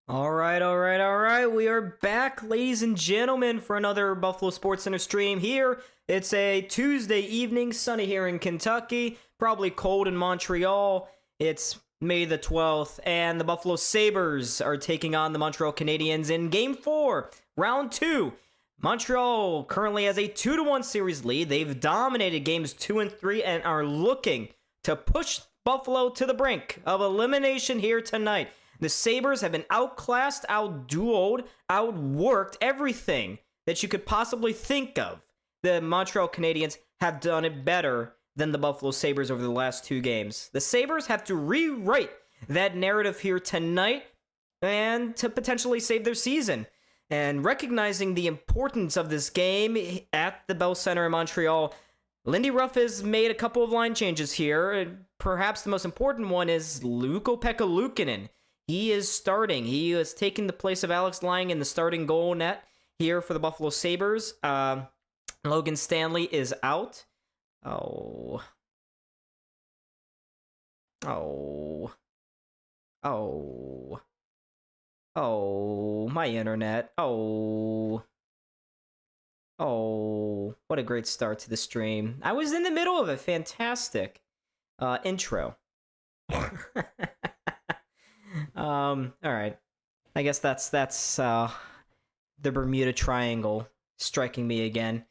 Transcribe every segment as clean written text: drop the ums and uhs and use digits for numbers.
All right. We are back, ladies and gentlemen, for another Buffalo Sports Center stream here. It's a Tuesday evening, sunny here in Kentucky, probably cold in Montreal. It's May the 12th, and the Buffalo Sabres are taking on the Montreal Canadiens in Game 4, Round 2. Montreal currently has a 2-1 series lead. They've dominated Games 2 and 3 and are looking to push Buffalo to the brink of elimination here tonight. The Sabres have been outclassed, outdueled, outworked, everything that you could possibly think of. The Montreal Canadiens have done it better than the Buffalo Sabres over the last 2 games. The Sabres have to rewrite that narrative here tonight and to potentially save their season. And recognizing the importance of this game at the Bell Center in Montreal, Lindy Ruff has made a couple of line changes here. Perhaps the most important one is Ukko-Pekka Luukkonen. He is starting. He is taking the place of Alex Lang in the starting goal net here for the Buffalo Sabres. Logan Stanley is out. Oh, my internet. Oh, what a great start to the stream. I was in the middle of a fantastic intro. All right. I guess that's the Bermuda Triangle striking me again.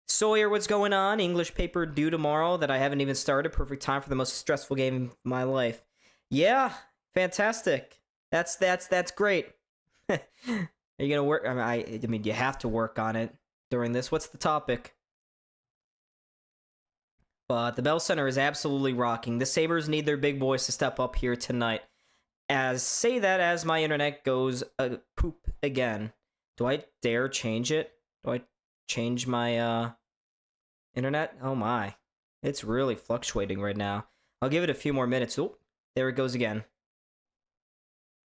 Sawyer, what's going on? English paper due tomorrow that I haven't even started. Perfect time for the most stressful game of my life. Yeah, fantastic. That's great. Are you gonna work? I mean, you have to work on it during this. What's the topic? But the Bell Center is absolutely rocking. The Sabres need their big boys to step up here tonight. As my internet goes poop again. Do I dare change it? Do I change my internet? Oh my. It's really fluctuating right now. I'll give it a few more minutes. Oh, there it goes again.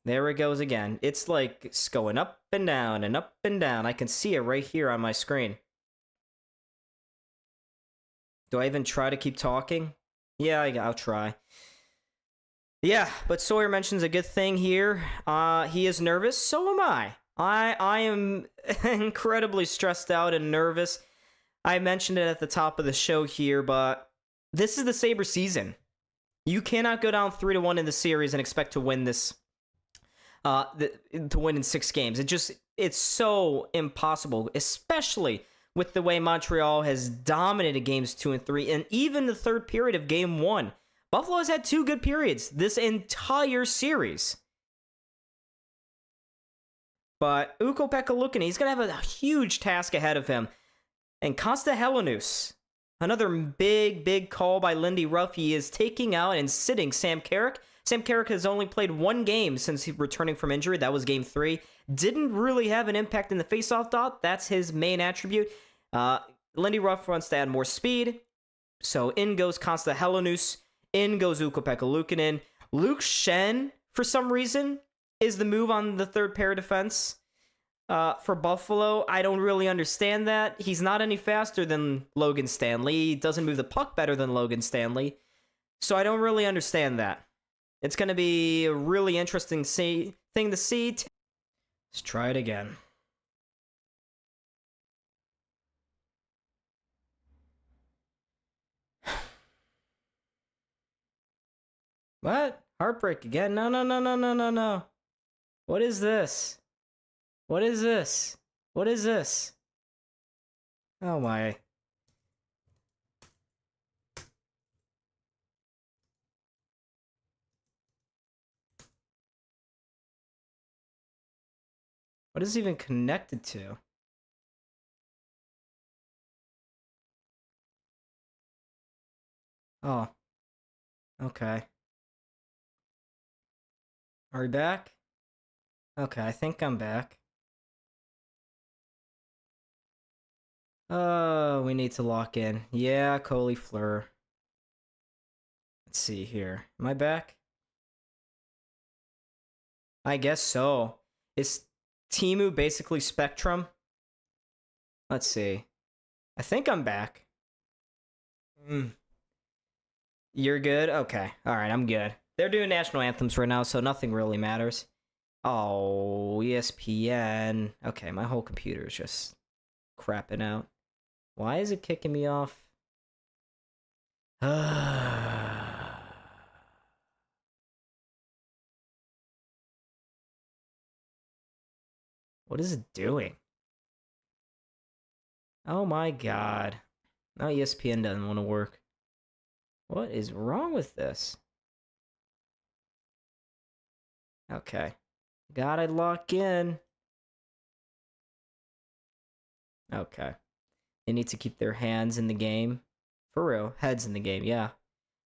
There it goes again. It's like it's going up and down and up and down. I can see it right here on my screen. Do I even try to keep talking? Yeah, I'll try. Yeah, but Sawyer mentions a good thing here. He is nervous. So am I. I am incredibly stressed out and nervous. I mentioned it at the top of the show here, but this is the Sabres season. You cannot go down 3-1 in the series and expect to win this. To win in 6 games. It's so impossible, especially with the way Montreal has dominated games 2 and 3, and even the third period of game 1. Buffalo has had 2 good periods this entire series. But Ukko-Pekka Luukkonen, he's going to have a huge task ahead of him. And Costa Helenus, another big call by Lindy Ruff. He is taking out and sitting Sam Carrick. Sam Carrick has only played 1 game since he's returning from injury. That was game 3. Didn't really have an impact in the faceoff dot. That's his main attribute. Lindy Ruff wants to add more speed. So in goes Costa Helenus. In goes Ukko-Pekka Luukkonen. Luke Schenn, for some reason, is the move on the third pair defense for Buffalo. I don't really understand that. He's not any faster than Logan Stanley. He doesn't move the puck better than Logan Stanley. So I don't really understand that. It's going to be a really interesting thing to see. Let's try it again. What? Heartbreak again? No. What is this? What is this? What is this? Oh my. What is it even connected to? Oh. Okay. Are we back? Okay, I think I'm back. Oh, we need to lock in. Yeah, cauliflower. Let's see here. Am I back? I guess so. Is Temu basically Spectrum? Let's see. I think I'm back. You're good? Okay. Alright, I'm good. They're doing national anthems right now, so nothing really matters. Oh, ESPN. Okay, my whole computer is just crapping out. Why is it kicking me off? What is it doing? Oh my god. Now ESPN doesn't want to work. What is wrong with this? Okay. Gotta lock in. Okay. They need to keep their hands in the game. For real. Heads in the game, yeah. I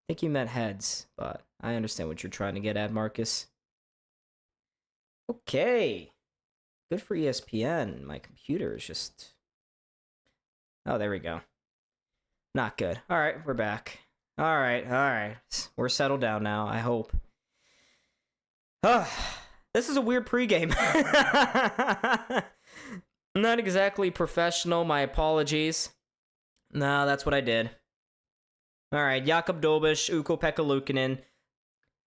think you meant heads, but I understand what you're trying to get at, Marcus. Okay. Good for ESPN. My computer is just... Oh, there we go. Not good. Alright, we're back. Alright. We're settled down now, I hope. This is a weird pregame. Not exactly professional, my apologies. No, that's what I did. Alright, Jakub Dobeš, Ukko-Pekka Luukkonen.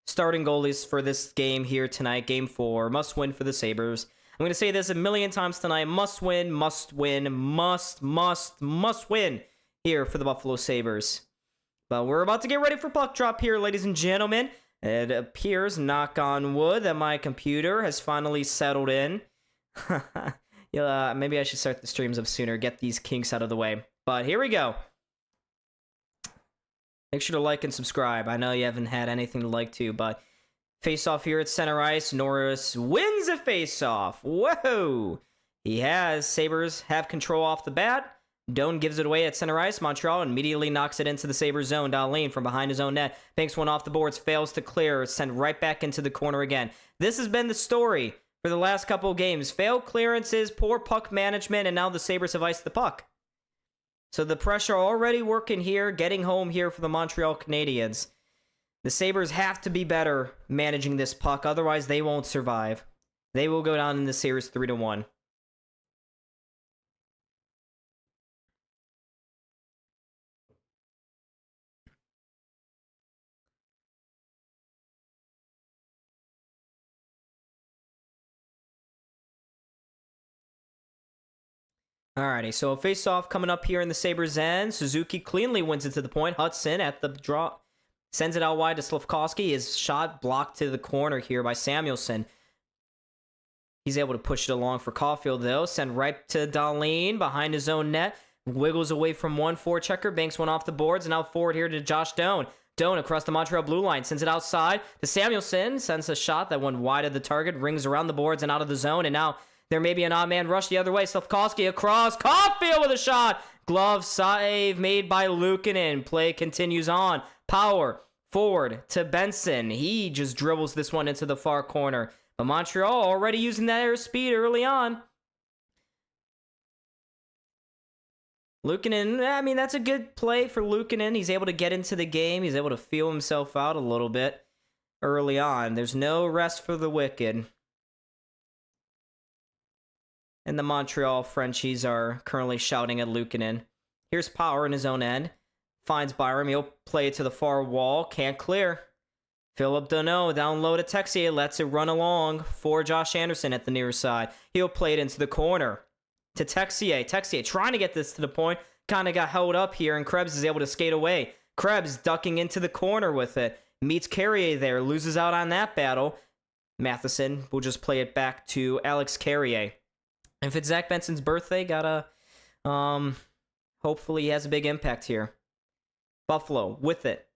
Starting goalies for this game here tonight, Game 4. Must win for the Sabres. I'm going to say this a million times tonight. Must win, must win, must win here for the Buffalo Sabres. But we're about to get ready for puck drop here, ladies and gentlemen. It appears, knock on wood, that my computer has finally settled in. Maybe I should start the streams up sooner, get these kinks out of the way. But here we go. Make sure to like and subscribe. I know you haven't had anything to like to, but face-off here at center ice. Norris wins a face-off. Whoa! He has. Sabres have control off the bat. Doan gives it away at center ice. Montreal immediately knocks it into the Sabres zone. Dahlin from behind his own net. Banks one off the boards. Fails to clear. It's sent right back into the corner again. This has been the story for the last couple of games. Failed clearances, poor puck management, and now the Sabres have iced the puck. So the pressure already working here, getting home here for the Montreal Canadiens. The Sabres have to be better managing this puck, otherwise they won't survive. They will go down in the series 3-1. Alrighty, so a face-off coming up here in the Sabres' end. Suzuki cleanly wins it to the point. Hudson at the draw sends it out wide to Slafkovsky. His shot blocked to the corner here by Samuelsson. He's able to push it along for Caulfield, though. Send right to Dahlin behind his own net. Wiggles away from one forechecker. Banks one off the boards. And now forward here to Josh Doan. Doan across the Montreal blue line. Sends it outside to Samuelsson. Sends a shot that went wide of the target. Rings around the boards and out of the zone. And now there may be an odd man rush the other way. Slafkovsky across. Caulfield with a shot. Glove save made by Luukkonen. Play continues on. Power forward to Benson. He just dribbles this one into the far corner. But Montreal already using that air speed early on. Luukkonen, I mean, that's a good play for Luukkonen. He's able to get into the game. He's able to feel himself out a little bit early on. There's no rest for the wicked. And the Montreal Frenchies are currently shouting at Luukkonen. Here's Power in his own end. Finds Byram. He'll play it to the far wall. Can't clear. Philip Deneau down low to Texier. Lets it run along for Josh Anderson at the near side. He'll play it into the corner to Texier. Texier trying to get this to the point. Kind of got held up here, and Krebs is able to skate away. Krebs ducking into the corner with it. Meets Carrier there. Loses out on that battle. Matheson will just play it back to Alex Carrier. If it's Zach Benson's birthday, gotta, hopefully he has a big impact here. Buffalo with it.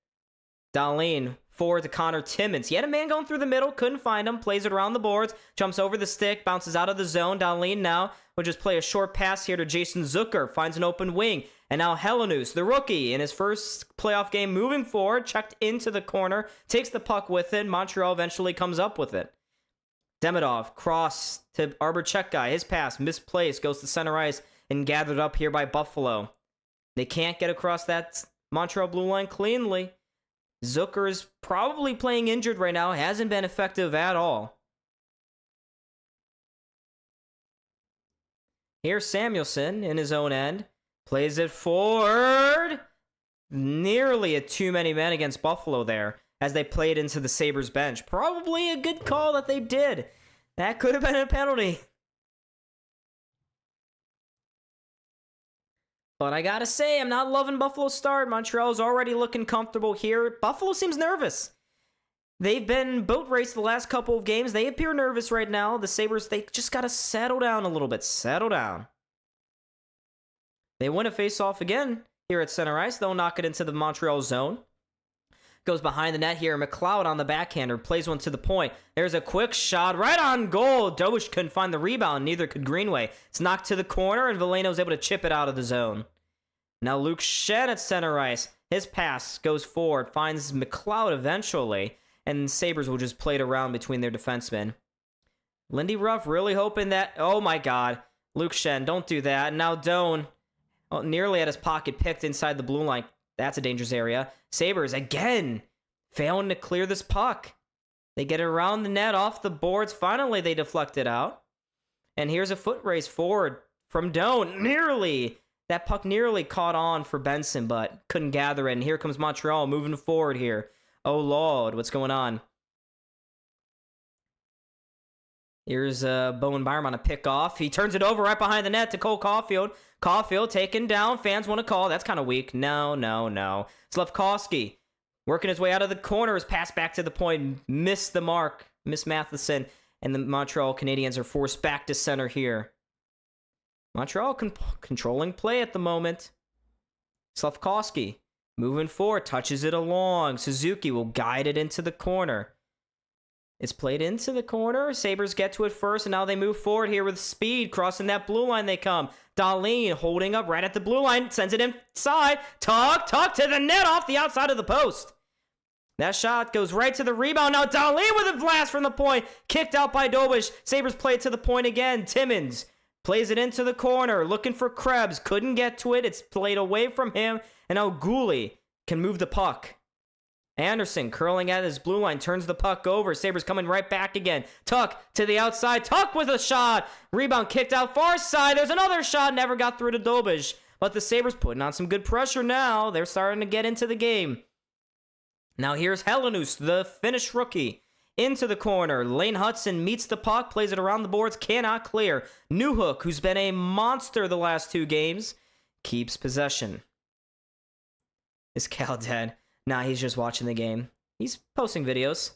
Dahlin forward to Connor Timmins. He had a man going through the middle, couldn't find him, plays it around the boards, jumps over the stick, bounces out of the zone. Dahlin now will just play a short pass here to Jason Zucker, finds an open wing. And now Helenus, the rookie, in his first playoff game, moving forward, checked into the corner, takes the puck with it. Montreal eventually comes up with it. Demidov, cross to Arbor-Check-Guy. His pass, misplaced, goes to center ice and gathered up here by Buffalo. They can't get across that Montreal blue line cleanly. Zucker is probably playing injured right now. Hasn't been effective at all. Here's Samuelsson in his own end. Plays it forward. Nearly a too many men against Buffalo there as they played into the Sabres bench. Probably a good call that they did. That could have been a penalty. But I gotta say, I'm not loving Buffalo's start. Montreal's already looking comfortable here. Buffalo seems nervous. They've been boat raced the last couple of games. They appear nervous right now. The Sabres, they just gotta settle down a little bit. Settle down. They win a face-off again here at center ice. They'll knock it into the Montreal zone. Goes behind the net here. McLeod on the backhander. Plays one to the point. There's a quick shot right on goal. Dobich couldn't find the rebound. Neither could Greenway. It's knocked to the corner, and Veleno's able to chip it out of the zone. Now Luke Schenn at center ice. His pass goes forward. Finds McLeod eventually. And Sabres will just play it around between their defensemen. Lindy Ruff really hoping that... Oh my god. Luke Schenn, don't do that. Now Doan, nearly at his pocket, picked inside the blue line. That's a dangerous area. Sabres, again, failing to clear this puck. They get it around the net, off the boards. Finally, they deflect it out. And here's a foot race forward from Doan. That puck nearly caught on for Benson, but couldn't gather it. And here comes Montreal moving forward here. Oh, Lord, what's going on? Here's Bowen Byram on a pick-off. He turns it over right behind the net to Cole Caulfield. Caulfield taken down. Fans want to call. That's kind of weak. No. Slavkovsky working his way out of the corner. His pass back to the point. Missed the mark. Miss Matheson. And the Montreal Canadiens are forced back to center here. Montreal controlling play at the moment. Slavkovsky moving forward. Touches it along. Suzuki will guide it into the corner. It's played into the corner. Sabres get to it first, and now they move forward here with speed. Crossing that blue line they come. Dahlin holding up right at the blue line. Sends it inside. Tuck to the net off the outside of the post. That shot goes right to the rebound. Now Dahlin with a blast from the point. Kicked out by Dobich. Sabres play it to the point again. Timmins plays it into the corner. Looking for Krebs. Couldn't get to it. It's played away from him. And now Gooley can move the puck. Anderson curling at his blue line, turns the puck over. Sabres coming right back again. Tuck to the outside. Tuck with a shot. Rebound kicked out far side. There's another shot. Never got through to Dobich. But the Sabres putting on some good pressure now. They're starting to get into the game. Now here's Helenus, the Finnish rookie. Into the corner. Lane Hudson meets the puck. Plays it around the boards. Cannot clear. Newhook, who's been a monster the last two games, keeps possession. Is Cal dead? Nah, he's just watching the game. He's posting videos.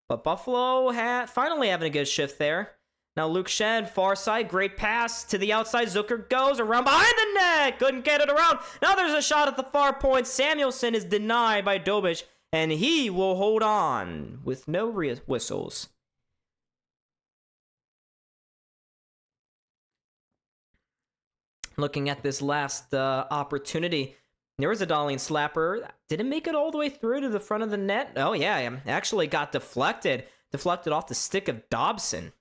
But Buffalo finally having a good shift there. Now Luke Schenn, far side, great pass to the outside. Zucker goes around behind the net. Couldn't get it around. Now there's a shot at the far point. Samuelson is denied by Dobich, and he will hold on with no whistles. Looking at this last opportunity, there was a Dahlin slapper. Didn't make it all the way through to the front of the net. Oh, yeah. Actually got deflected. Deflected off the stick of Dobson.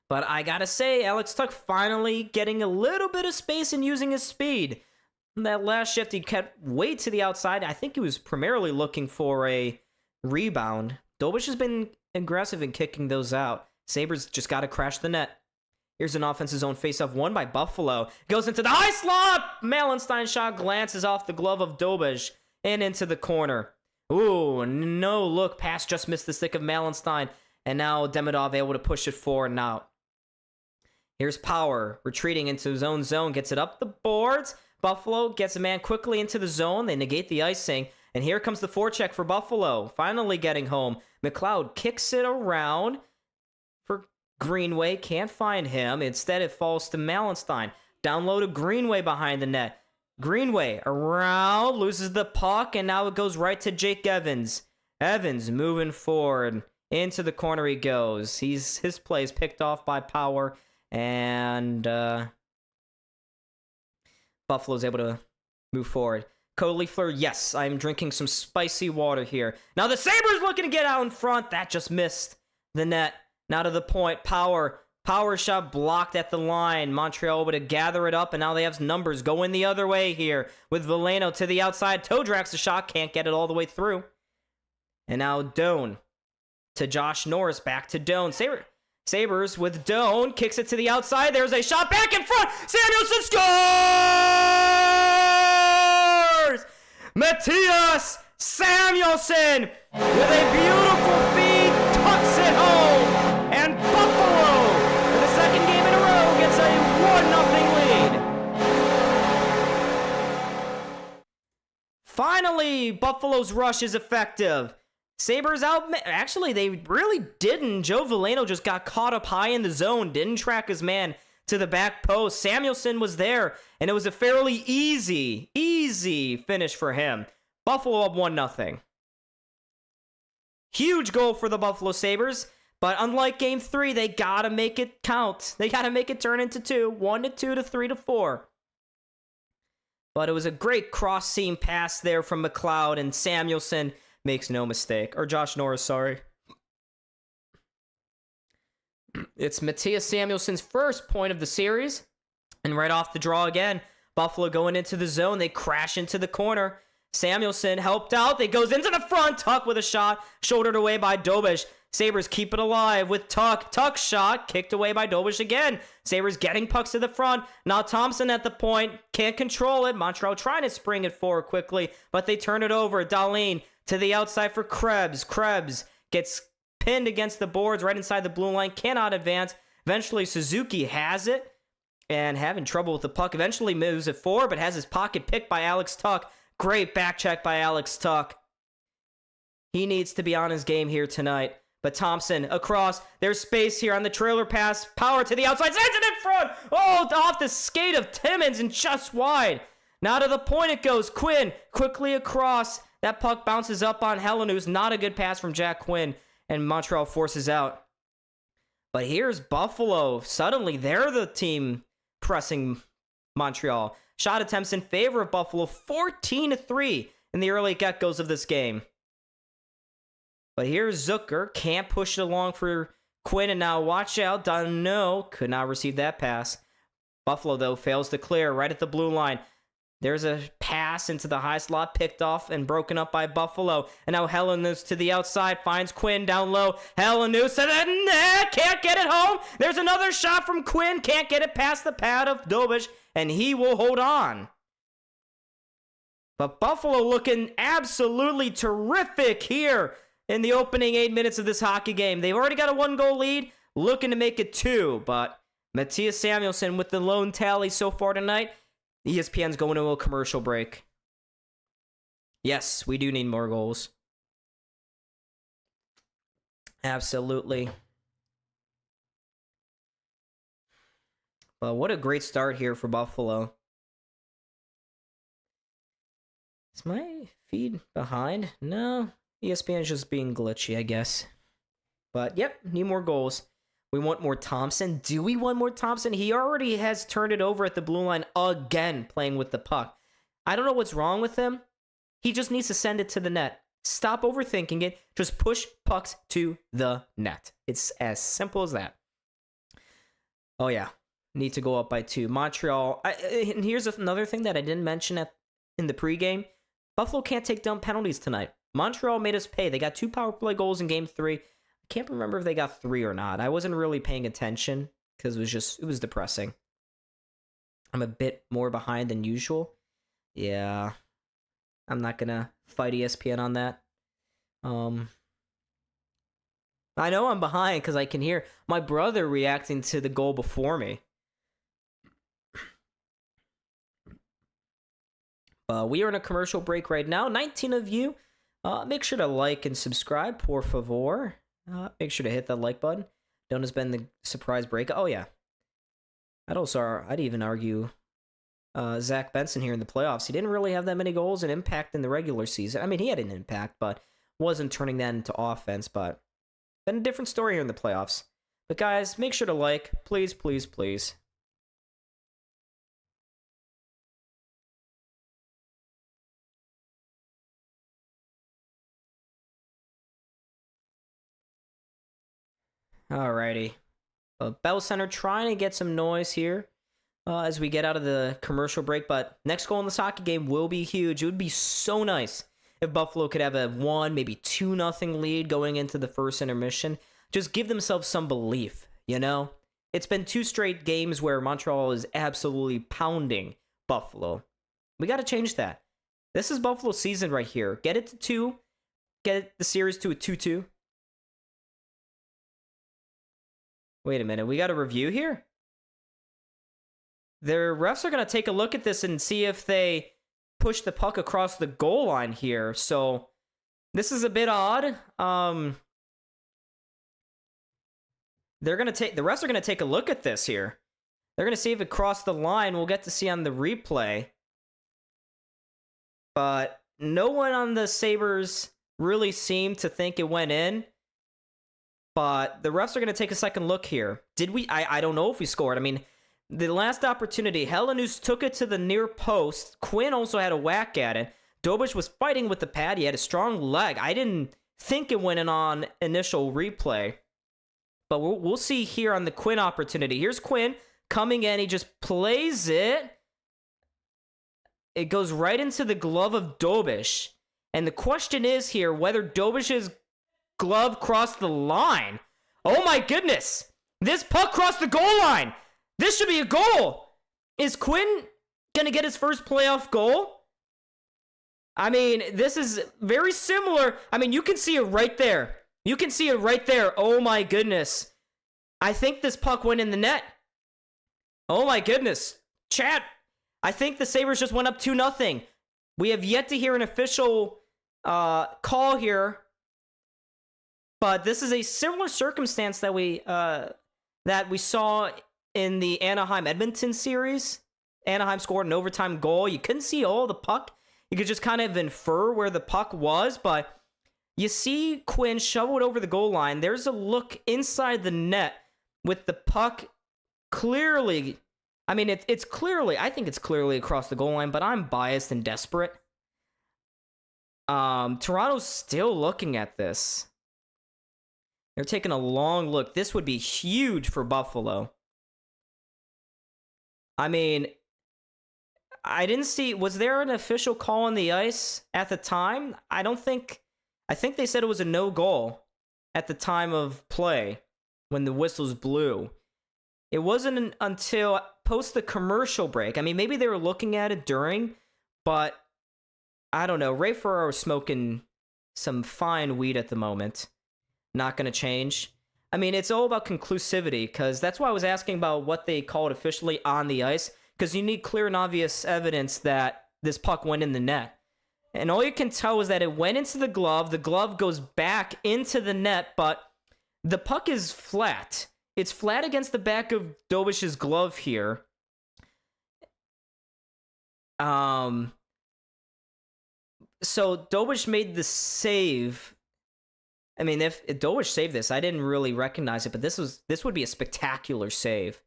But I gotta say, Alex Tuch finally getting a little bit of space and using his speed. That last shift, he kept way to the outside. I think he was primarily looking for a rebound. Dobich has been aggressive in kicking those out. Sabres just gotta crash the net. Here's an offensive zone faceoff won by Buffalo. Goes into the high slot. Malenstein shot glances off the glove of Dobich and into the corner. Ooh, no look. Pass just missed the stick of Malenstein. And now Demidov able to push it forward and out. Here's Power retreating into his own zone. Gets it up the boards. Buffalo gets a man quickly into the zone. They negate the icing. And here comes the forecheck for Buffalo. Finally getting home. McLeod kicks it around for Greenway. Can't find him. Instead, it falls to Malenstein. Down low to Greenway behind the net. Greenway around. Loses the puck. And now it goes right to Jake Evans. Evans moving forward. Into the corner he goes. His play is picked off by Power. And Buffalo's able to move forward. Cody Leafler, yes, I'm drinking some spicy water here. Now the Sabres looking to get out in front. That just missed the net. Now to the point. Power shot blocked at the line. Montreal able to gather it up, and now they have numbers going the other way here. With Veleno to the outside. Todrax the shot. Can't get it all the way through. And now Doan to Josh Norris. Back to Doan. Sabres with Doan, kicks it to the outside. There's a shot back in front. Samuelson scores! Matthias Samuelson with a beautiful feed. finally, Buffalo's rush is effective. Sabres out. Actually, they really didn't. Joe Veleno just got caught up high in the zone, didn't track his man to the back post. Samuelson was there, and it was a fairly easy finish for him. Buffalo up 1-0. Huge goal for the Buffalo Sabres, but unlike Game 3, they gotta make it count. They gotta make it turn into 2, 1-2 to 3-4. But it was a great cross-seam pass there from McLeod, and Samuelson makes no mistake. Or Josh Norris, sorry. It's Mattias Samuelson's first point of the series. And right off the draw again, Buffalo going into the zone. They crash into the corner. Samuelson helped out. They goes into the front. Tuck with a shot. Shouldered away by Dobish. Sabres keep it alive with Tuck. Tuck shot. Kicked away by Dobish again. Sabres getting pucks to the front. Now Thompson at the point. Can't control it. Montreal trying to spring it forward quickly, but they turn it over. Dahlin to the outside for Krebs. Krebs gets pinned against the boards right inside the blue line. Cannot advance. Eventually Suzuki has it and having trouble with the puck. Eventually moves it forward, but has his pocket picked by Alex Tuck. Great back check by Alex Tuck. He needs to be on his game here tonight. But Thompson across. There's space here on the trailer pass. Power to the outside. Sends it in front. Oh, off the skate of Timmins and just wide. Now to the point it goes. Quinn quickly across. That puck bounces up on Hellenuus. Not a good pass from Jack Quinn. And Montreal forces out. But here's Buffalo. Suddenly they're the team pressing Montreal. Shot attempts in favor of Buffalo. 14-3 in the early get-goes of this game. But here's Zucker. Can't push it along for Quinn. And now watch out. Dano could not receive that pass. Buffalo, though, fails to clear right at the blue line. There's a pass into the high slot, picked off and broken up by Buffalo. And now Hellenuus to the outside, finds Quinn down low. Hellenuus, and then can't get it home. There's another shot from Quinn. Can't get it past the pad of Dobish, and he will hold on. But Buffalo looking absolutely terrific here in the opening 8 minutes of this hockey game. They've already got a 1-goal lead, looking to make it 2. But Mattias Samuelsson with the lone tally so far tonight. ESPN's going to a commercial break. Yes, we do need more goals. Absolutely. But what a great start here for Buffalo. Is my feed behind? No. ESPN's just being glitchy, I guess. But, yep, need more goals. We want more Thompson. Do we want more Thompson? He already has turned it over at the blue line again, playing with the puck. I don't know what's wrong with him. He just needs to send it to the net. Stop overthinking it. Just push pucks to the net. It's as simple as that. Oh, yeah. Need to go up by 2. Montreal. And here's another thing that I didn't mention in the pregame. Buffalo can't take down penalties tonight. Montreal made us pay. They got 2 power play goals in Game 3. Can't remember if they got 3 or not. I wasn't really paying attention because it was depressing. I'm a bit more behind than usual. Yeah. I'm not gonna fight ESPN on that. I know I'm behind because I can hear my brother reacting to the goal before me. We are in a commercial break right now. 19 of you. Make sure to like and subscribe, por favor. Make sure to hit that like button. Don't spend the surprise break. Oh, yeah. I'd even argue Zach Benson here in the playoffs. He didn't really have that many goals and impact in the regular season. I mean, he had an impact, but wasn't turning that into offense. But been a different story here in the playoffs. But guys, make sure to like. Please, please, please. Alrighty. Bell Center trying to get some noise here as we get out of the commercial break. But next goal in this hockey game will be huge. It would be so nice if Buffalo could have a 1, maybe 2-0 lead going into the first intermission. Just give themselves some belief, you know? It's been 2 straight games where Montreal is absolutely pounding Buffalo. We got to change that. This is Buffalo's season right here. Get it to 2. Get the series to a 2-2. Wait a minute, we got a review here? The refs are going to take a look at this and see if they push the puck across the goal line here. So this is a bit odd. The refs are gonna take a look at this here. They're gonna see if it crossed the line. We'll get to see on the replay. But no one on the Sabres really seemed to think it went in. But the refs are going to take a second look here. Did we? I don't know if we scored. I mean, the last opportunity, Helenius took it to the near post. Quinn also had a whack at it. Dobich was fighting with the pad. He had a strong leg. I didn't think it went in on initial replay. But we'll see here on the Quinn opportunity. Here's Quinn coming in. He just plays it. It goes right into the glove of Dobich. And the question is here whether Dobich's glove crossed the line. Oh my goodness. This puck crossed the goal line. This should be a goal. Is Quinn going to get his first playoff goal? I mean, this is very similar. I mean, you can see it right there. You can see it right there. Oh my goodness. I think this puck went in the net. Oh my goodness. Chat. I think the Sabres just went up 2-0. We have yet to hear an official call here, but this is a similar circumstance that we saw in the Anaheim-Edmonton series. Anaheim scored an overtime goal. You couldn't see all the puck. You could just kind of infer where the puck was, but you see Quinn shovel it over the goal line. There's a look inside the net with the puck clearly... I mean, it's clearly... I think it's clearly across the goal line, but I'm biased and desperate. Toronto's still looking at this. They're taking a long look. This would be huge for Buffalo. I mean, I didn't see... Was there an official call on the ice at the time? I think they said it was a no-goal at the time of play when the whistles blew. It wasn't until post the commercial break. I mean, maybe they were looking at it during, but I don't know. Ray Ferraro is smoking some fine weed at the moment. Not going to change. I mean, it's all about conclusivity, because that's why I was asking about what they called officially on the ice, because you need clear and obvious evidence that this puck went in the net. And all you can tell is that it went into the glove goes back into the net, but the puck is flat. It's flat against the back of Dobich's glove here. So Dobich made the save. I mean, if Dobich saved this, I didn't really recognize it, but this would be a spectacular save.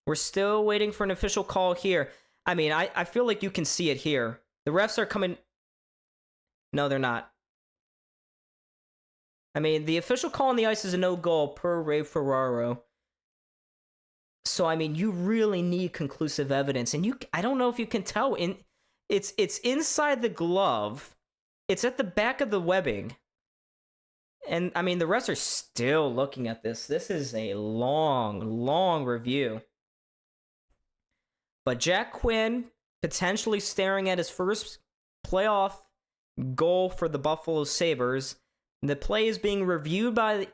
We're still waiting for an official call here. I mean, I feel like you can see it here. The refs are coming... No, they're not. I mean, the official call on the ice is a no-goal per Ray Ferraro. So, I mean, you really need conclusive evidence. And I don't know if you can tell. It's inside the glove. It's at the back of the webbing. And, I mean, the refs are still looking at this. This is a long, long review. But Jack Quinn potentially staring at his first playoff goal for the Buffalo Sabres. The play is being reviewed by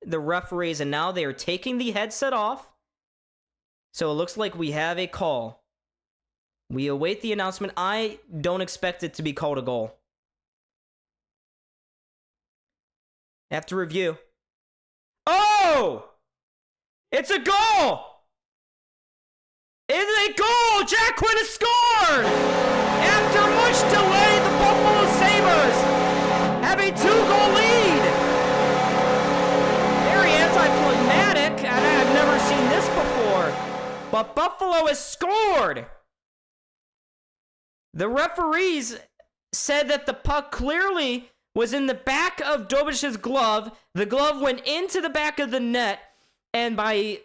the referees, and now they are taking the headset off. So it looks like we have a call. We await the announcement. I don't expect it to be called a goal. After review. Oh! It's a goal! It's a goal! Jack Quinn has scored! After much delay, the Buffalo Sabres have a 2-goal lead. Very anticlimactic, and I've never seen this before. But Buffalo has scored. The referees said that the puck clearly was in the back of Dobich's glove. The glove went into the back of the net, and by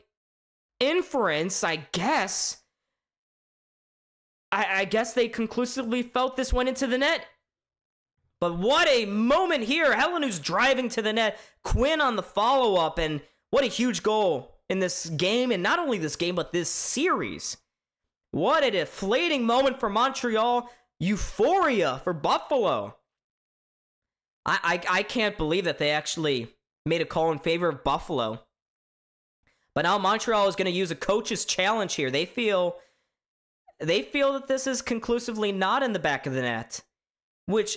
inference, I guess they conclusively felt this went into the net. But what a moment here. Helenius driving to the net. Quinn on the follow-up. And what a huge goal in this game. And not only this game, but this series. What a deflating moment for Montreal. Euphoria for Buffalo. I can't believe that they actually made a call in favor of Buffalo. But now Montreal is going to use a coach's challenge here. They feel they feel that this is conclusively not in the back of the net, which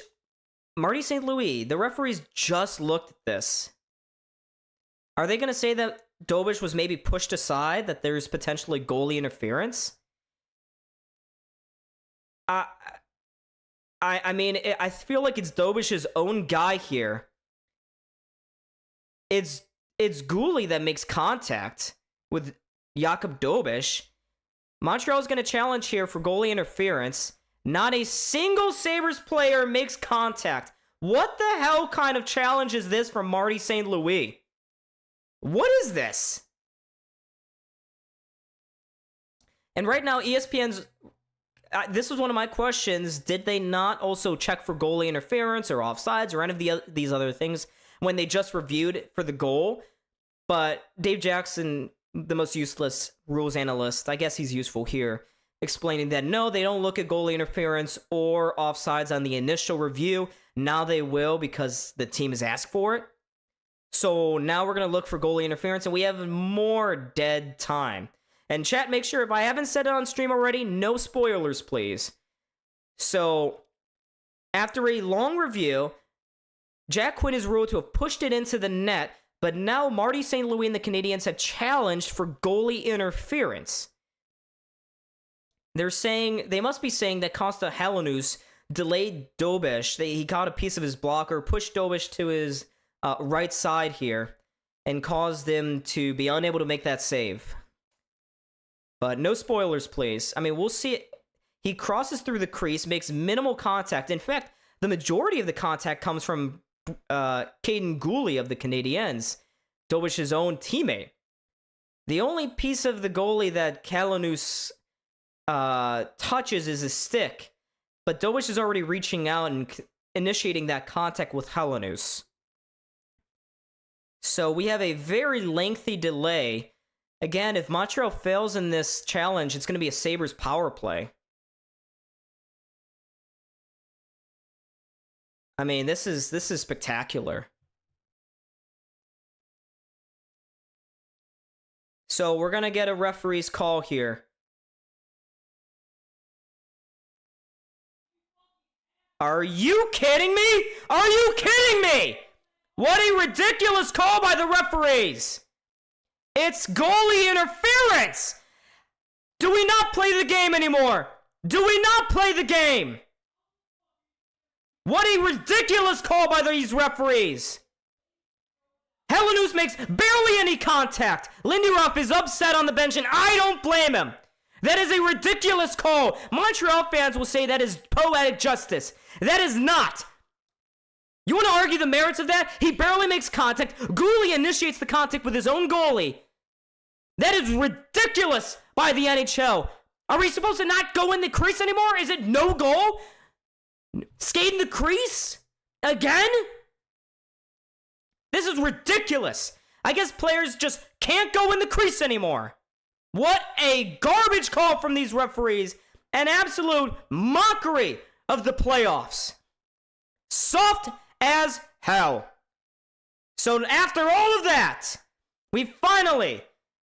Marty St. Louis, the referees just looked at this. Are they going to say that Dobish was maybe pushed aside, that there's potentially goalie interference? I mean, I feel like it's Dobish's own guy here. It's Goulet that makes contact with Jakub Dobish. Montreal's going to challenge here for goalie interference. Not a single Sabres player makes contact. What the hell kind of challenge is this from Marty St. Louis? What is this? And right now, ESPN's... this was one of my questions. Did they not also check for goalie interference or offsides or any of these other things when they just reviewed for the goal? But Dave Jackson, the most useless rules analyst, I guess he's useful here, explaining that no, they don't look at goalie interference or offsides on the initial review. Now they will because the team has asked for it. So now we're going to look for goalie interference, and we have more dead time. And chat, make sure, if I haven't said it on stream already, no spoilers, please. So, after a long review, Jack Quinn is ruled to have pushed it into the net, but now Marty St. Louis and the Canadiens have challenged for goalie interference. They must be saying that Costa Helenus delayed Dobish. He caught a piece of his blocker, pushed Dobish to his right side here, and caused him to be unable to make that save. But no spoilers, please. I mean, we'll see it. He crosses through the crease, makes minimal contact. In fact, the majority of the contact comes from Caden Goulet of the Canadiens, Dobish's own teammate. The only piece of the goalie that Kalanus touches is his stick, but Dobish is already reaching out and initiating that contact with Helenus. So we have a very lengthy delay. Again, if Montreal fails in this challenge, it's going to be a Sabres power play. I mean, this is spectacular. So we're going to get a referee's call here. Are you kidding me? Are you kidding me? What a ridiculous call by the referees. It's goalie interference! Do we not play the game anymore? Do we not play the game? What a ridiculous call by these referees! Helenus makes barely any contact. Lindyruff is upset on the bench, and I don't blame him. That is a ridiculous call. Montreal fans will say that is poetic justice. That is not. You want to argue the merits of that? He barely makes contact. Goulet initiates the contact with his own goalie. That is ridiculous by the NHL. Are we supposed to not go in the crease anymore? Is it no goal? Skate in the crease? Again? This is ridiculous. I guess players just can't go in the crease anymore. What a garbage call from these referees. An absolute mockery of the playoffs. Soft as hell. So after all of that, we finally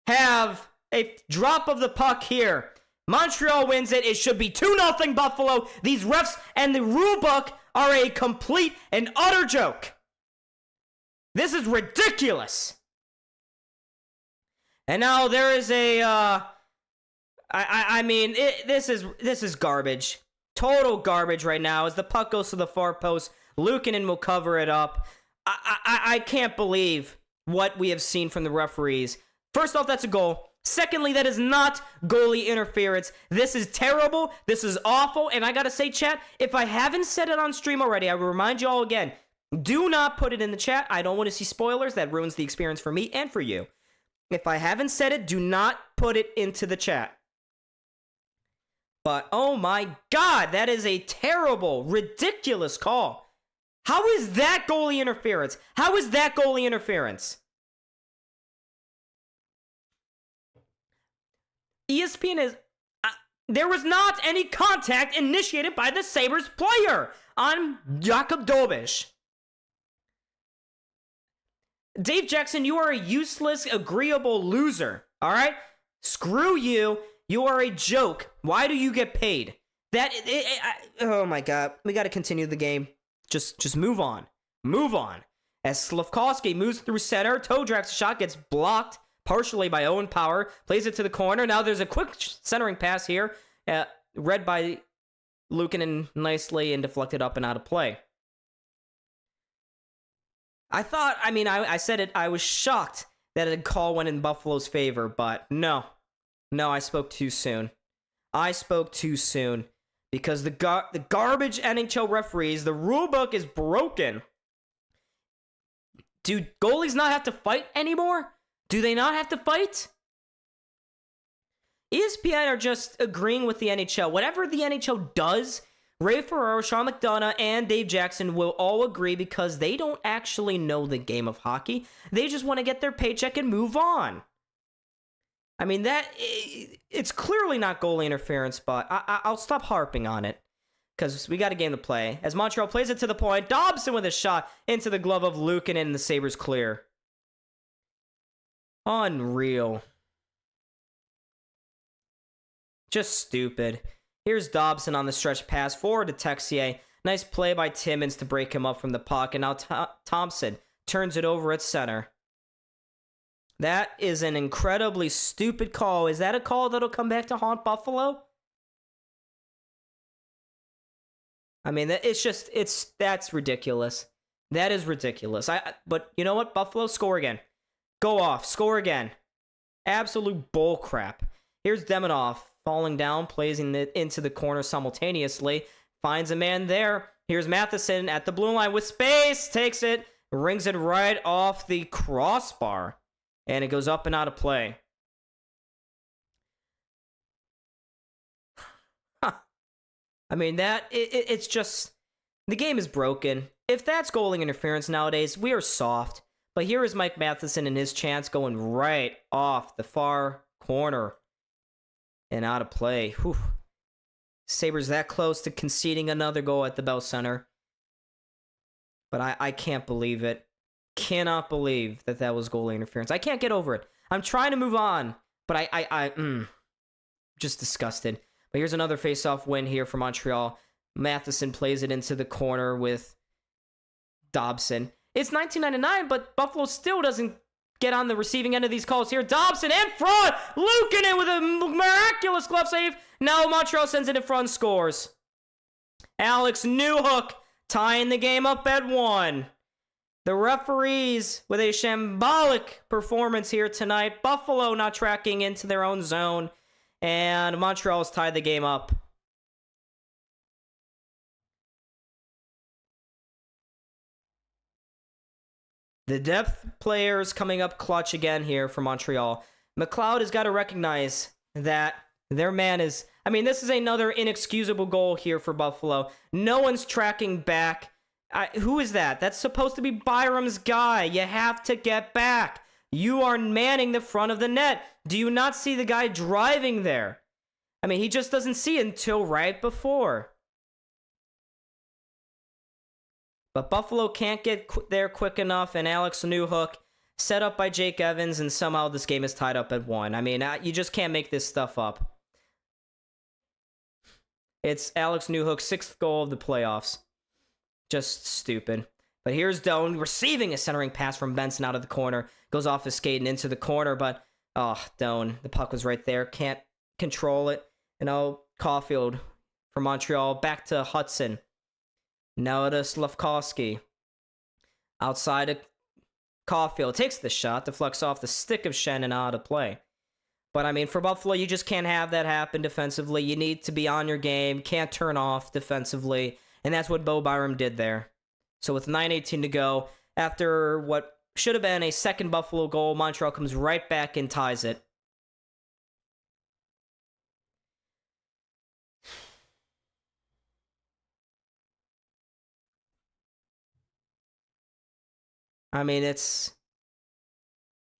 have a drop of the puck here. Montreal wins it. It should be 2-0 Buffalo. These refs and the rule book are a complete and utter joke. This is ridiculous. And now there is a, this is garbage. Total garbage right now as the puck goes to the far post. Luukkonen will cover it up. I can't believe what we have seen from the referees. First off, that's a goal. Secondly, that is not goalie interference. This is terrible. This is awful. And I gotta say, chat, if I haven't said it on stream already, I will remind you all again, do not put it in the chat. I don't want to see spoilers. That ruins the experience for me and for you. If I haven't said it, do not put it into the chat. But, oh my God, that is a terrible, ridiculous call. How is that goalie interference? How is that goalie interference? ESPN is... there was not any contact initiated by the Sabres player on Jakub Dobish. Dave Jackson, you are a useless, agreeable loser. All right? Screw you. You are a joke. Why do you get paid? Oh my god. We got to continue the game. Just move on. Move on. As Slafkovsky moves through center, toe drags shot, gets blocked partially by Owen Power, plays it to the corner. Now there's a quick centering pass here, read by Luukkonen nicely and deflected up and out of play. I said it, I was shocked that a call went in Buffalo's favor, but no, I spoke too soon. Because the garbage NHL referees, the rule book is broken. Do goalies not have to fight anymore? Do they not have to fight? ESPN are just agreeing with the NHL. Whatever the NHL does, Ray Ferraro, Sean McDonough, and Dave Jackson will all agree because they don't actually know the game of hockey. They just want to get their paycheck and move on. I mean, it's clearly not goalie interference, but I'll stop harping on it because we got a game to play. As Montreal plays it to the point, Dobson with a shot into the glove of Luukkonen and the Sabres clear. Unreal. Just stupid. Here's Dobson on the stretch pass forward to Texier. Nice play by Timmins to break him up from the puck, and now Thompson turns it over at center. That is an incredibly stupid call. Is that a call that'll come back to haunt Buffalo? I mean, that's ridiculous. That is ridiculous. But you know what? Buffalo, score again. Go off, score again. Absolute bull crap. Here's Demidov falling down, placing it into the corner simultaneously. Finds a man there. Here's Matheson at the blue line with space. Takes it, rings it right off the crossbar. And it goes up and out of play. I mean, it's just... The game is broken. If that's goalie interference nowadays, we are soft. But here is Mike Matheson and his chance going right off the far corner. And out of play. Whew. Sabres that close to conceding another goal at the Bell Center. But I can't believe it. Cannot believe that was goalie interference. I can't get over it. I'm trying to move on, but just disgusted. But here's another face-off win here for Montreal. Matheson plays it into the corner with Dobson. It's 1999, but Buffalo still doesn't get on the receiving end of these calls here. Dobson in front, Luukkonen with a miraculous glove save. Now Montreal sends it in front and scores. Alex Newhook tying the game up at 1. The referees with a shambolic performance here tonight. Buffalo not tracking into their own zone. And Montreal has tied the game up. The depth players coming up clutch again here for Montreal. McLeod has got to recognize that their man is... I mean, this is another inexcusable goal here for Buffalo. No one's tracking back. Who is that? That's supposed to be Byram's guy. You have to get back. You are manning the front of the net. Do you not see the guy driving there? I mean, he just doesn't see it until right before. But Buffalo can't get there quick enough, and Alex Newhook set up by Jake Evans, and somehow this game is tied up at 1. I mean, you just can't make this stuff up. It's Alex Newhook's 6th goal of the playoffs. Just stupid. But here's Doan receiving a centering pass from Benson out of the corner. Goes off his skate and into the corner, but Doan, the puck was right there. Can't control it. And now Caulfield from Montreal back to Hudson. Now to Slafkovsky. Outside of Caulfield. Takes the shot. Deflects off the stick of Shen and out of play. But I mean, for Buffalo, you just can't have that happen defensively. You need to be on your game. Can't turn off defensively. And that's what Bo Byram did there. So with 9:18 to go, after what should have been a second Buffalo goal, Montreal comes right back and ties it. I mean,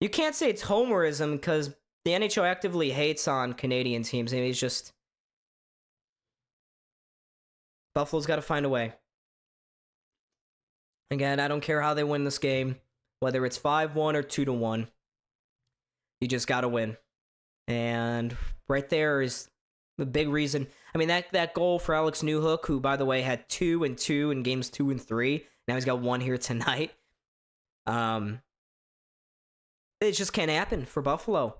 you can't say it's homerism because the NHL actively hates on Canadian teams. I mean, it's just... Buffalo's got to find a way. Again, I don't care how they win this game, whether it's 5-1 or 2-1. You just got to win. And right there is the big reason. I mean, that goal for Alex Newhook, who, by the way, had 2 and 2 in games 2 and 3. Now he's got 1 here tonight. It just can't happen for Buffalo.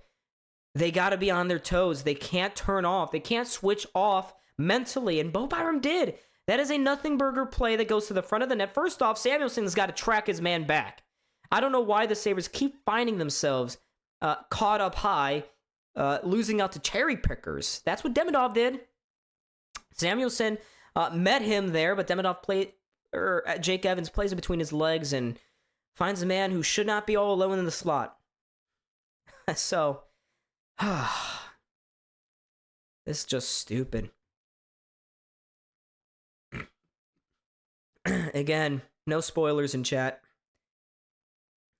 They got to be on their toes. They can't turn off. They can't switch off mentally, and Bo Byram did. That is a nothing burger play that goes to the front of the net. First off, Samuelson's got to track his man back. I don't know why the Sabres keep finding themselves caught up high, losing out to cherry pickers. That's what Demidov did. Samuelson met him there, but Demidov Jake Evans plays it between his legs and finds a man who should not be all alone in the slot. So, this is just stupid. Again, no spoilers in chat.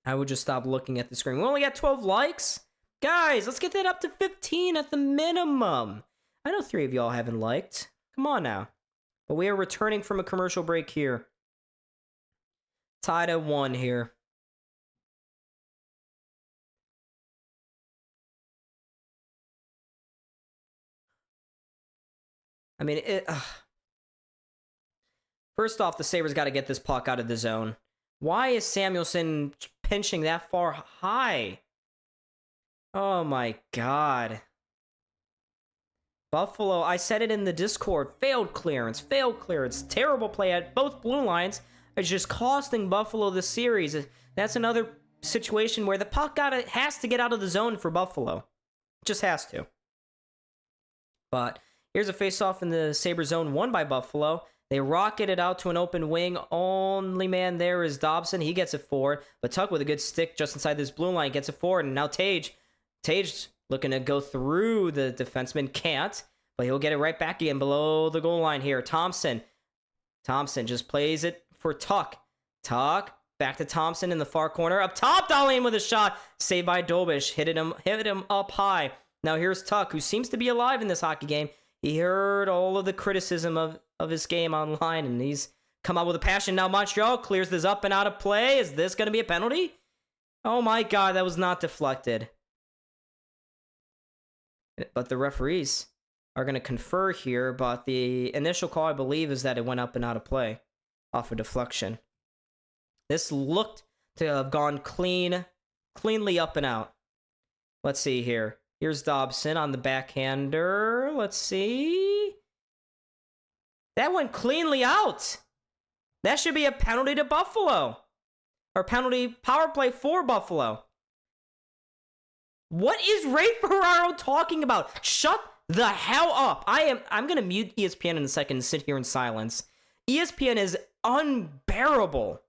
I would just stop looking at the screen. We only got 12 likes? Guys, let's get that up to 15 at the minimum. I know 3 of y'all haven't liked. Come on now. But we are returning from a commercial break here. Tied at 1 here. I mean, first off, the Sabres got to get this puck out of the zone. Why is Samuelson pinching that far high? Oh my God. Buffalo, I said it in the Discord, failed clearance. Terrible play at both blue lines. It's just costing Buffalo the series. That's another situation where the puck has to get out of the zone for Buffalo. Just has to. But here's a face-off in the Sabres zone won by Buffalo. They rocket it out to an open wing. Only man there is Dobson. He gets it forward. But Tuck with a good stick just inside this blue line gets it forward. And now Tage looking to go through the defenseman. Can't. But he'll get it right back again below the goal line here. Thompson just plays it for Tuck. Back to Thompson in the far corner. Up top, Dahlin with a shot. Saved by Dobish. Hit him up high. Now here's Tuck, who seems to be alive in this hockey game. He heard all of the criticism of his game online, and he's come out with a passion. Now Montreal clears this up and out of play. Is this going to be a penalty? Oh my God, that was not deflected. But the referees are going to confer here, but the initial call, I believe, is that it went up and out of play off a deflection. This looked to have gone cleanly up and out. Let's see here. Here's Dobson on the backhander. Let's see. That went cleanly out. That should be a penalty to Buffalo. Or penalty power play for Buffalo. What is Ray Ferraro talking about? Shut the hell up. I'm going to mute ESPN in a second and sit here in silence. ESPN is unbearable.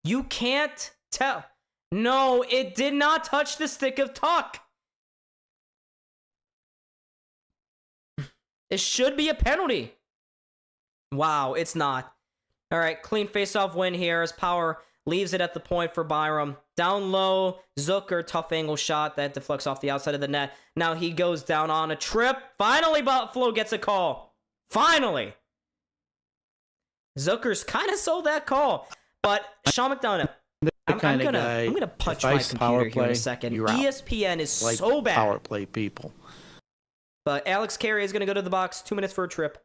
You can't tell. No, it did not touch the stick of Tuck. It should be a penalty. Wow, it's not. All right, clean face-off win here as Power leaves it at the point for Byram. Down low, Zucker, tough angle shot that deflects off the outside of the net. Now he goes down on a trip. Finally, Buffalo gets a call. Finally. Zucker's kind of sold that call. But Sean McDonough, I'm gonna punch my computer here in a second. ESPN is like so bad. Power play people. But Alex Carey is gonna go to the box. 2 minutes for a trip.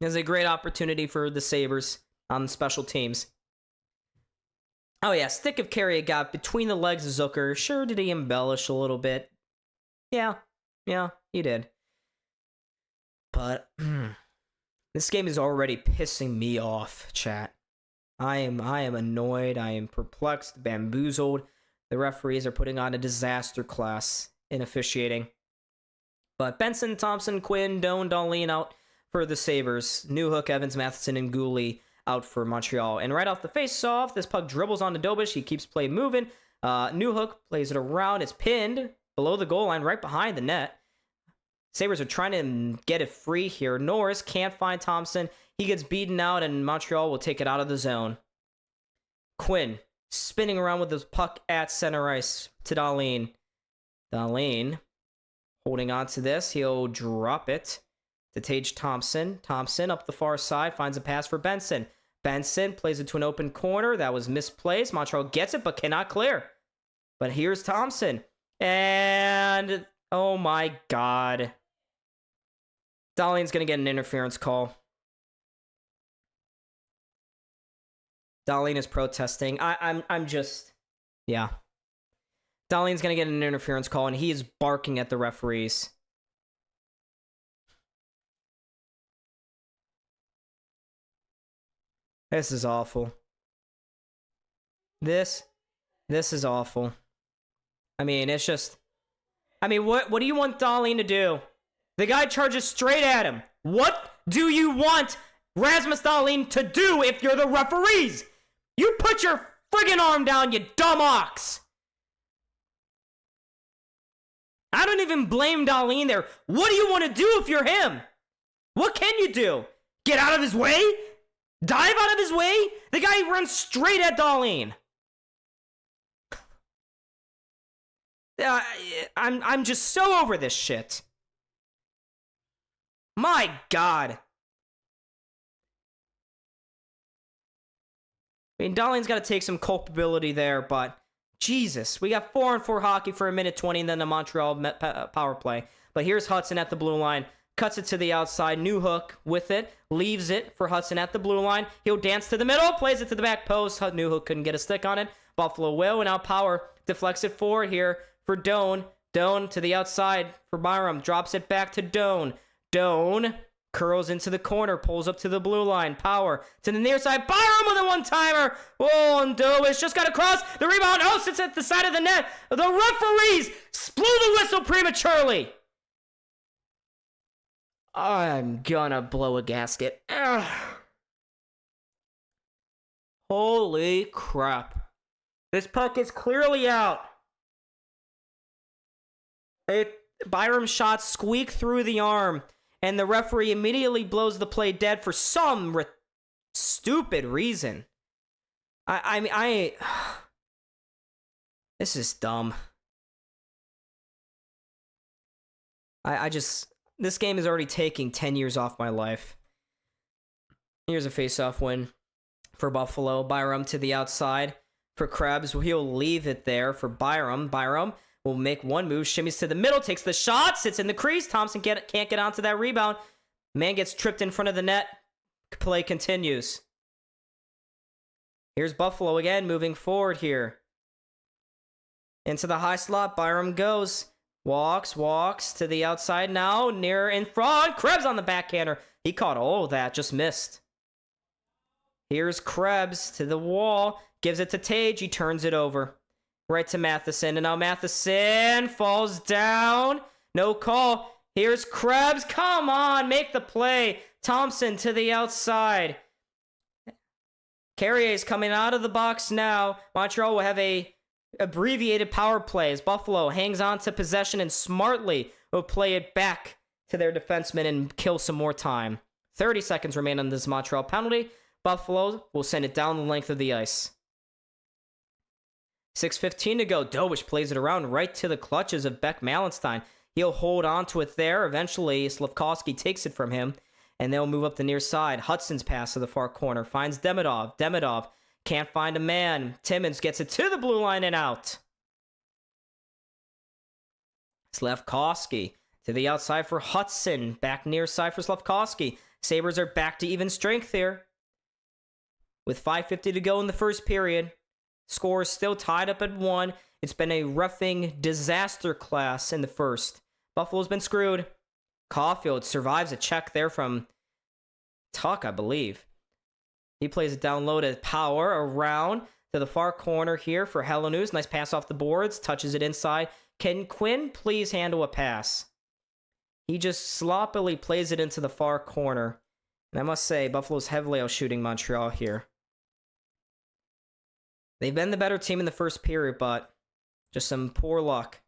It's a great opportunity for the Sabres on special teams. Oh yeah, stick of Carey got between the legs of Zucker. Sure, did he embellish a little bit? Yeah, he did. But this game is already pissing me off, chat. I am annoyed. I am perplexed, bamboozled. The referees are putting on a disaster class in officiating. But Benson, Thompson, Quinn, Doan, Dahlin out for the Sabres. Newhook, Evans, Matheson, and Gooley out for Montreal. And right off the face-off, this puck dribbles onto Dobish. He keeps play moving. Newhook plays it around. It's pinned below the goal line, right behind the net. Sabres are trying to get it free here. Norris can't find Thompson. He gets beaten out, and Montreal will take it out of the zone. Quinn spinning around with the puck at center ice to Dahlin. Dahlin holding on to this. He'll drop it to Tage Thompson. Thompson up the far side finds a pass for Benson. Benson plays it to an open corner. That was misplaced. Montreal gets it, but cannot clear. But here's Thompson. And, oh my God. Dahlin's going to get an interference call. Dahlin is protesting. I'm just, yeah. Dahlin's going to get an interference call, and he is barking at the referees. This is awful. This is awful. I mean, it's just... I mean, what do you want Dahlin to do? The guy charges straight at him. What do you want Rasmus Dahlin to do if you're the referees? You put your friggin' arm down, you dumb ox! I don't even blame Dahlin there. What do you want to do if you're him? What can you do? Get out of his way? Dive out of his way? The guy runs straight at Dahlin. I'm just so over this shit. My God. I mean, Dahlin's got to take some culpability there, but Jesus, we got 4-on-4 hockey for a minute 20 and then the Montreal power play. But here's Hudson at the blue line. Cuts it to the outside. New Hook with it. Leaves it for Hudson at the blue line. He'll dance to the middle. Plays it to the back post. New Hook couldn't get a stick on it. Buffalo will. And now Power deflects it forward here for Doan. Doan to the outside for Byram. Drops it back to Doan. Doan curls into the corner. Pulls up to the blue line. Power to the near side. Byram with a one-timer. Oh, and Doan just got across. The rebound. Oh, sits at the side of the net. The referees blew the whistle prematurely. I'm gonna blow a gasket. Ugh. Holy crap. This puck is clearly out. Byram's shot squeaked through the arm, and the referee immediately blows the play dead for some stupid reason. This is dumb. This game is already taking 10 years off my life. Here's a face-off win for Buffalo. Byram to the outside for Krebs. He'll leave it there for Byram. Byram will make one move, shimmies to the middle, takes the shot, sits in the crease. Thompson can't get onto that rebound. Man gets tripped in front of the net. Play continues. Here's Buffalo again, moving forward here. Into the high slot, Byram goes. Walks to the outside now, near in front. Krebs on the backhander. He caught all of that, just missed. Here's Krebs to the wall, gives it to Tage. He turns it over. Right to Matheson, and now Matheson falls down. No call. Here's Krebs. Come on, make the play. Thompson to the outside. Carrier's coming out of the box now. Montreal will have a abbreviated power play as Buffalo hangs on to possession and smartly will play it back to their defensemen and kill some more time. 30 seconds remain on this Montreal penalty. Buffalo will send it down the length of the ice. 6:15 to go. Dobich plays it around right to the clutches of Beck Malenstein. He'll hold on to it there. Eventually, Slavkovsky takes it from him, and they'll move up the near side. Hudson's pass to the far corner. Finds Demidov. Demidov can't find a man. Timmins gets it to the blue line and out. Slavkovsky to the outside for Hudson. Back near side for Slavkovsky. Sabres are back to even strength here. With 5:50 to go in the first period. Score is still tied up at 1. It's been a roughing disaster class in the first. Buffalo's been screwed. Caulfield survives a check there from Tuck, I believe. He plays it down low to Power, around to the far corner here for Helenius. Nice pass off the boards, touches it inside. Can Quinn please handle a pass? He just sloppily plays it into the far corner. And I must say, Buffalo's heavily outshooting Montreal here. They've been the better team in the first period, but just some poor luck.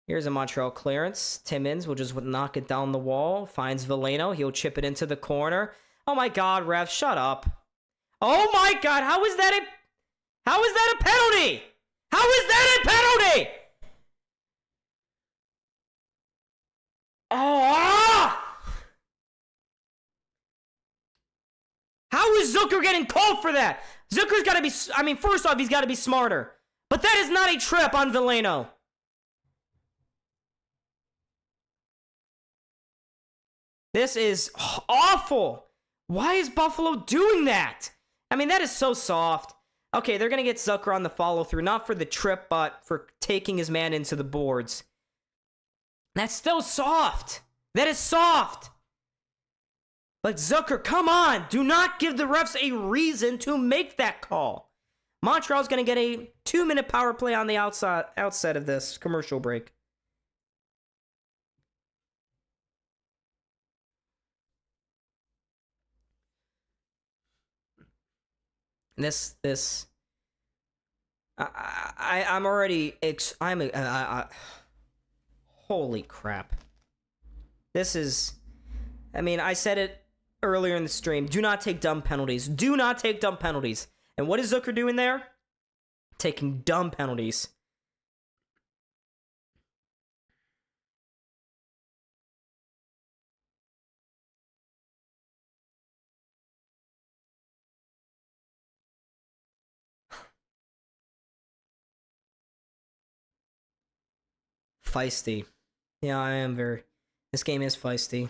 Here's a Montreal clearance. Timmins will just knock it down the wall. Finds Veleno. He'll chip it into the corner. Oh my God, ref, shut up. Oh my God, how is that a penalty? How is that a penalty? Oh! How How is Zucker getting called for that? Zucker's got to be, I mean, first off, he's got to be smarter. But that is not a trip on Veleno. This is awful. Why is Buffalo doing that? I mean, that is so soft. Okay, they're going to get Zucker on the follow-through. Not for the trip, but for taking his man into the boards. That's still soft. That is soft. But Zucker, come on. Do not give the refs a reason to make that call. Montreal's going to get a 2-minute power play on the outset of this commercial break. I'm already, holy crap. This is, I mean, I said it earlier in the stream. Do not take dumb penalties. Do not take dumb penalties. And what is Zucker doing there? Taking dumb penalties. Feisty. Yeah, I am very... This game is feisty.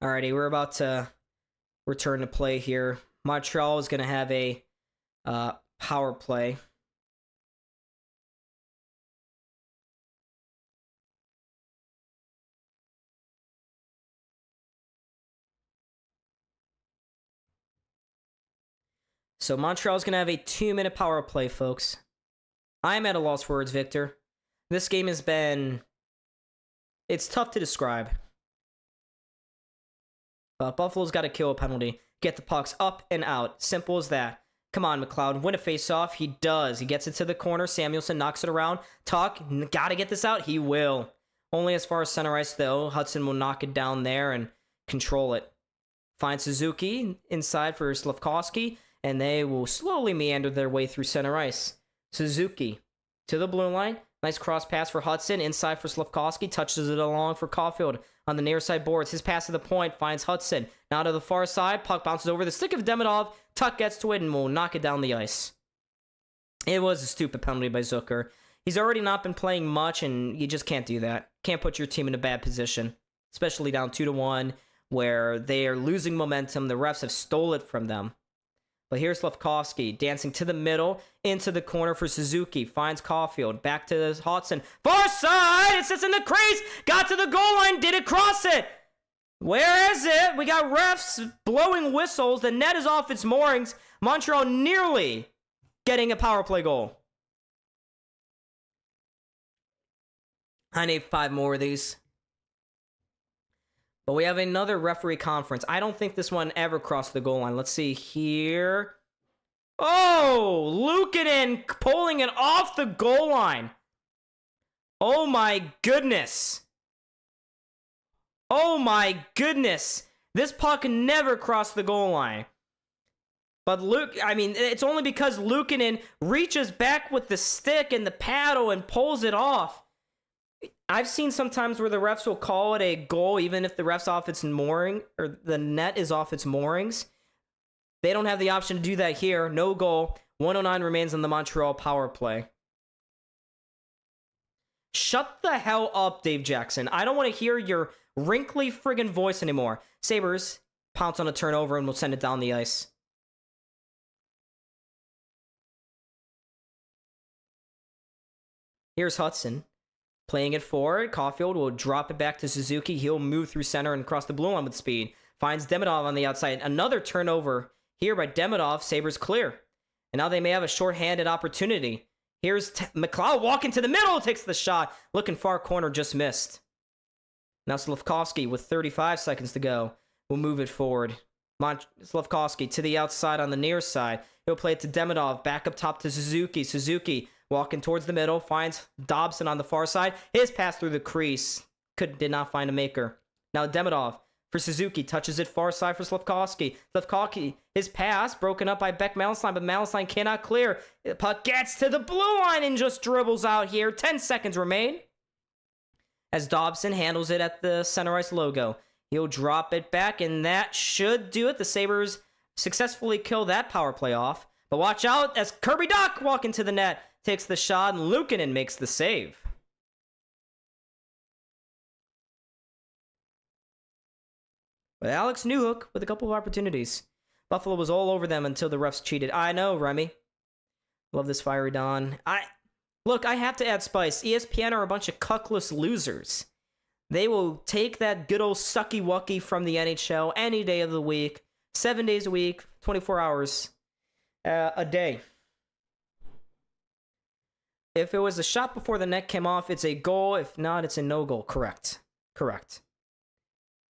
Alrighty, we're about to return to play here. Montreal is going to have a power play. So Montreal is going to have a 2-minute power play, folks. I'm at a loss for words, Victor. This game has been... It's tough to describe. But Buffalo's got to kill a penalty. Get the pucks up and out. Simple as that. Come on, McLeod. Win a face-off. He does. He gets it to the corner. Samuelson knocks it around. Tuck, gotta get this out. He will. Only as far as center ice, though. Hudson will knock it down there and control it. Find Suzuki inside for Slafkovsky, and they will slowly meander their way through center ice. Suzuki to the blue line. Nice cross pass for Hudson. Inside for Slafkovsky. Touches it along for Caulfield. On the near side boards, his pass to the point finds Hudson. Now to the far side, puck bounces over the stick of Demidov. Tuck gets to it and will knock it down the ice. It was a stupid penalty by Zucker. He's already not been playing much, and you just can't do that. Can't put your team in a bad position, especially down 2-1, where they are losing momentum. The refs have stole it from them. But here's Slafkovsky dancing to the middle, into the corner for Suzuki. Finds Caulfield. Back to Hudson. Far side! It sits in the crease! Got to the goal line. Did it cross it? Where is it? We got refs blowing whistles. The net is off its moorings. Montreal nearly getting a power play goal. I need 5 more of these. But we have another referee conference. I don't think this one ever crossed the goal line. Let's see here. Oh, Luukkonen pulling it off the goal line. Oh my goodness. Oh my goodness. This puck never crossed the goal line. But it's only because Luukkonen reaches back with the stick and the paddle and pulls it off. I've seen sometimes where the refs will call it a goal even if the ref's off its mooring, or the net is off its moorings. They don't have the option to do that here. No goal. 109 remains on the Montreal power play. Shut the hell up, Dave Jackson. I don't want to hear your wrinkly friggin' voice anymore. Sabres pounce on a turnover and will send it down the ice. Here's Hudson. Playing it forward, Caulfield will drop it back to Suzuki. He'll move through center and across the blue line with speed. Finds Demidov on the outside. Another turnover here by Demidov. Sabres clear. And now they may have a short-handed opportunity. Here's McLeod walking to the middle. Takes the shot. Looking far corner, just missed. Now Slafkovsky with 35 seconds to go will move it forward. Slafkovsky to the outside on the near side. He'll play it to Demidov. Back up top to Suzuki. Suzuki walking towards the middle, finds Dobson on the far side. His pass through the crease. Did not find a maker. Now Demidov for Suzuki, touches it far side for Slafkovsky. Slafkovsky, his pass broken up by Beck Malenstein, but Malenstein cannot clear. The puck gets to the blue line and just dribbles out here. 10 seconds remain as Dobson handles it at the center ice logo. He'll drop it back, and that should do it. The Sabres successfully kill that power play off. But watch out as Kirby Dach walking to the net, takes the shot, and Luukkonen makes the save. But Alex Newhook with a couple of opportunities. Buffalo was all over them until the refs cheated. I know, Remy. Love this fiery Don. Look, I have to add spice. ESPN are a bunch of cuckless losers. They will take that good old sucky-wucky from the NHL any day of the week. 7 days a week, 24 hours a day. If it was a shot before the net came off, it's a goal. If not, it's a no-goal. Correct.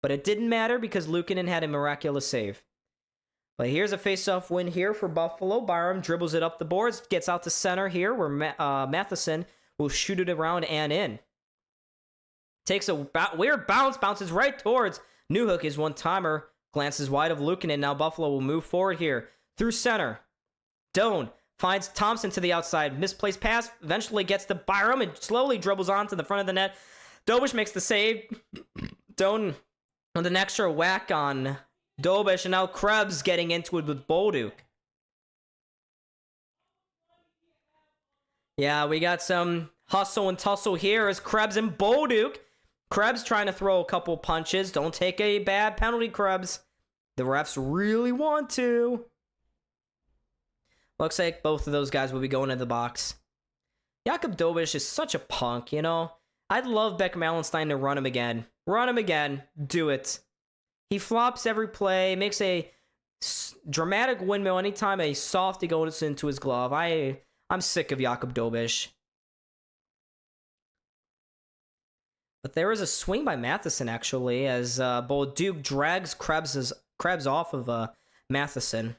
But it didn't matter because Luukkonen had a miraculous save. But here's a face-off win here for Buffalo. Byram dribbles it up the boards, gets out to center here where Matheson will shoot it around and in. Takes a weird bounce, bounces right towards Newhook. His one-timer glances wide of Luukkonen. Now Buffalo will move forward here through center. Doan finds Thompson to the outside. Misplaced pass, eventually gets to Byram and slowly dribbles on to the front of the net. Dobish makes the save. Doan with an extra whack on Dobish, and now Krebs getting into it with Bolduc. Yeah, we got some hustle and tussle here as Krebs and Bolduc. Krebs trying to throw a couple punches. Don't take a bad penalty, Krebs. The refs really want to. Looks like both of those guys will be going into the box. Jakub Dobish is such a punk, you know? I'd love Beck Malenstein to run him again. Run him again. Do it. He flops every play, makes a dramatic windmill anytime a softy goes into his glove. I'm sick of Jakub Dobish. But there is a swing by Matheson, actually, as Bolduc drags Krebs off of Matheson.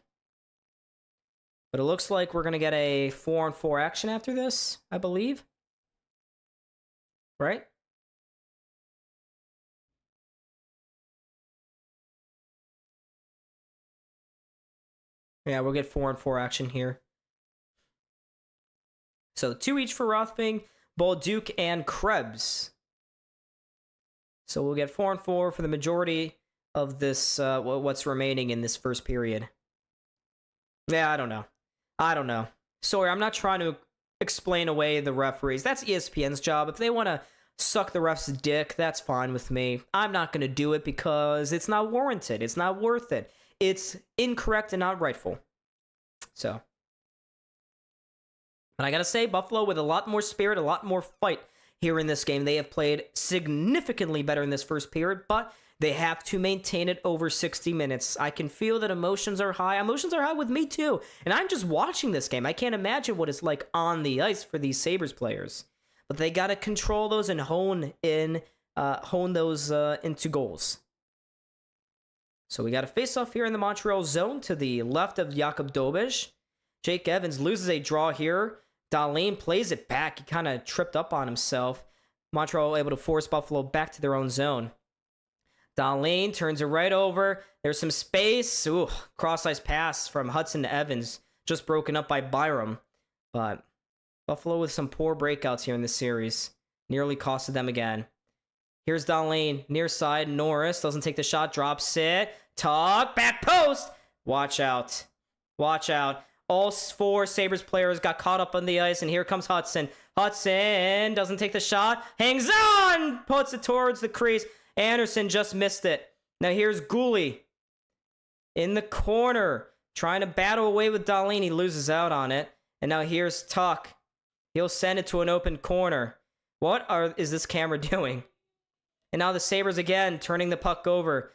But it looks like we're going to get a 4-on-4 action after this, I believe. Right? Yeah, we'll get 4-on-4 action here. So 2 each for Rothbing, Bolduc, and Krebs. So we'll get 4-on-4 for the majority of this, what's remaining in this first period. Yeah, I don't know. Sorry, I'm not trying to explain away the referees. That's ESPN's job. If they want to suck the ref's dick, that's fine with me. I'm not going to do it because it's not warranted. It's not worth it. It's incorrect and not rightful. So. But I got to say, Buffalo with a lot more spirit, a lot more fight here in this game. They have played significantly better in this first period, but they have to maintain it over 60 minutes. I can feel that emotions are high. Emotions are high with me too. And I'm just watching this game. I can't imagine what it's like on the ice for these Sabres players. But they got to control those and hone those into goals. So we got a face-off here in the Montreal zone to the left of Jakub Dobish. Jake Evans loses a draw here. Dahlin plays it back. He kind of tripped up on himself. Montreal able to force Buffalo back to their own zone. Dahlin turns it right over. There's some space. Ooh, cross-ice pass from Hudson to Evans. Just broken up by Byram. But Buffalo with some poor breakouts here in this series. Nearly costed them again. Here's Dahlin. Near side. Norris doesn't take the shot. Drops it. Tuck. Back post. Watch out. Watch out. All 4 Sabres players got caught up on the ice, and here comes Hudson. Hudson doesn't take the shot. Hangs on. Puts it towards the crease. Anderson just missed it. Now here's Gooley in the corner, trying to battle away with Dahlin. He loses out on it. And now here's Tuck. He'll send it to an open corner. What is this camera doing? And now the Sabres again, turning the puck over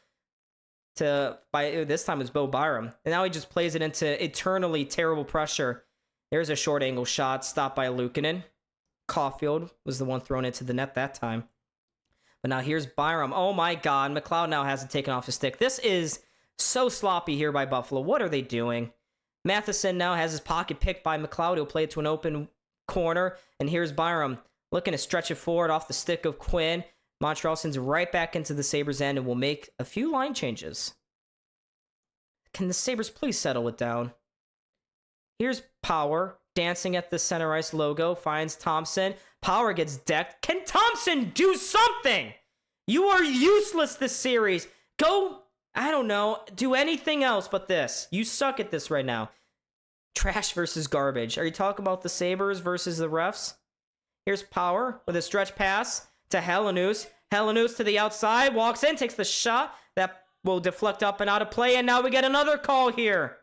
this time it was Bo Byram. And now he just plays it into eternally terrible pressure. There's a short angle shot, stopped by Luukkonen. Caulfield was the one thrown into the net that time. But now here's Byram. Oh my God, McLeod now has it taken off his stick. This is so sloppy here by Buffalo. What are they doing? Matheson now has his pocket picked by McLeod. He'll play it to an open corner. And here's Byram looking to stretch it forward off the stick of Quinn. Montreal sends right back into the Sabres end and will make a few line changes. Can the Sabres please settle it down? Here's Power dancing at the center ice logo. Finds Thompson. Power gets decked. Can Thompson do something? You are useless this series. Go, I don't know, do anything else but this. You suck at this right now. Trash versus garbage. Are you talking about the Sabres versus the refs? Here's Power with a stretch pass to Helenius. Helenius to the outside. Walks in, takes the shot. That will deflect up and out of play. And now we get another call here.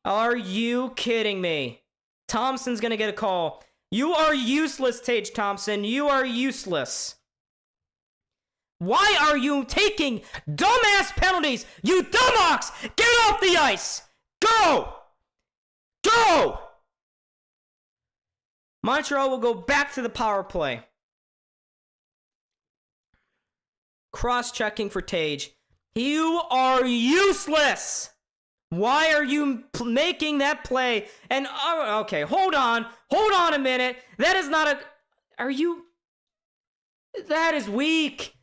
Are you kidding me? Thompson's going to get a call. You are useless, Tage Thompson. You are useless. Why are you taking dumbass penalties? You dumbox! Get off the ice! Go! Go! Montreal will go back to the power play. Cross-checking for Tage. You are useless! Why are you making that play? And, okay, hold on. Hold on a minute. That is not a... Are you... That is weak.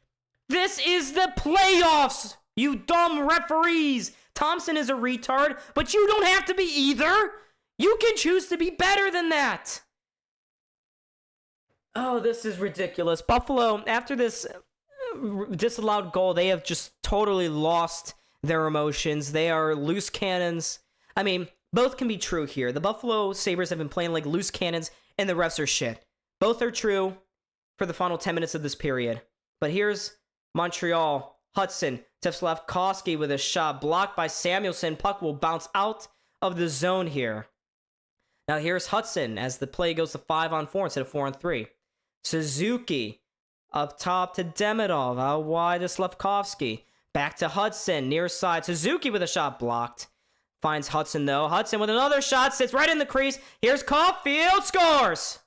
This is the playoffs, you dumb referees. Thompson is a retard, but you don't have to be either. You can choose to be better than that. Oh, this is ridiculous. Buffalo, after this disallowed goal, they have just totally lost their emotions. They are loose cannons. I mean, both can be true here. The Buffalo Sabres have been playing like loose cannons, and the refs are shit. Both are true for the final 10 minutes of this period. But here's Montreal. Hudson to Slavkovsky with a shot blocked by Samuelson. Puck will bounce out of the zone here. Now here's Hudson as the play goes to 5-on-4 instead of 4-on-3. Suzuki up top to Demidov. Out wide to Slavkovsky. Back to Hudson, near side. Suzuki with a shot blocked. Finds Hudson, though. Hudson with another shot. Sits right in the crease. Here's Caulfield. Scores!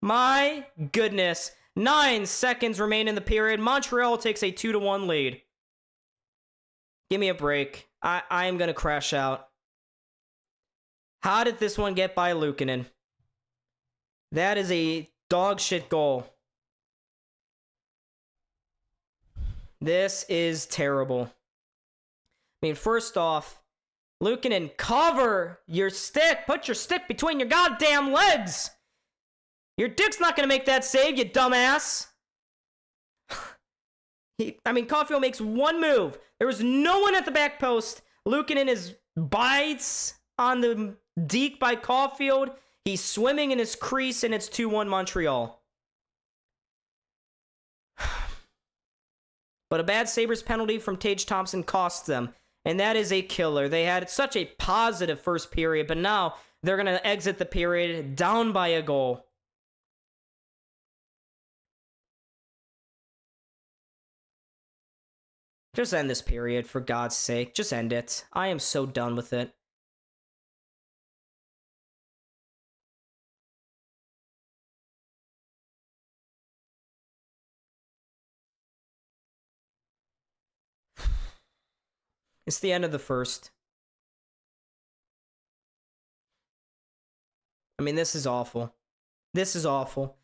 My goodness. 9 seconds remain in the period. Montreal takes a 2-1 lead. Give me a break. I am going to crash out. How did this one get by Luukkonen? That is a dog shit goal. This is terrible. I mean, first off, Luukkonen, cover your stick. Put your stick between your goddamn legs. Your dick's not going to make that save, you dumbass. Caulfield makes one move. There was no one at the back post. Luukkonen bites on the deke by Caulfield. He's swimming in his crease, and it's 2-1 Montreal. But a bad Sabres penalty from Tage Thompson costs them, and that is a killer. They had such a positive first period, but now they're going to exit the period down by a goal. Just end this period, for God's sake. Just end it. I am so done with it. It's the end of the first. I mean, this is awful. This is awful.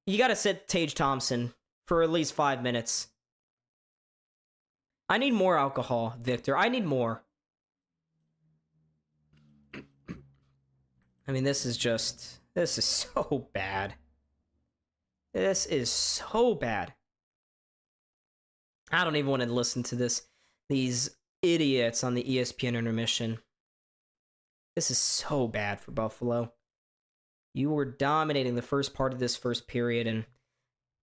You gotta sit Tage Thompson for at least 5 minutes. I need more alcohol, Victor. I need more. I mean, this is so bad. This is so bad. I don't even want to listen to these idiots on the ESPN intermission. This is so bad for Buffalo. You were dominating the first part of this first period, and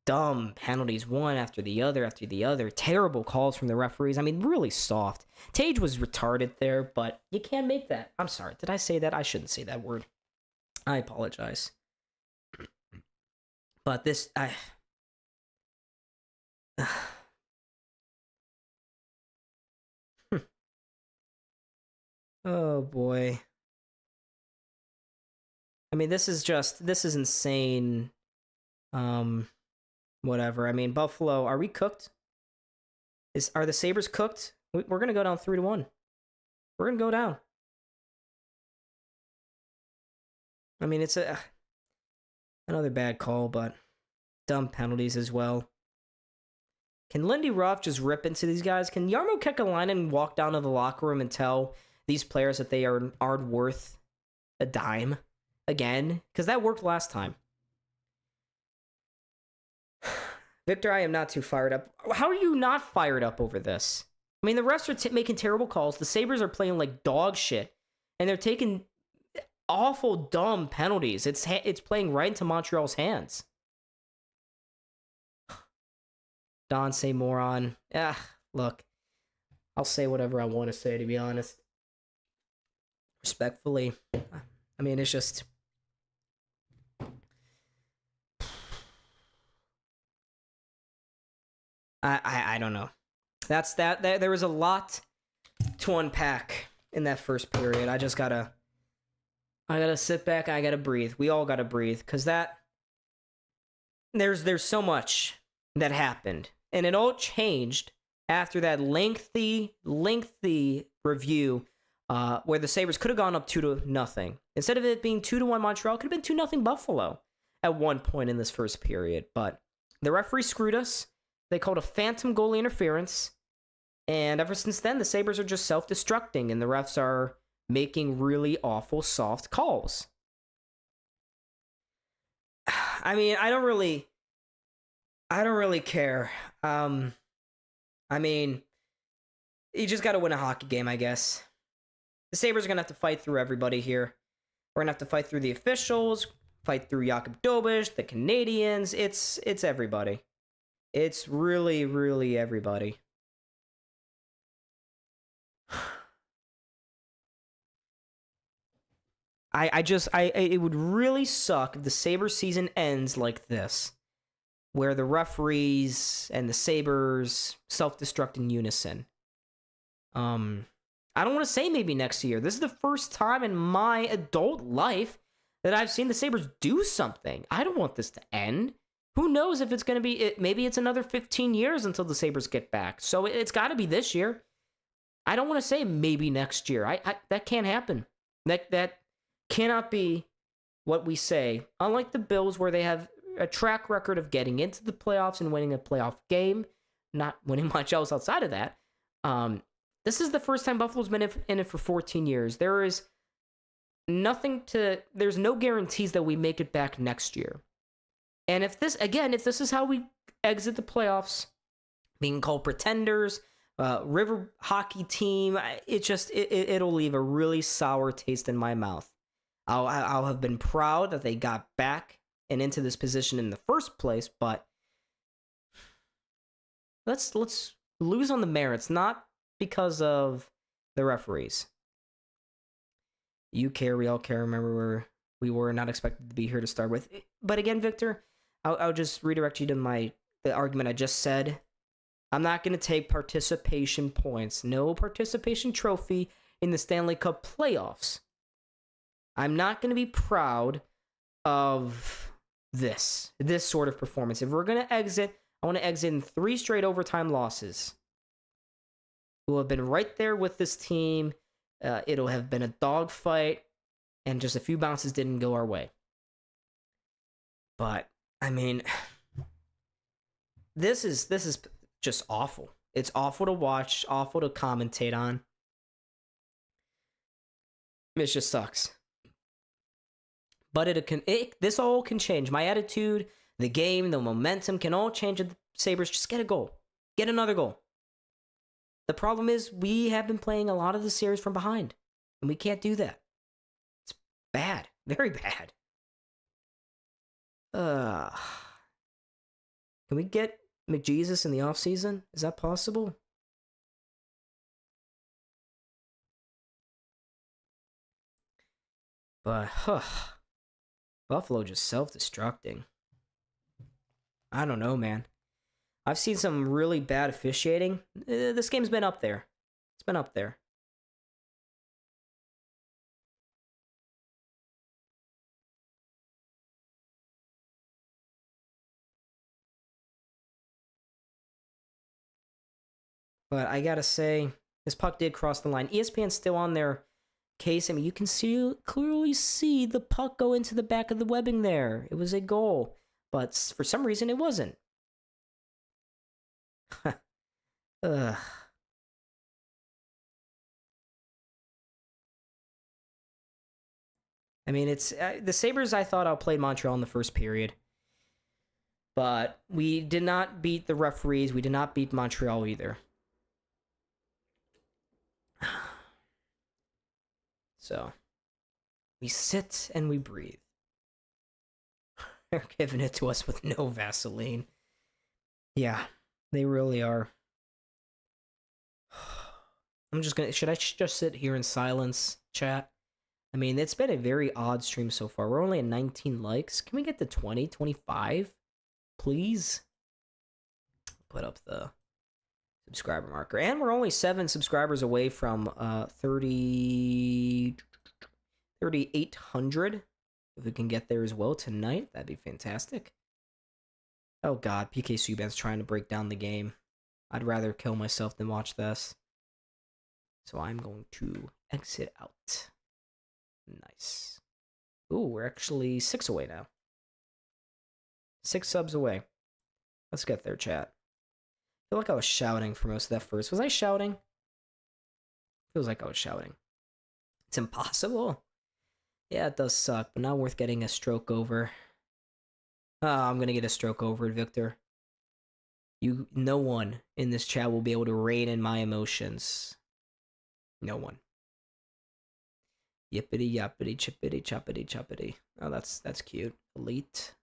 dumb penalties, one after the other. Terrible calls from the referees. I mean, really soft. Tage was retarded there, but you can't make that. I'm sorry. Did I say that? I shouldn't say that word. I apologize. But this, oh boy. I mean, this is insane. Whatever. I mean, Buffalo, are we cooked? Are the Sabres cooked? We're going to go down 3-1. We're going to go down. I mean, Another bad call, but dumb penalties as well. Can Lindy Ruff just rip into these guys? Can Jarmo Kekalainen walk down to the locker room and tell these players that they aren't worth a dime again? Because that worked last time. Victor, I am not too fired up. How are you not fired up over this? I mean, the refs are making terrible calls. The Sabres are playing like dog shit. And they're taking awful, dumb penalties. It's playing right into Montreal's hands. Don say moron. Look. I'll say whatever I want to say, to be honest. Respectfully. I mean, it's just... I don't know. That's that. There was a lot to unpack in that first period. I gotta sit back. I gotta breathe. We all gotta breathe, because there's so much that happened, and it all changed after that lengthy review, where the Sabres could have gone up 2-0. Instead of it being 2-1 Montreal, it could have been 2-0 Buffalo at one point in this first period. But the referee screwed us. They called a phantom goalie interference. And ever since then, the Sabres are just self-destructing, and the refs are making really awful, soft calls. I mean, I don't really care. I mean, you just got to win a hockey game, I guess. The Sabres are going to have to fight through everybody here. We're going to have to fight through the officials, fight through Jakob Dobish, the Canadiens. It's everybody. It's really, really everybody. It would really suck if the Sabres season ends like this, where the referees and the Sabres self-destruct in unison. I don't want to say maybe next year. This is the first time in my adult life that I've seen the Sabres do something. I don't want this to end. Who knows if it's going to be... Maybe it's another 15 years until the Sabres get back. So it's got to be this year. I don't want to say maybe next year. That can't happen. That cannot be what we say. Unlike the Bills, where they have a track record of getting into the playoffs and winning a playoff game, not winning much else outside of that. This is the first time Buffalo's been in it for 14 years. There's no guarantees that we make it back next year. And if this is how we exit the playoffs, being called pretenders, river hockey team, it'll leave a really sour taste in my mouth. I'll have been proud that they got back and into this position in the first place, but let's lose on the merits, not because of the referees. You care, we all care. Remember, we were not expected to be here to start with. But again, Victor, I'll just redirect you to the argument I just said. I'm not going to take participation points. No participation trophy in the Stanley Cup playoffs. I'm not going to be proud of this sort of performance. If we're going to exit, I want to exit in 3 straight overtime losses. We'll have been right there with this team. It'll have been a dogfight, and just a few bounces didn't go our way. But I mean, this is just awful. It's awful to watch, awful to commentate on. It just sucks. But this all can change. My attitude, the game, the momentum can all change. The Sabres just get a goal. Get another goal. The problem is we have been playing a lot of the series from behind, and we can't do that. It's bad. Very bad. Can we get McJesus in the offseason? Is that possible? But, Buffalo just self-destructing. I don't know, man. I've seen some really bad officiating. This game's been up there. It's been up there. But I gotta say, this puck did cross the line. ESPN's still on their case, I mean, you can clearly see the puck go into the back of the webbing there. It was a goal, but for some reason it wasn't. Ugh. I mean, it's the Sabres. I thought outplayed Montreal in the first period, but we did not beat the referees. We did not beat Montreal either. So, we sit and we breathe. They're giving it to us with no Vaseline. Yeah, they really are. I'm just gonna. Should I just sit here in silence, chat? I mean, it's been a very odd stream so far. We're only at 19 likes. Can we get to 20, 25? Please? Put up the subscriber marker. And we're only 7 subscribers away from 3,800. If we can get there as well tonight, that'd be fantastic. Oh god, PK Subban's trying to break down the game. I'd rather kill myself than watch this. So I'm going to exit out. Nice. Ooh, we're actually 6 away now. 6 subs away. Let's get there, chat. I feel like I was shouting for most of that first. Was I shouting? Feels like I was shouting. It's impossible. Yeah, it does suck, but not worth getting a stroke over. Oh, I'm gonna get a stroke over it, Victor. No one in this chat will be able to rein in my emotions. No one. Yippity yappity chippity choppity choppity. Oh, that's cute. Elite.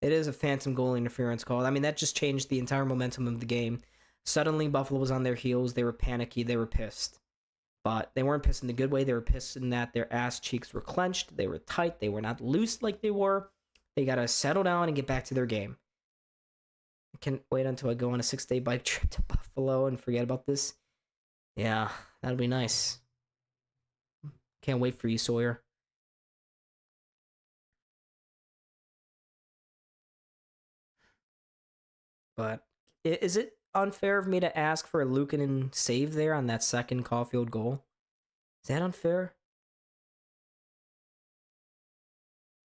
It is a phantom goal interference call. I mean, that just changed the entire momentum of the game. Suddenly, Buffalo was on their heels. They were panicky. They were pissed. But they weren't pissed in the good way. They were pissed in that their ass cheeks were clenched. They were tight. They were not loose like they were. They got to settle down and get back to their game. I can't wait until I go on a 6-day bike trip to Buffalo and forget about this. Yeah, that'll be nice. Can't wait for you, Sawyer. But is it unfair of me to ask for a Luukkonen save there on that second Caulfield goal? Is that unfair?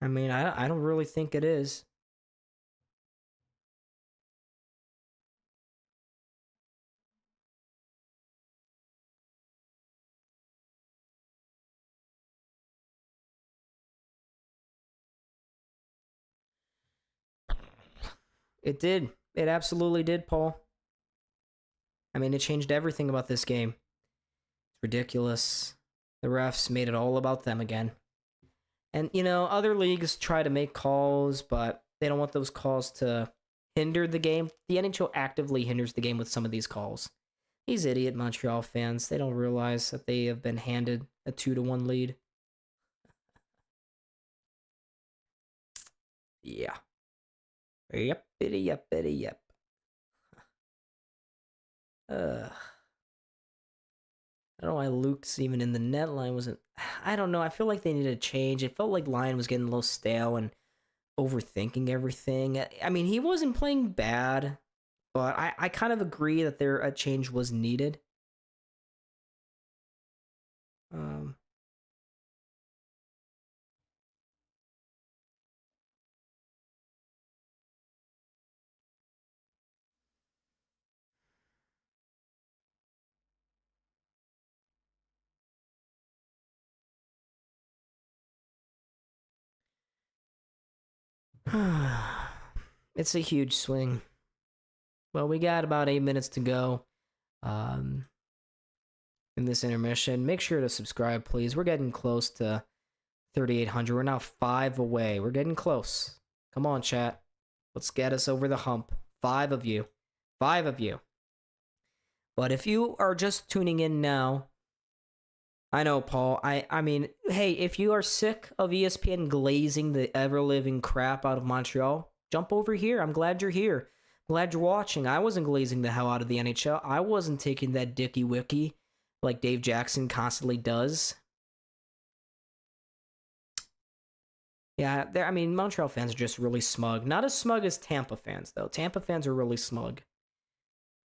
I mean, I don't really think it is. It did. It absolutely did, Paul. I mean, it changed everything about this game. It's ridiculous. The refs made it all about them again. And, you know, other leagues try to make calls, but they don't want those calls to hinder the game. The NHL actively hinders the game with some of these calls. These idiot Montreal fans, they don't realize that they have been handed a 2-1 lead. Yeah. Yep. I don't know why Luke's even in the net. Line wasn't. I don't know. I feel like they needed a change. It felt like Line was getting a little stale and overthinking everything. I mean, he wasn't playing bad, but I kind of agree that a change was needed. It's a huge swing. Well, we got about 8 minutes to go in this intermission. Make sure to subscribe, please. We're getting close to 3,800. We're now 5 away. We're getting close. Come on, chat. Let's get us over the hump. 5 of you. 5 of you. But if you are just tuning in now, I know, Paul. I mean, hey, if you are sick of ESPN glazing the ever-living crap out of Montreal, jump over here. I'm glad you're here. Glad you're watching. I wasn't glazing the hell out of the NHL. I wasn't taking that dicky wicky like Dave Jackson constantly does. Yeah, I mean, Montreal fans are just really smug. Not as smug as Tampa fans, though. Tampa fans are really smug.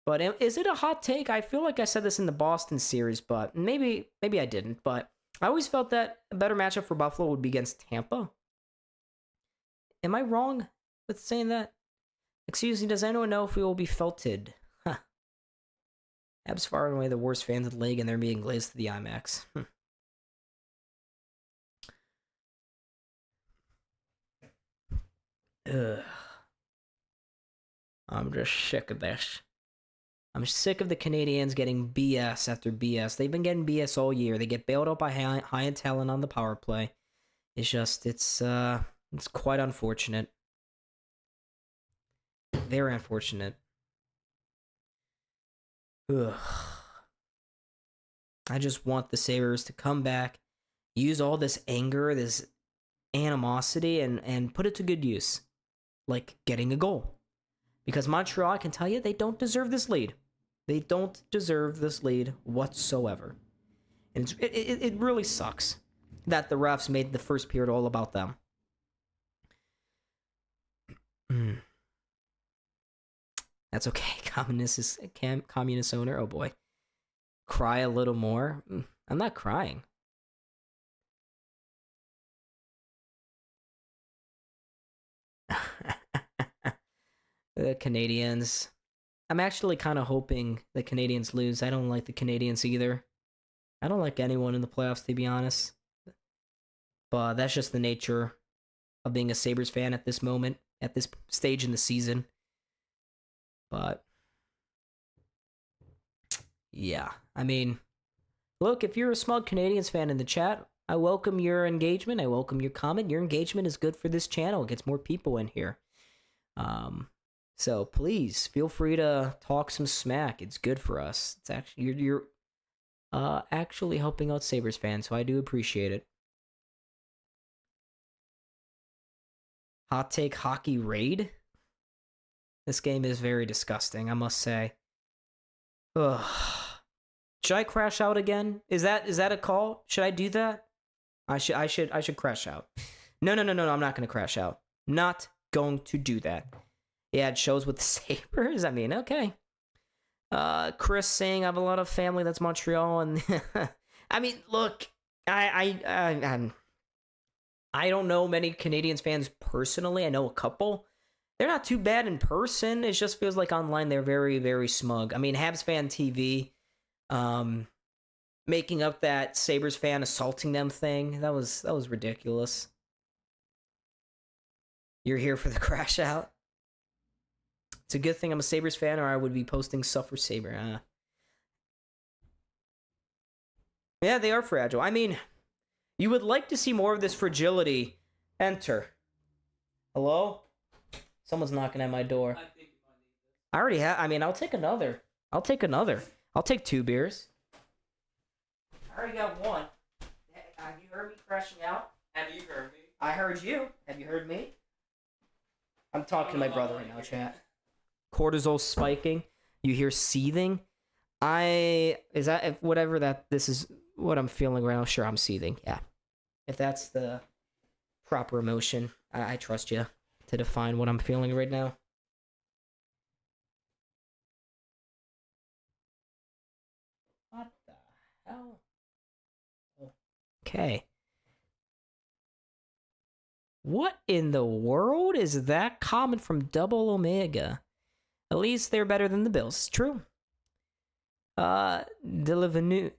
But is it a hot take? I feel like I said this in the Boston series, but maybe I didn't. But I always felt that a better matchup for Buffalo would be against Tampa. Am I wrong with saying that? Excuse me, does anyone know if we will be felted? Huh. Habs far and away the worst fans in the league, and they're being glazed to the IMAX. Ugh. I'm just sick of this. I'm sick of the Canadiens getting BS after BS. They've been getting BS all year. They get bailed out by high talent on the power play. It's quite unfortunate. Very unfortunate. Ugh. I just want the Sabres to come back, use all this anger, this animosity, and put it to good use. Like getting a goal. Because Montreal, I can tell you, they don't deserve this lead. They don't deserve this lead whatsoever. And it really sucks that the refs made the first period all about them. That's okay. Communist owner. Oh boy. Cry a little more. I'm not crying. The Canadiens. I'm actually kind of hoping the Canadiens lose. I don't like the Canadiens either. I don't like anyone in the playoffs, to be honest. But that's just the nature of being a Sabres fan at this moment, at this stage in the season. But yeah, I mean, look, if you're a smug Canadiens fan in the chat, I welcome your engagement. I welcome your comment. Your engagement is good for this channel. It gets more people in here. So please feel free to talk some smack. It's good for us. It's actually you're actually helping out Sabres fans, so I do appreciate it. Hot take hockey raid. This game is very disgusting, I must say. Ugh. Should I crash out again? Is that a call? Should I do that? I should crash out. No, I'm not gonna crash out. Not going to do that. Yeah, it shows with the Sabres. I mean, okay. Chris saying I have a lot of family that's Montreal, and I mean, look, I don't know many Canadiens fans personally. I know a couple. They're not too bad in person. It just feels like online they're very, very smug. I mean, Habs fan TV, making up that Sabres fan assaulting them thing. That was ridiculous. You're here for the crash out. It's a good thing I'm a Sabres fan, or I would be posting Suffer Sabre. Yeah, they are fragile. I mean, you would like to see more of this fragility. Enter. Hello? Someone's knocking at my door. I already have. I mean, I'll take another. I'll take 2 beers. I already got one. Have you heard me crashing out? Have you heard me? I heard you. Have you heard me? I'm talking to my brother right now, chat. Cortisol spiking. You hear seething. This is what I'm feeling right now. Sure, I'm seething. Yeah. If that's the proper emotion, I trust you to define what I'm feeling right now. What the hell? Okay. What in the world is that comment from Double Omega? At least they're better than the Bills. It's true. Delavenue?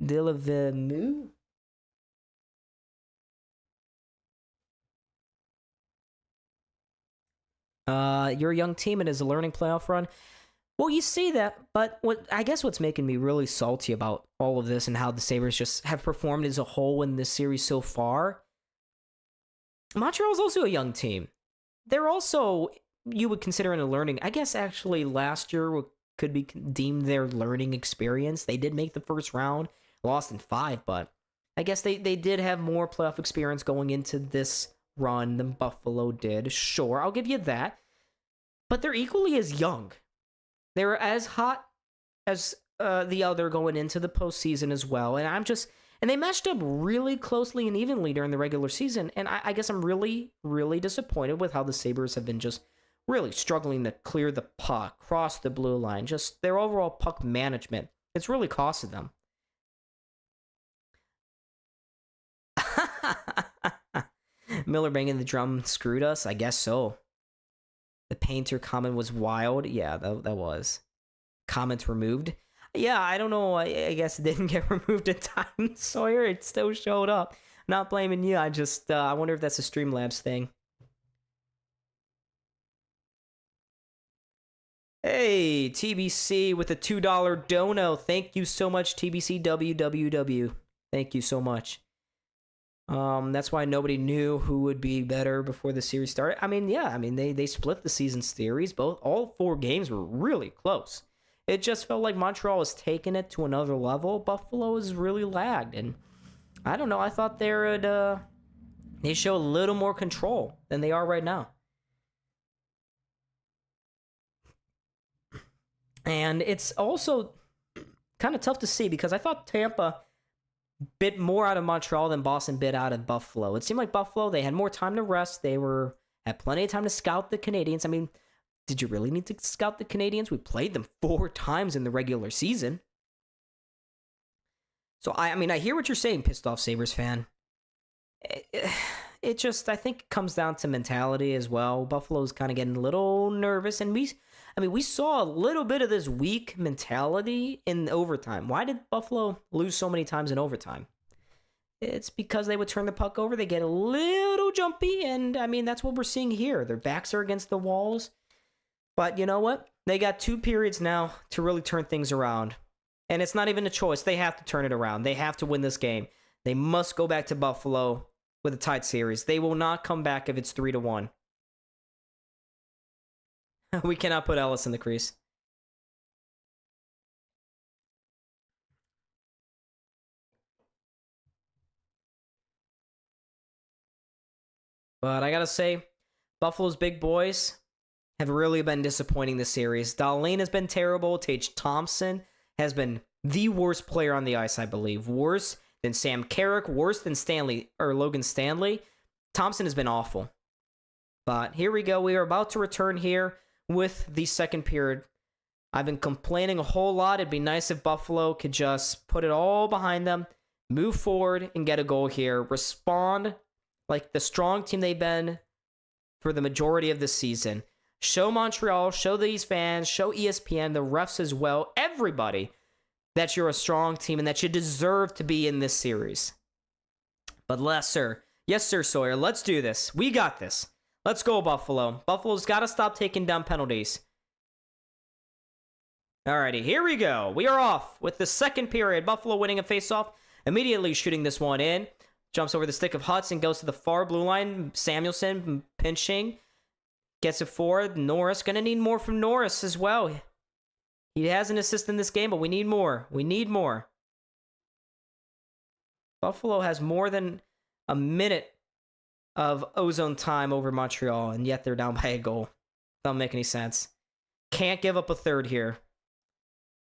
You're a young team and is a learning playoff run. Well, you say that, but what's making me really salty about all of this and how the Sabres just have performed as a whole in this series so far. Montreal's also a young team. They're also, you would consider in a learning. I guess actually last year could be deemed their learning experience. They did make the first round, lost in 5, but I guess they did have more playoff experience going into this run than Buffalo did. Sure, I'll give you that. But they're equally as young. They were as hot as the other going into the postseason as well. And they matched up really closely and evenly during the regular season. And I guess I'm really, really disappointed with how the Sabres have been just really struggling to clear the puck, cross the blue line. Just their overall puck management. It's really costed them. Miller banging the drum screwed us? I guess so. The painter comment was wild. Yeah, that was. Comments removed. Yeah, I don't know. I guess it didn't get removed in time, Sawyer. It still showed up. Not blaming you. I wonder if that's a Streamlabs thing. Hey, TBC with a $2 dono. Thank you so much, TBC WWW. Thank you so much. That's why nobody knew who would be better before the series started. I mean, yeah, they split the season series. All 4 games were really close. It just felt like Montreal was taking it to another level. Buffalo has really lagged, and I don't know. I thought they show a little more control than they are right now. And it's also kind of tough to see because I thought Tampa bit more out of Montreal than Boston bit out of Buffalo. It seemed like Buffalo, they had more time to rest. They had plenty of time to scout the Canadiens. I mean, did you really need to scout the Canadiens? We played them 4 times in the regular season. So, I hear what you're saying, pissed off Sabres fan. It just, I think, comes down to mentality as well. Buffalo's kind of getting a little nervous, and we saw a little bit of this weak mentality in overtime. Why did Buffalo lose so many times in overtime? It's because they would turn the puck over, they get a little jumpy, and that's what we're seeing here. Their backs are against the walls. But you know what? They got 2 periods now to really turn things around. And it's not even a choice. They have to turn it around. They have to win this game. They must go back to Buffalo with a tight series. They will not come back if it's 3-1. We cannot put Ellis in the crease. But I gotta say, Buffalo's big boys have really been disappointing this series. Dahlin has been terrible. Tage Thompson has been the worst player on the ice, I believe. Worse than Sam Carrick, worse than Logan Stanley. Thompson has been awful. But here we go. We are about to return here with the second period. I've been complaining a whole lot. It'd be nice if Buffalo could just put it all behind them, move forward, and get a goal here. Respond like the strong team they've been for the majority of the season. Show Montreal, show these fans, show ESPN, the refs as well, everybody, that you're a strong team and that you deserve to be in this series. But yes, sir, Sawyer, let's do this. We got this. Let's go, Buffalo. Buffalo's got to stop taking down penalties. Alrighty, here we go. We are off with the second period. Buffalo winning a faceoff, immediately shooting this one in. Jumps over the stick of Hudson, goes to the far blue line. Samuelson pinching. Gets it forward. Norris. Going to need more from Norris as well. He has an assist in this game, but we need more. We need more. Buffalo has more than a minute of ozone time over Montreal, and yet they're down by a goal. Doesn't make any sense. Can't give up a third here.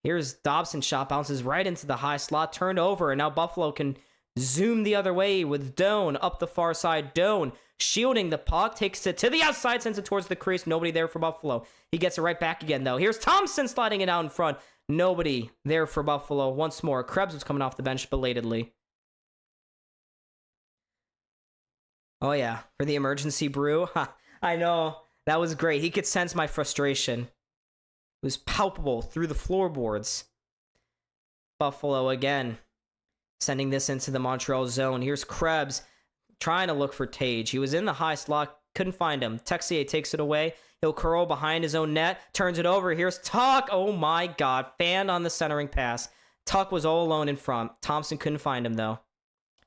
Here's Dobson's shot, bounces right into the high slot, turned over, and now Buffalo can zoom the other way with Doan up the far side. Doan shielding the puck, takes it to the outside, sends it towards the crease. Nobody there for Buffalo. He gets it right back again, though. Here's Thompson sliding it out in front. Nobody there for Buffalo. Once more, Krebs was coming off the bench belatedly. Oh, yeah, for the emergency brew. I know, that was great. He could sense my frustration. It was palpable through the floorboards. Buffalo again, sending this into the Montreal zone. Here's Krebs trying to look for Tage. He was in the high slot, couldn't find him. Texier takes it away. He'll curl behind his own net, turns it over. Here's Tuck. Oh my God, fanned on the centering pass. Tuck was all alone in front. Thompson couldn't find him though.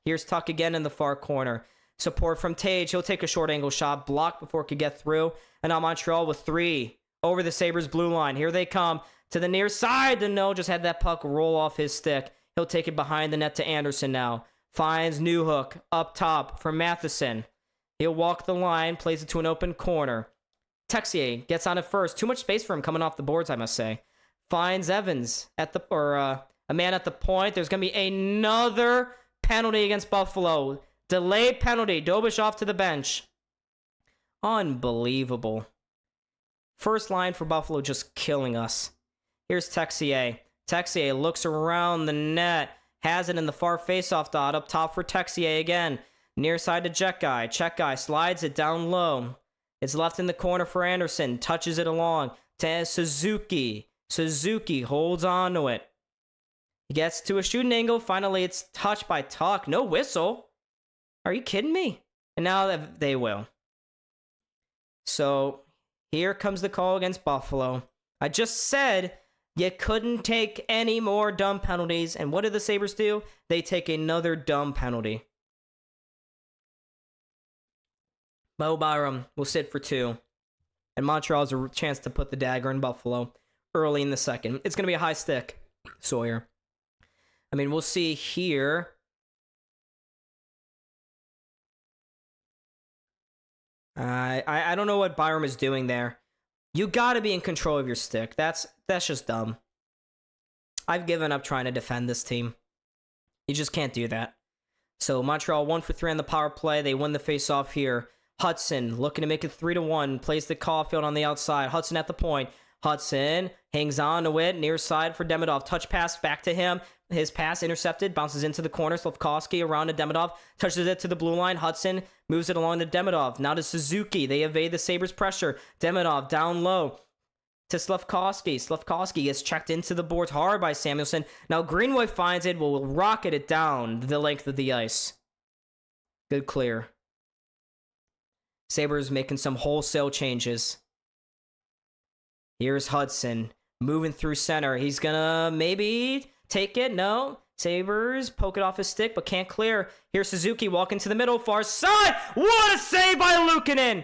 Here's Tuck again in the far corner. Support from Tage. He'll take a short angle shot, blocked before it could get through. And now Montreal with 3 over the Sabres blue line. Here they come to the near side. No, just had that puck roll off his stick. He'll take it behind the net to Anderson now. Finds Newhook up top for Matheson. He'll walk the line, plays it to an open corner. Texier gets on it first. Too much space for him coming off the boards, I must say. Finds Evans at the a man at the point. There's going to be another penalty against Buffalo. Delayed penalty. Dobish off to the bench. Unbelievable. First line for Buffalo just killing us. Here's Texier. Texier looks around the net. Has it in the far faceoff dot. Up top for Texier again. Near side to Check Guy. Check Guy slides it down low. It's left in the corner for Anderson. Touches it along to Suzuki. Suzuki holds on to it. He gets to a shooting angle. Finally, it's touched by Tuck. No whistle. Are you kidding me? And now they will. So here comes the call against Buffalo. I just said you couldn't take any more dumb penalties. And what did the Sabres do? They take another dumb penalty. Mo Byram will sit for 2. And Montreal has a chance to put the dagger in Buffalo early in the second. It's going to be a high stick, Sawyer. I mean, we'll see here. I don't know what Byram is doing there. You got to be in control of your stick. That's just dumb. I've given up trying to defend this team. You just can't do that. So Montreal 1 for 3 on the power play. They win the face-off here. Hudson looking to make it 3-1. Plays the Caulfield on the outside. Hudson at the point. Hudson hangs on to it. Near side for Demidov. Touch pass back to him. His pass intercepted. Bounces into the corner. Slavkovsky around to Demidov. Touches it to the blue line. Hudson moves it along to Demidov. Now to Suzuki. They evade the Sabres pressure. Demidov down low to Slavkovsky. Slavkovsky gets checked into the boards hard by Samuelson. Now Greenway finds it. Will rocket it down the length of the ice. Good clear. Sabres making some wholesale changes. Here's Hudson moving through center. He's gonna maybe take it. No. Sabres poke it off his stick, but can't clear. Here's Suzuki walking to the middle, far side. What a save by Luukkonen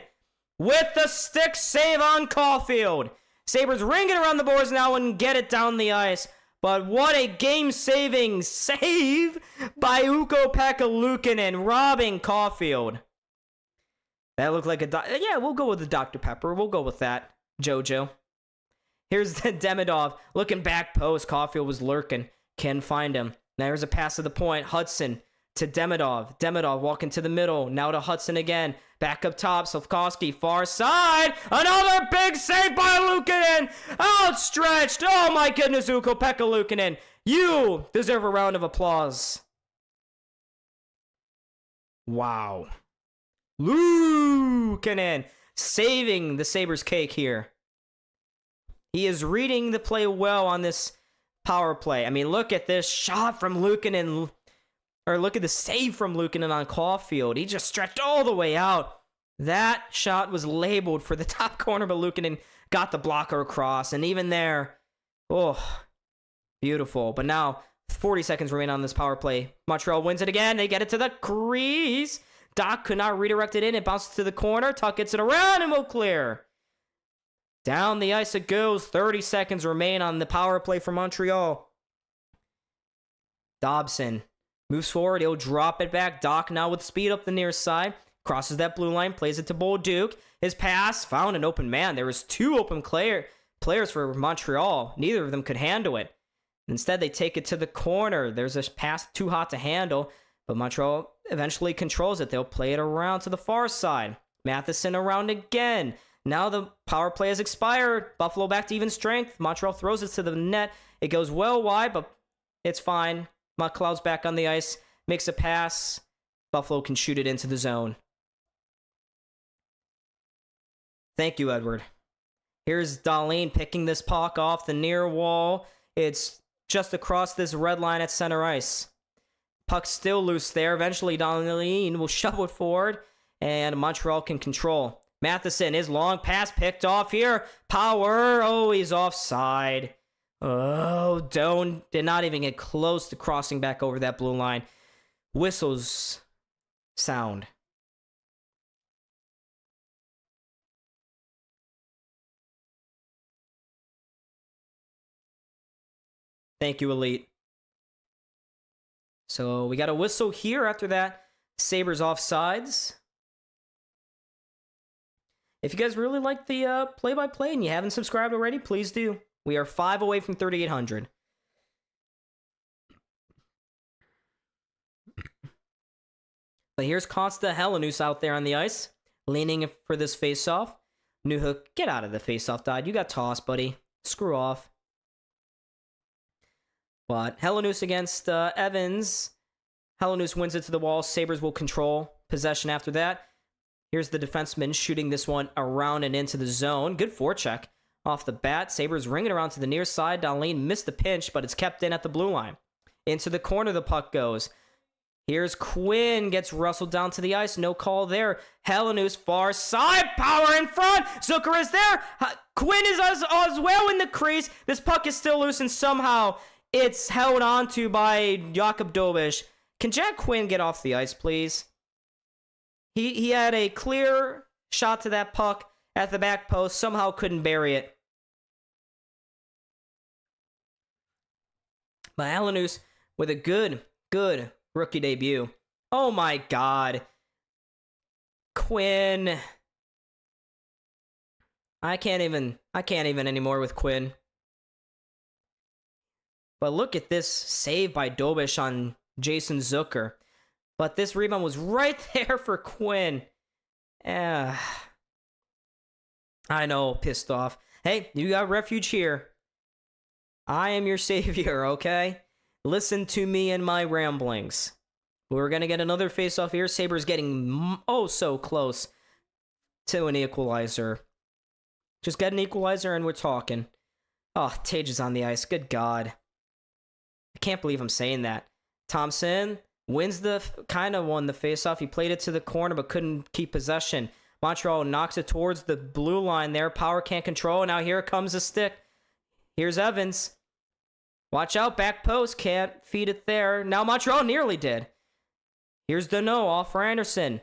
with the stick save on Caulfield. Sabres ring it around the boards now and get it down the ice. But what a game-saving save by Ukko-Pekka Luukkonen, robbing Caulfield. That looked like yeah, we'll go with the Dr. Pepper. We'll go with that, JoJo. Here's the Demidov. Looking back post. Caulfield was lurking. Can find him. Now here's a pass to the point. Hudson to Demidov. Demidov walking to the middle. Now to Hudson again. Back up top. Slavkovsky far side. Another big save by Luukkonen. Outstretched. Oh my goodness, Ukko-Pekka Luukkonen. You deserve a round of applause. Wow. Luukkonen saving the Sabres cake here. He is reading the play well on this power play. I mean, look at this shot from Luukkonen, or look at the save from Luukkonen on Caulfield. He just stretched all the way out. That shot was labeled for the top corner, but Luukkonen got the blocker across, and even there, oh, beautiful. But now, 40 seconds remain on this power play. Montreal wins it again. They get it to the crease. Doc could not redirect it in. It bounces to the corner. Tuck gets it around and will clear. Down the ice it goes. 30 seconds remain on the power play for Montreal. Dobson moves forward. He'll drop it back. Doc now with speed up the near side. Crosses that blue line. Plays it to Bolduc. His pass found an open man. There was 2 open players for Montreal. Neither of them could handle it. Instead, they take it to the corner. There's a pass too hot to handle. But Montreal eventually controls it. They'll play it around to the far side. Matheson around again. Now the power play has expired. Buffalo back to even strength. Montreal throws it to the net. It goes well wide, but it's fine. McLeod's back on the ice. Makes a pass. Buffalo can shoot it into the zone. Thank you, Edward. Here's Dahlin picking this puck off the near wall. It's just across this red line at center ice. Puck still loose there. Eventually, Dahlin will shovel it forward, and Montreal can control. Matheson, his long pass picked off here. Power. Oh, he's offside. Oh, Doan did not even get close to crossing back over that blue line. Whistles sound. Thank you, Elite. So we got a whistle here after that. Sabres offsides. If you guys really like the play-by-play and you haven't subscribed already, please do. We are 5 away from 3,800. But here's Consta Helenus out there on the ice, leaning for this face-off. Newhook, get out of the faceoff dot. You got tossed, buddy. Screw off. But Helenius against Evans. Helenius wins it to the wall. Sabres will control possession after that. Here's the defenseman shooting this one around and into the zone. Good forecheck off the bat. Sabres ring it around to the near side. Dahlin missed the pinch, but it's kept in at the blue line. Into the corner the puck goes. Here's Quinn, gets rustled down to the ice. No call there. Helenius far side, power in front. Zucker is there. Quinn is as well in the crease. This puck is still loose, and somehow it's held onto by Jakob Dobish. Can Jack Quinn get off the ice, please? He had a clear shot to that puck at the back post. Somehow couldn't bury it. But Helenius with a good rookie debut. Oh my God. Quinn. I can't even anymore with Quinn. But look at this save by Dobish on Jason Zucker. But this rebound was right there for Quinn. I know, pissed off. Hey, you got refuge here. I am your savior, okay? Listen to me and my ramblings. We're going to get another face-off here. Sabres getting so close to an equalizer. Just get an equalizer and we're talking. Oh, Tage is on the ice. Good God. I can't believe I'm saying that. Thompson wins won the face-off. He played it to the corner but couldn't keep possession. Montreal knocks it towards the blue line there. Power can't control. Now here comes a stick. Here's Evans. Watch out, back post. Can't feed it there. Now Montreal nearly did. Here's Deneau off for Anderson.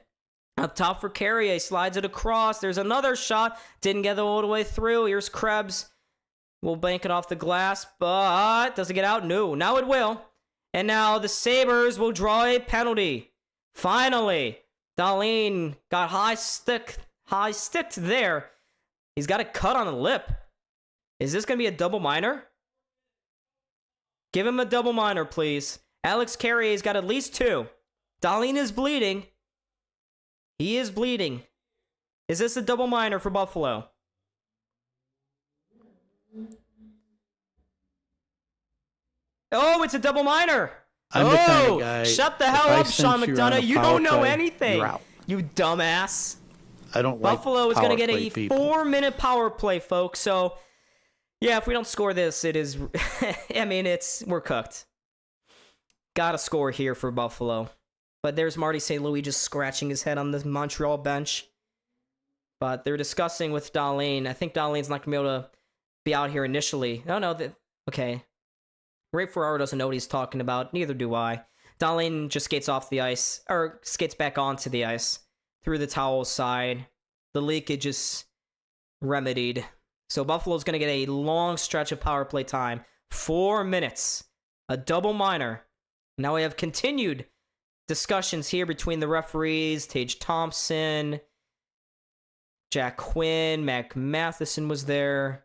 Up top for Carrier. Slides it across. There's another shot. Didn't get all the way through. Here's Krebs. We'll bank it off the glass, but does it get out? No. Now it will. And now the Sabres will draw a penalty. Finally. Dahlin got high sticked there. He's got a cut on the lip. Is this going to be a double minor? Give him a double minor, please. Alex Carrier's got at least 2. Dahlin is bleeding. He is bleeding. Is this a double minor for Buffalo? Oh, it's a double minor. I'm the kind of guy, shut the hell up, Sean McDonough. You don't know anything. You dumbass. I don't like Buffalo is going to get a people. 4-minute power play, folks. So, yeah, if we don't score this, it is... we're cooked. Gotta score here for Buffalo. But there's Marty St. Louis just scratching his head on the Montreal bench. But they're discussing with Dahlin. I think Dahlin's not going to be able to be out here initially. No. Okay. Ray Ferraro doesn't know what he's talking about. Neither do I. Dahlin just skates off the ice, or skates back onto the ice through the towel side. The leakage is remedied. So Buffalo's going to get a long stretch of power play time. 4 minutes. A double minor. Now we have continued discussions here between the referees. Tage Thompson, Jack Quinn, Mac Matheson was there.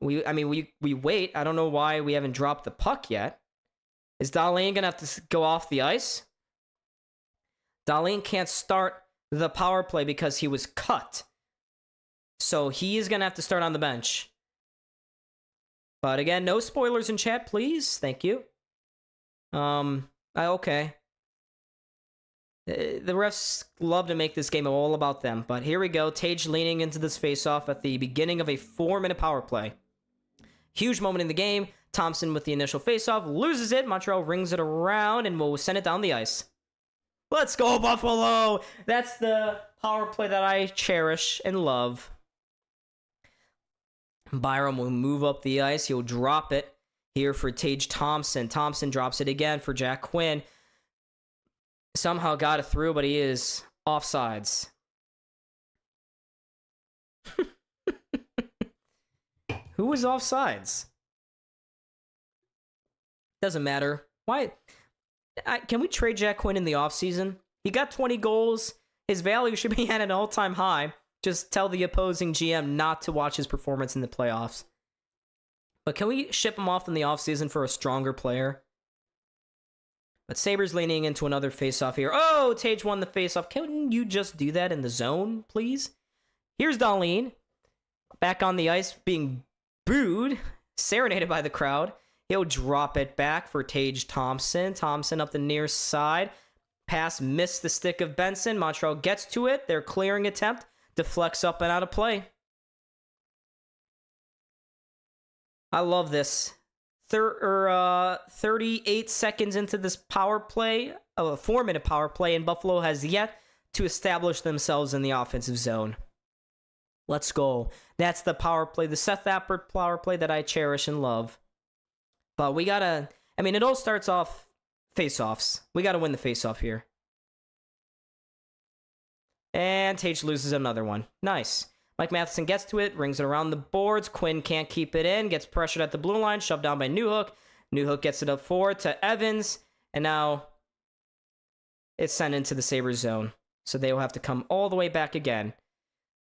We wait. I don't know why we haven't dropped the puck yet. Is Dahlin gonna have to go off the ice? Dahlin can't start the power play because he was cut. So he is gonna have to start on the bench. But again, no spoilers in chat, please. Thank you. Okay. The refs love to make this game all about them. But here we go. Tage leaning into this face-off at the beginning of a 4-minute power play. Huge moment in the game. Thompson with the initial face-off loses it. Montreal rings it around and will send it down the ice. Let's go, Buffalo! That's the power play that I cherish and love. Byram will move up the ice. He'll drop it here for Tage Thompson. Thompson drops it again for Jack Quinn. Somehow got it through, but he is offsides. Who was offsides? Doesn't matter. Why? Can we trade Jack Quinn in the offseason? He got 20 goals. His value should be at an all-time high. Just tell the opposing GM not to watch his performance in the playoffs. But can we ship him off in the offseason for a stronger player? But Sabres leaning into another faceoff here. Oh, Tage won the faceoff. Can you just do that in the zone, please? Here's Dahlin. Back on the ice, being booed, serenaded by the crowd. He'll drop it back for Tage Thompson. Thompson up the near side. Pass missed the stick of Benson. Montreal gets to it. Their clearing attempt deflects up and out of play. I love this. 38 seconds into this power play, a 4-minute power play, and Buffalo has yet to establish themselves in the offensive zone. Let's go. That's the power play, the Seth Appert power play that I cherish and love. But we gotta, it all starts off face-offs. We gotta win the face-off here. And Tage loses another one. Nice. Mike Matheson gets to it, rings it around the boards. Quinn can't keep it in, gets pressured at the blue line, shoved down by Newhook. Newhook gets it up forward to Evans, and now it's sent into the Sabres zone. So they will have to come all the way back again.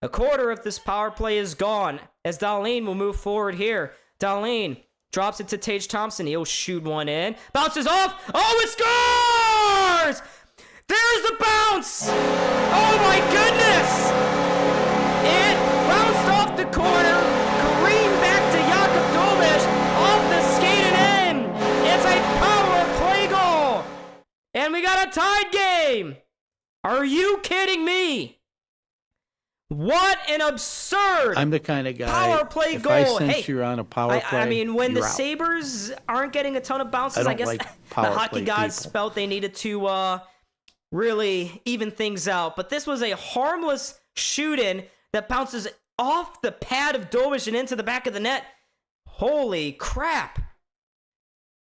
A quarter of this power play is gone, as Dahlin will move forward here. Dahlin drops it to Tage Thompson. He'll shoot one in. Bounces off. Oh, it scores! There's the bounce! Oh my goodness! It bounced off the corner, careened back to Jakob Dobish, off the skated end. It's a power play goal! And we got a tied game! Are you kidding me? What an absurd I'm the kind of guy. power play if goal. I sense you're on a power play, when the you're out. Sabres aren't getting a ton of bounces, I I don't guess like the power hockey play gods people. felt they needed to really even things out. But this was a harmless shoot-in that bounces off the pad of Dobish and into the back of the net. Holy crap.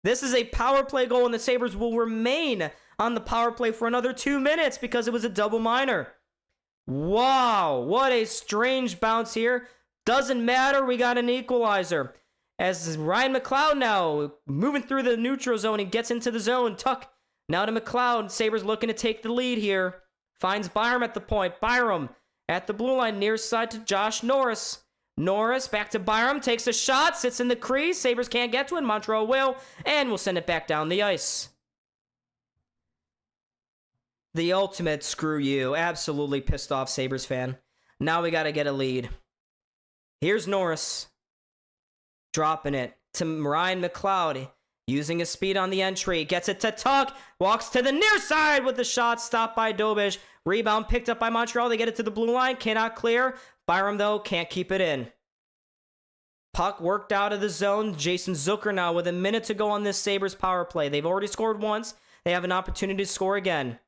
This is a power play goal, and the Sabres will remain on the power play for another 2 minutes because it was a double minor. Wow, what a strange bounce here. Doesn't matter, we got an equalizer. As Ryan McLeod now moving through the neutral zone, he gets into the zone. Tuck now to McLeod. Sabres looking to take the lead here. Finds Byram at the point. Byram at the blue line, near side to Josh Norris. Norris back to Byram, takes a shot, sits in the crease. Sabres can't get to it. Montreal will, and will send it back down the ice. The ultimate screw you. Absolutely pissed off Sabres fan. Now we got to get a lead. Here's Norris. Dropping it to Ryan McLeod. Using his speed on the entry. Gets it to Tuck. Walks to the near side with the shot. Stopped by Dobish. Rebound picked up by Montreal. They get it to the blue line. Cannot clear. Byram, though, can't keep it in. Puck worked out of the zone. Jason Zucker now with a minute to go on this Sabres power play. They've already scored once. They have an opportunity to score again.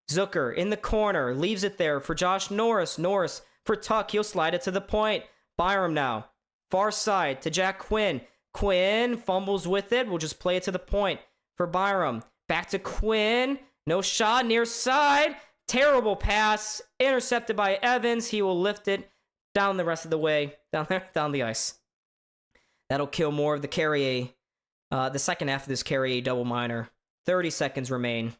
Zucker in the corner, leaves it there for Josh Norris. Norris for Tuck, he'll slide it to the point. Byram now, far side to Jack Quinn. Quinn fumbles with it, we'll just play it to the point for Byram. Back to Quinn, no shot, near side. Terrible pass, intercepted by Evans. He will lift it down the rest of the way, down the ice. That'll kill more of the Carrier, the second half of this Carrier double minor. 30 seconds remain.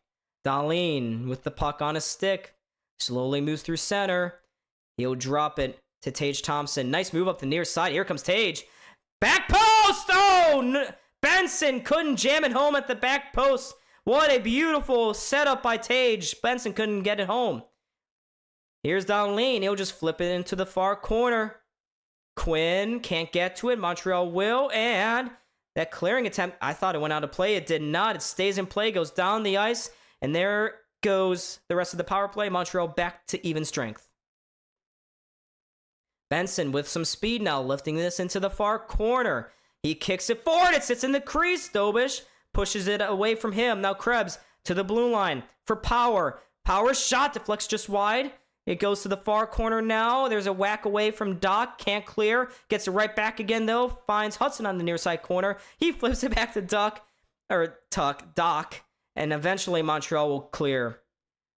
Dahlin with the puck on his stick. Slowly moves through center. He'll drop it to Tage Thompson. Nice move up the near side. Here comes Tage. Back post! Oh! Benson couldn't jam it home at the back post. What a beautiful setup by Tage. Benson couldn't get it home. Here's Dahlin. He'll just flip it into the far corner. Quinn can't get to it. Montreal will. And that clearing attempt, I thought it went out of play. It did not. It stays in play, goes down the ice. And there goes the rest of the power play. Montreal back to even strength. Benson with some speed now, lifting this into the far corner. He kicks it forward. It sits in the crease. Dobish pushes it away from him. Now Krebs to the blue line for Power. Power's shot deflects just wide. It goes to the far corner now. There's a whack away from Doc. Can't clear. Gets it right back again, though. Finds Hudson on the near side corner. He flips it back to Doc. And eventually Montreal will clear.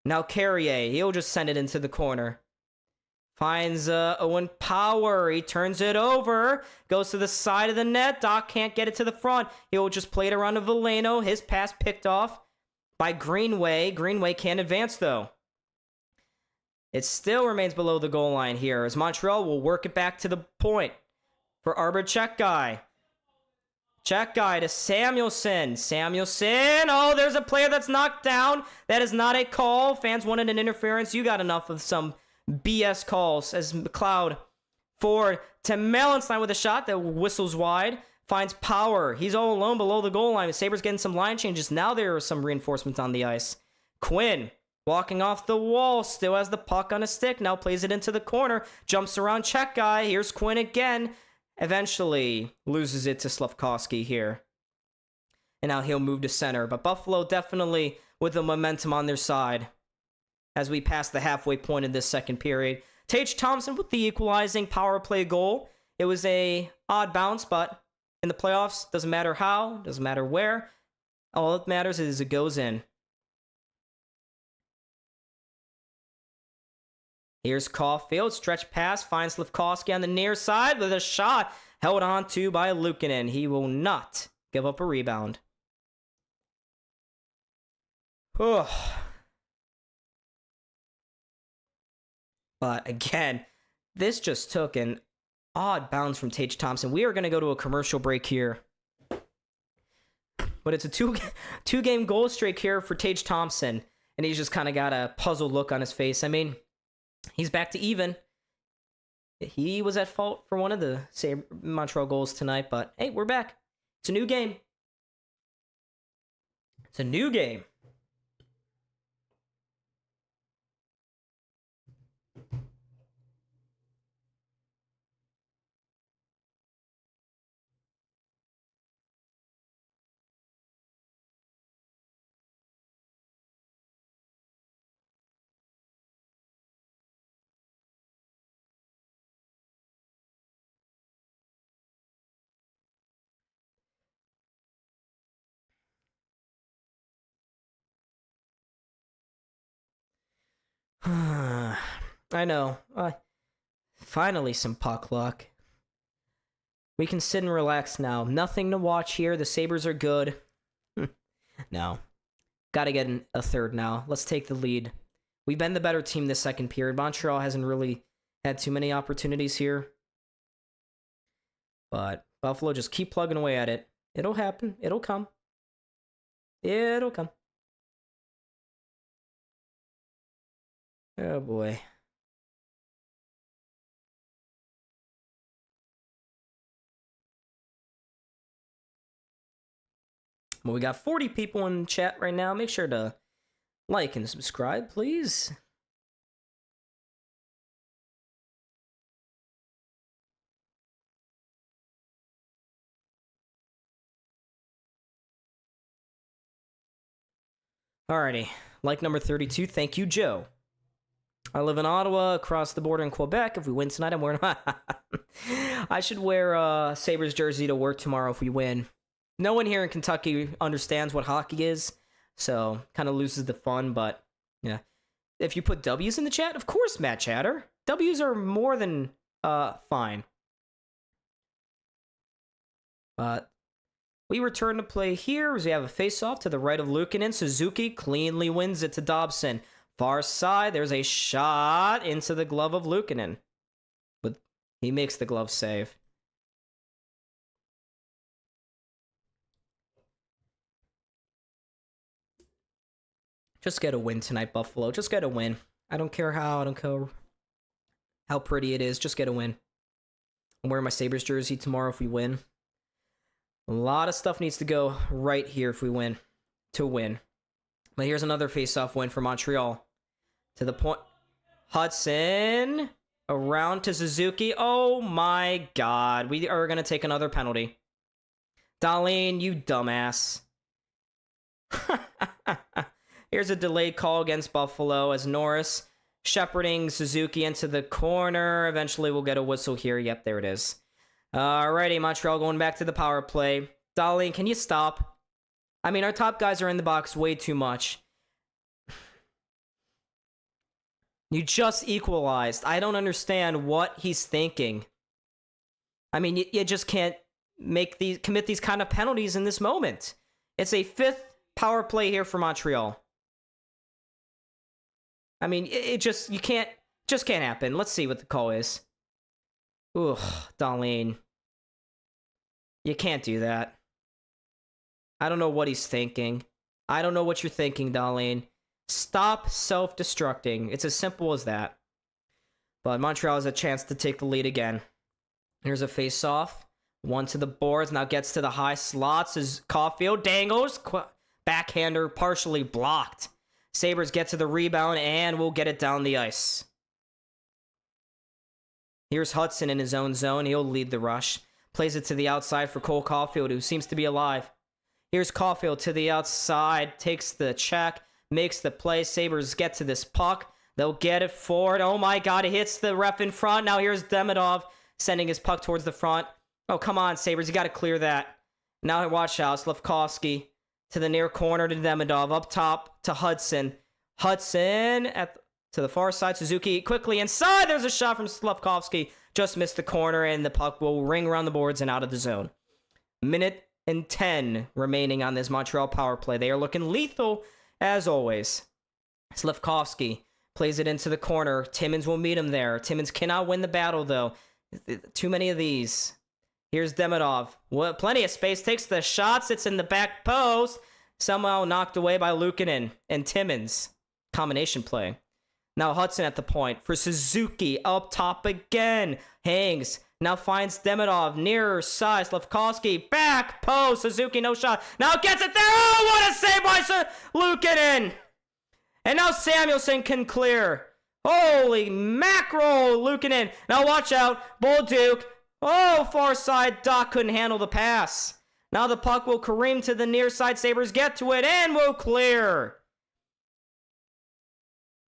Now Carrier, he'll just send it into the corner. Finds Owen Power. He turns it over. Goes to the side of the net. Doc can't get it to the front. He'll just play it around to Veleno. His pass picked off by Greenway. Greenway can't advance, though. It still remains below the goal line here, as Montreal will work it back to the point for Arbor Check guy. Check guy to Samuelson. Samuelson. Oh, there's a player that's knocked down. That is not a call. Fans wanted an interference. You got enough of some BS calls as McLeod forward to Melanstein with a shot that whistles wide. Finds Power. He's all alone below the goal line. Sabres getting some line changes. Now there are some reinforcements on the ice. Quinn walking off the wall. Still has the puck on a stick. Now plays it into the corner. Jumps around check guy. Here's Quinn again. Eventually loses it to Slafkovsky here. And now he'll move to center. But Buffalo definitely with the momentum on their side as we pass the halfway point in this second period. Tage Thompson with the equalizing power play goal. It was a odd bounce, but in the playoffs, doesn't matter how, doesn't matter where. All that matters is it goes in. Here's Caulfield, stretch pass, finds Slafkovsky on the near side with a shot held on to by Luukkonen. He will not give up a rebound. But again, this just took an odd bounce from Tage Thompson. We are going to go to a commercial break here. But it's a two-game goal streak here for Tage Thompson. And he's just kind of got a puzzled look on his face. I mean, he's back to even. He was at fault for one of the Montreal goals tonight. But hey, we're back. It's a new game. It's a new game. I know. Finally, some puck luck. We can sit and relax now. Nothing to watch here. The Sabres are good. No. Gotta get a third now. Let's take the lead. We've been the better team this second period. Montreal hasn't really had too many opportunities here. But Buffalo just keep plugging away at it. It'll happen. It'll come. It'll come. Oh boy. Well, we got 40 people in chat right now. Make sure to like and subscribe, please. Alrighty. Like number 32. Thank you, Joe. I live in Ottawa, across the border in Quebec. If we win tonight, I'm wearing... I should wear a Sabres jersey to work tomorrow if we win. No one here in Kentucky understands what hockey is, so kind of loses the fun, but yeah. If you put W's in the chat, of course, Matt Chatter. W's are more than fine. But we return to play here as we have a face-off to the right of Luukkonen. Suzuki cleanly wins it to Dobson. Far side, there's a shot into the glove of Luukkonen. But he makes the glove save. Just get a win tonight, Buffalo. Just get a win. I don't care how. I don't care how pretty it is. Just get a win. I'm wearing my Sabres jersey tomorrow if we win. A lot of stuff needs to go right here if we win. To win. But here's another face-off win for Montreal. To the point. Hudson. Around to Suzuki. Oh my god. We are going to take another penalty. Dahlin, you dumbass. Here's a delayed call against Buffalo as Norris shepherding Suzuki into the corner. Eventually we'll get a whistle here. Yep, there it is. Alrighty, Montreal going back to the power play. Dahlin, can you stop? I mean, our top guys are in the box way too much. You just equalized. I don't understand what he's thinking. I mean, you just can't commit these kind of penalties in this moment. It's a fifth power play here for Montreal. I mean, it just can't happen. Let's see what the call is. Ugh, Dahlin. You can't do that. I don't know what he's thinking. I don't know what you're thinking, Darlene. Stop self-destructing. It's as simple as that. But Montreal has a chance to take the lead again. Here's a face-off. One to the boards. Now gets to the high slots as Caulfield dangles. Backhander partially blocked. Sabres get to the rebound and will get it down the ice. Here's Hudson in his own zone. He'll lead the rush. Plays it to the outside for Cole Caulfield, who seems to be alive. Here's Caulfield to the outside. Takes the check. Makes the play. Sabres get to this puck. They'll get it forward. Oh my god, it hits the ref in front. Now here's Demidov sending his puck towards the front. Oh, come on, Sabres. You got to clear that. Now watch out. Slafkovsky to the near corner to Demidov. Up top to Hudson. Hudson to the far side. Suzuki quickly inside. There's a shot from Slafkovsky. Just missed the corner, and the puck will ring around the boards and out of the zone. Minute and 10 remaining on this Montreal power play. They are looking lethal, as always. Slafkovsky plays it into the corner. Timmins will meet him there. Timmins cannot win the battle, though. Too many of these. Here's Demidov. Well, plenty of space. Takes the shot. Sits in the back post. Somehow knocked away by Luukkonen and Timmins. Combination play. Now Hudson at the point for Suzuki. Up top again. Hangs. Now finds Demidov. Near side. Slafkovsky. Back post. Suzuki no shot. Now gets it there. Oh, what a save by Luukkonen. And now Samuelsson can clear. Holy mackerel. Luukkonen. Now watch out. Bolduc. Oh, far side. Doc couldn't handle the pass. Now the puck will careem to the near side. Sabres get to it and will clear.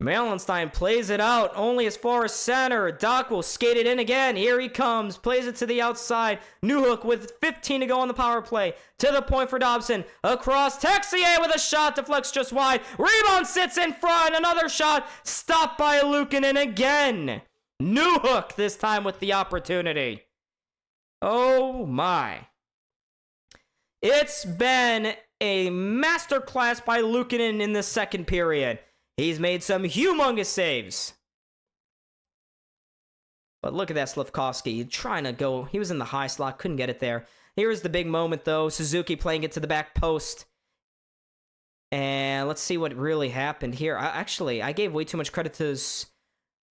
Malenstein plays it out only as far as center. Doc will skate it in again. Here he comes. Plays it to the outside. Newhook with 15 to go on the power play. To the point for Dobson. Across. Texier with a shot. Deflects just wide. Rebound sits in front. Another shot. Stopped by Luukkonen again. Newhook this time with the opportunity. Oh my. It's been a masterclass by Luukkonen in the second period. He's made some humongous saves. But look at that Slafkovsky trying to go. He was in the high slot, couldn't get it there. Here's the big moment, though. Suzuki playing it to the back post. And let's see what really happened here. I gave way too much credit to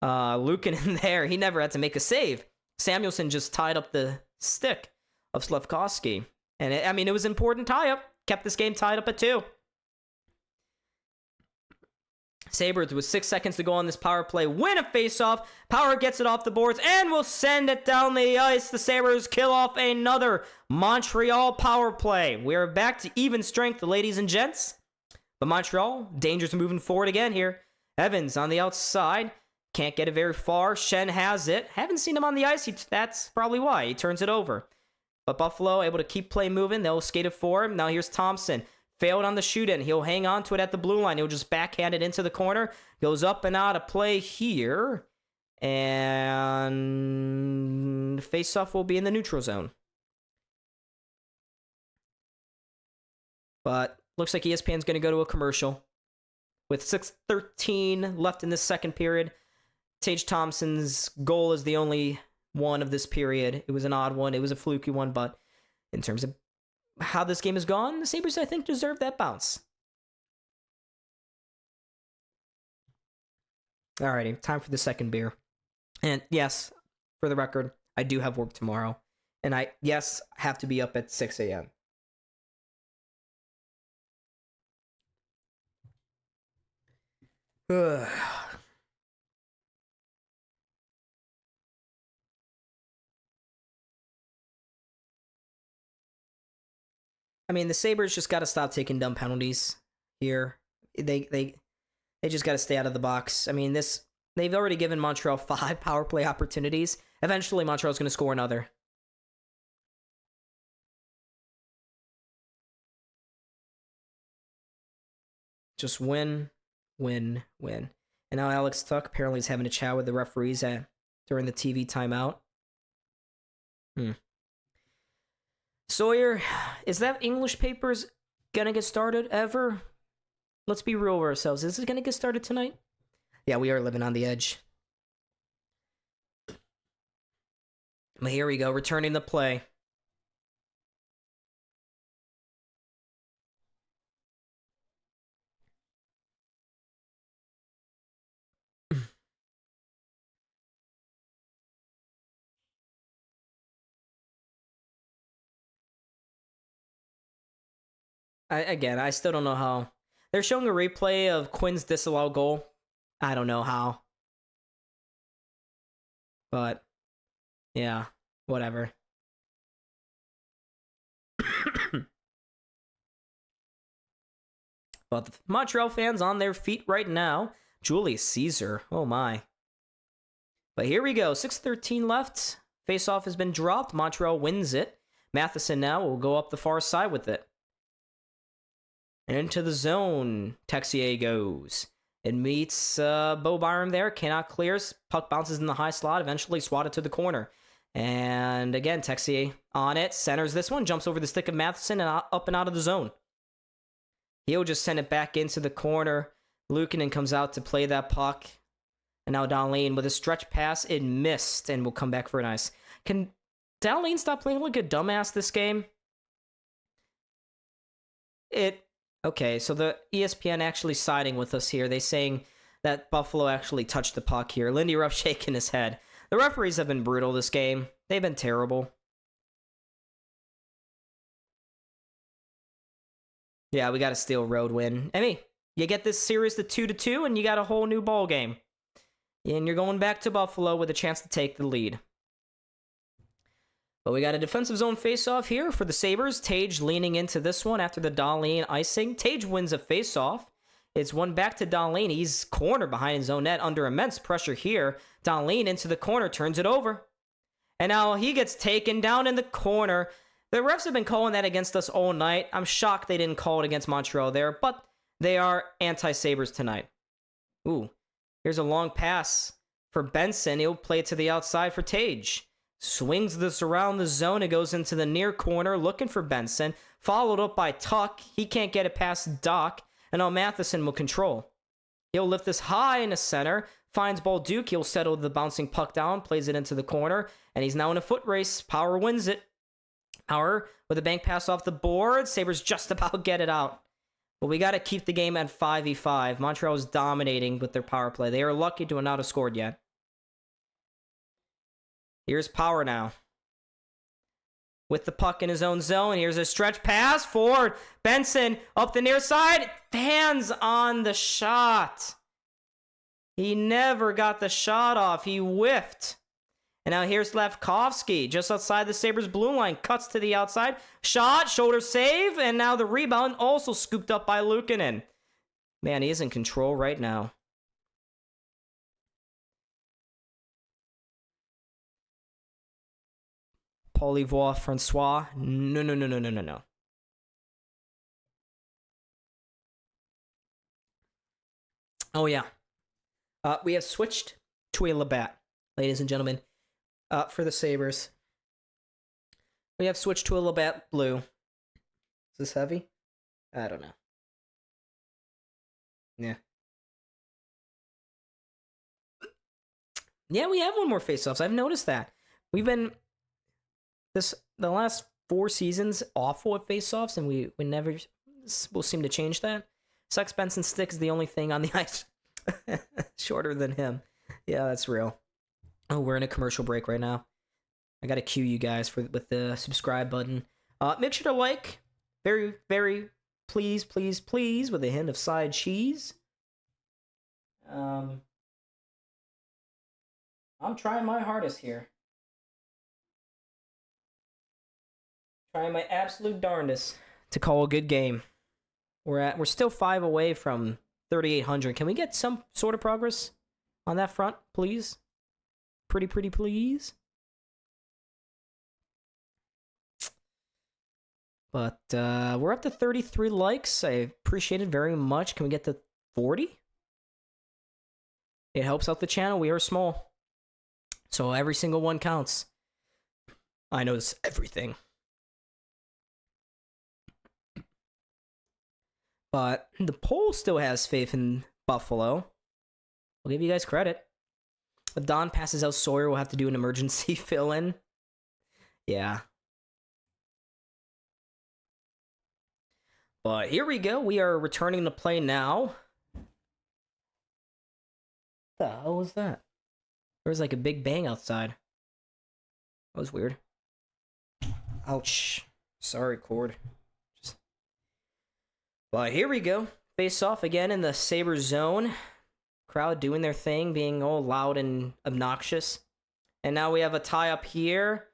Luukkonen there. He never had to make a save. Samuelsson just tied up the stick of Slafkovsky. And it was an important tie-up. Kept this game tied up at 2. Sabres with 6 seconds to go on this power play. Win a face-off. Power gets it off the boards and will send it down the ice. The Sabres kill off another Montreal power play. We are back to even strength, ladies and gents. But Montreal, dangers moving forward again here. Evans on the outside. Can't get it very far. Shen has it. Haven't seen him on the ice. That's probably why. He turns it over. But Buffalo able to keep play moving. They'll skate it for him. Now here's Thompson. Failed on the shoot-in. He'll hang on to it at the blue line. He'll just backhand it into the corner. Goes up and out of play here. And face-off will be in the neutral zone. But looks like ESPN's going to go to a commercial. With 6:13 left in this second period. Tage Thompson's goal is the only one of this period. It was an odd one. It was a fluky one, but in terms of how this game has gone, the Sabres, I think, deserve that bounce. Alrighty, time for the second beer. And yes, for the record, I do have work tomorrow. And I have to be up at 6 a.m. Ugh. The Sabres just got to stop taking dumb penalties here. They just got to stay out of the box. They've already given Montreal 5 power play opportunities. Eventually, Montreal's going to score another. Just win, win, win. And now Alex Tuck apparently is having a chat with the referees during the TV timeout. Sawyer, is that English papers gonna get started ever? Let's be real with ourselves. Is it gonna get started tonight? Yeah, we are living on the edge. But here we go, returning the play. Again, I still don't know how. They're showing a replay of Quinn's disallowed goal. I don't know how. But, yeah, whatever. But the Montreal fans on their feet right now. Julius Caesar. Oh, my. But here we go. 6:13 left. Faceoff has been dropped. Montreal wins it. Matheson now will go up the far side with it. And into the zone, Texier goes. It meets Bo Byram there. Cannot clears. Puck bounces in the high slot. Eventually swatted to the corner. And again, Texier on it. Centers this one. Jumps over the stick of Matheson and up and out of the zone. He'll just send it back into the corner. Luukkonen comes out to play that puck. And now Dahlin with a stretch pass. It missed and will come back for an ice. Can Dahlin stop playing like a dumbass this game? Okay, so the ESPN actually siding with us here. They saying that Buffalo actually touched the puck here. Lindy Ruff shaking his head. The referees have been brutal this game. They've been terrible. Yeah, we got a Steel Road win. I mean, you get this series to 2-2, and you got a whole new ball game. And you're going back to Buffalo with a chance to take the lead. But we got a defensive zone faceoff here for the Sabres. Tage leaning into this one after the Dahlin icing. Tage wins a faceoff. It's one back to Dahlin. He's cornered behind his own net under immense pressure here. Dahlin into the corner, turns it over. And now he gets taken down in the corner. The refs have been calling that against us all night. I'm shocked they didn't call it against Montreal there, but they are anti-Sabres tonight. Ooh, here's a long pass for Benson. He'll play it to the outside for Tage. Swings this around the zone. It goes into the near corner, looking for Benson. Followed up by Tuck. He can't get it past Doc. And now Matheson will control. He'll lift this high in the center. Finds Balduke. He'll settle the bouncing puck down. Plays it into the corner. And he's now in a foot race. Power wins it. Power with a bank pass off the board. Sabres just about get it out. But we got to keep the game at 5v5. Montreal is dominating with their power play. They are lucky to not have scored yet. Here's Power now. With the puck in his own zone. Here's a stretch pass forward. Benson up the near side. Hands on the shot. He never got the shot off. He whiffed. And now here's Lefkovsky just outside the Sabres blue line. Cuts to the outside. Shot. Shoulder save. And now the rebound also scooped up by Luukkonen. Man, he is in control right now. Polivois, Francois. No. Oh, yeah. We have switched to a Labatt, ladies and gentlemen, for the Sabres. We have switched to a Labatt blue. Is this heavy? I don't know. Yeah. Yeah, we have one more face-offs. I've noticed that. We've been... the last 4 seasons awful at face-offs, and we never will seem to change that. Sucks Benson Stick is the only thing on the ice shorter than him. Yeah, that's real. Oh, we're in a commercial break right now. I gotta cue you guys with the subscribe button. Make sure to like. Very, very please with a hint of side cheese. I'm trying my hardest here. Trying my absolute darndest to call a good game. We're still 5 away from 3,800. Can we get some sort of progress on that front, please? Pretty please. But we're up to 33 likes. I appreciate it very much. Can we get to 40? It helps out the channel. We are small, so every single one counts. I notice everything. But the poll still has faith in Buffalo. I'll give you guys credit. If Don passes out Sawyer, we'll have to do an emergency fill-in. Yeah. But here we go. We are returning to play now. What the hell was that? There was like a big bang outside. That was weird. Ouch. Sorry, cord. But here we go. Face off again in the Sabres zone. Crowd doing their thing, being all loud and obnoxious. And now we have a tie up here.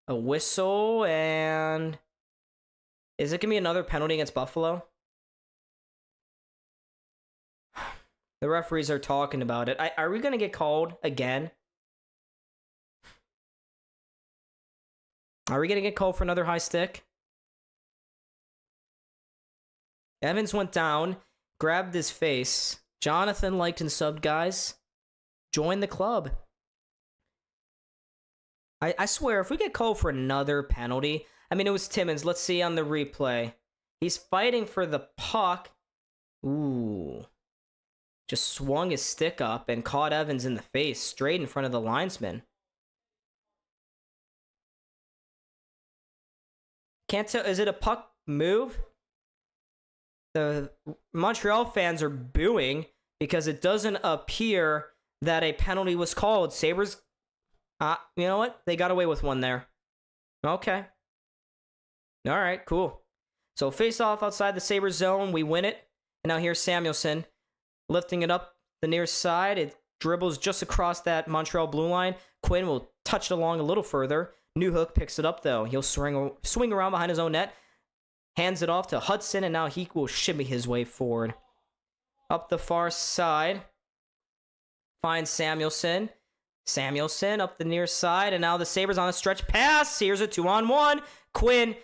A whistle, and... Is it going to be another penalty against Buffalo? The referees are talking about it. Are we going to get called again? Are we going to get called for another high stick? Evans went down, grabbed his face. Jonathan liked and subbed, guys. Join the club. I swear, if we get called for another penalty... I mean, it was Timmins. Let's see on the replay. He's fighting for the puck. Ooh. Just swung his stick up and caught Evans in the face, straight in front of the linesman. Can't tell. Is it a puck move? The Montreal fans are booing because it doesn't appear that a penalty was called. Sabres, you know what? They got away with one there. Okay. All right, cool. So face off outside the Sabres zone. We win it. And now here's Samuelsson lifting it up the near side. It dribbles just across that Montreal blue line. Quinn will touch it along a little further. Newhook picks it up, though. He'll swing around behind his own net. Hands it off to Hudson, and now he will shimmy his way forward. Up the far side. Finds Samuelsson. Samuelsson up the near side, and now the Sabres on a stretch pass. Here's a 2-on-1. Quinn,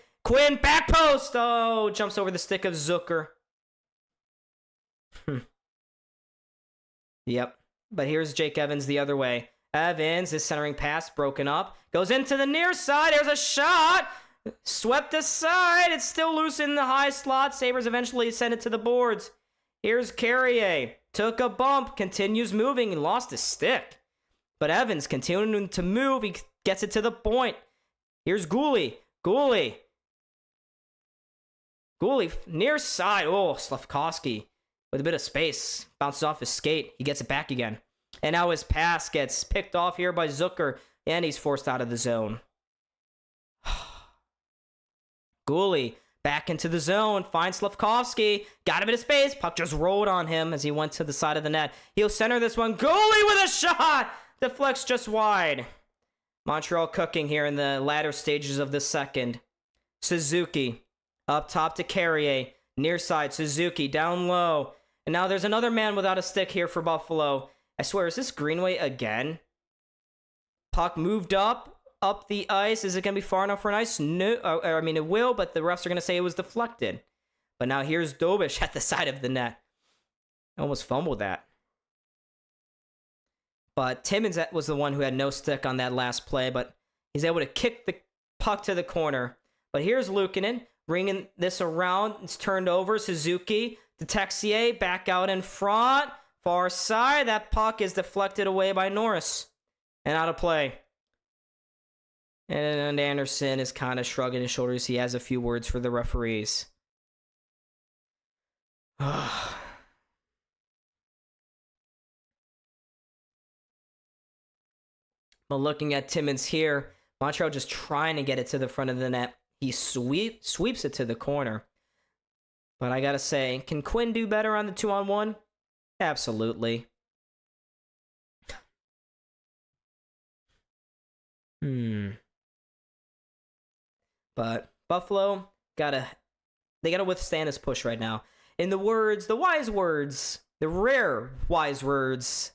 back post! Oh, jumps over the stick of Zucker. Yep. But here's Jake Evans the other way. Evans, his centering pass broken up. Goes into the near side. There's a shot. Swept aside. It's still loose in the high slot. Sabres eventually send it to the boards. Here's Carrier. Took a bump. Continues moving and lost his stick. But Evans continuing to move. He gets it to the point. Here's Gooley. Gooley, near side. Oh, Slafkovsky with a bit of space. Bounces off his skate. He gets it back again. And now his pass gets picked off here by Zucker. And he's forced out of the zone. Gooley back into the zone. Finds Slafkovsky. Got a bit of space. Puck just rolled on him as he went to the side of the net. He'll center this one. Gooley with a shot. Deflects just wide. Montreal cooking here in the latter stages of the second. Suzuki up top to Carrier. Near side, Suzuki down low. And now there's another man without a stick here for Buffalo. I swear, is this Greenway again? Puck moved up the ice. Is it going to be far enough for an ice? No. I mean, it will, but the refs are going to say it was deflected. But now here's Dobish at the side of the net. Almost fumbled that. But Timmins was the one who had no stick on that last play, but he's able to kick the puck to the corner. But here's Luukkonen bringing this around. It's turned over. Suzuki to Texier, back out in front. Far side. That puck is deflected away by Norris. And out of play. And Anderson is kind of shrugging his shoulders. He has a few words for the referees. But looking at Timmins here, Montreal just trying to get it to the front of the net. He sweeps it to the corner. But I gotta say, can Quinn do better on the 2-on-1? Absolutely. But Buffalo gotta withstand this push right now. In the wise words, the rare wise words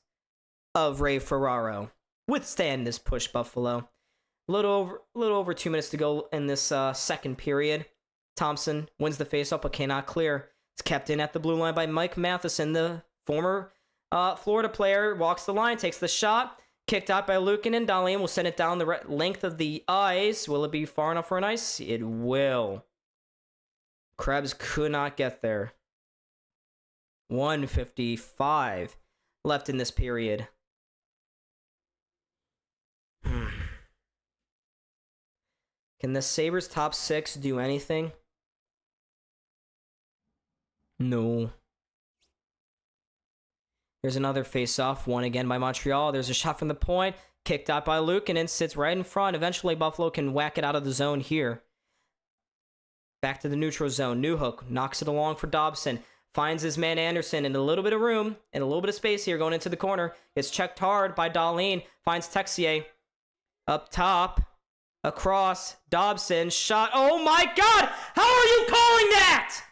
of Ray Ferraro. Withstand this push, Buffalo. A little over 2 minutes to go in this second period. Thompson wins the faceoff but cannot clear. It's kept in at the blue line by Mike Matheson, the former Florida player. Walks the line, takes the shot. Kicked out by Luukkonen. Dahlin will send it down the length of the ice. Will it be far enough for an ice? It will. Krebs could not get there. 1:55 left in this period. Can the Sabres top six do anything? No. Here's another face-off, won again by Montreal. There's a shot from the point, kicked out by Luukkonen, sits right in front. Eventually, Buffalo can whack it out of the zone here. Back to the neutral zone. Newhook knocks it along for Dobson. Finds his man Anderson in a little bit of room, in a little bit of space here, going into the corner. Gets checked hard by Dahlin. Finds Texier. Up top. Across. Dobson. Shot. Oh my God! How are you calling that?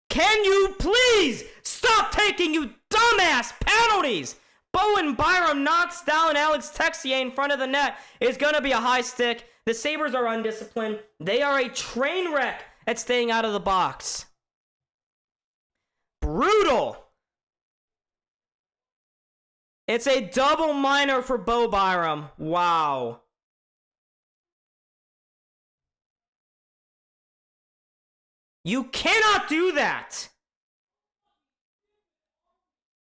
Can you please stop taking you dumbass penalties? Bowen Byram knocks down Alex Texier in front of the net. It's going to be a high stick. The Sabres are undisciplined. They are a train wreck at staying out of the box. Brutal. It's a double minor for Bo Byram. Wow. You cannot do that.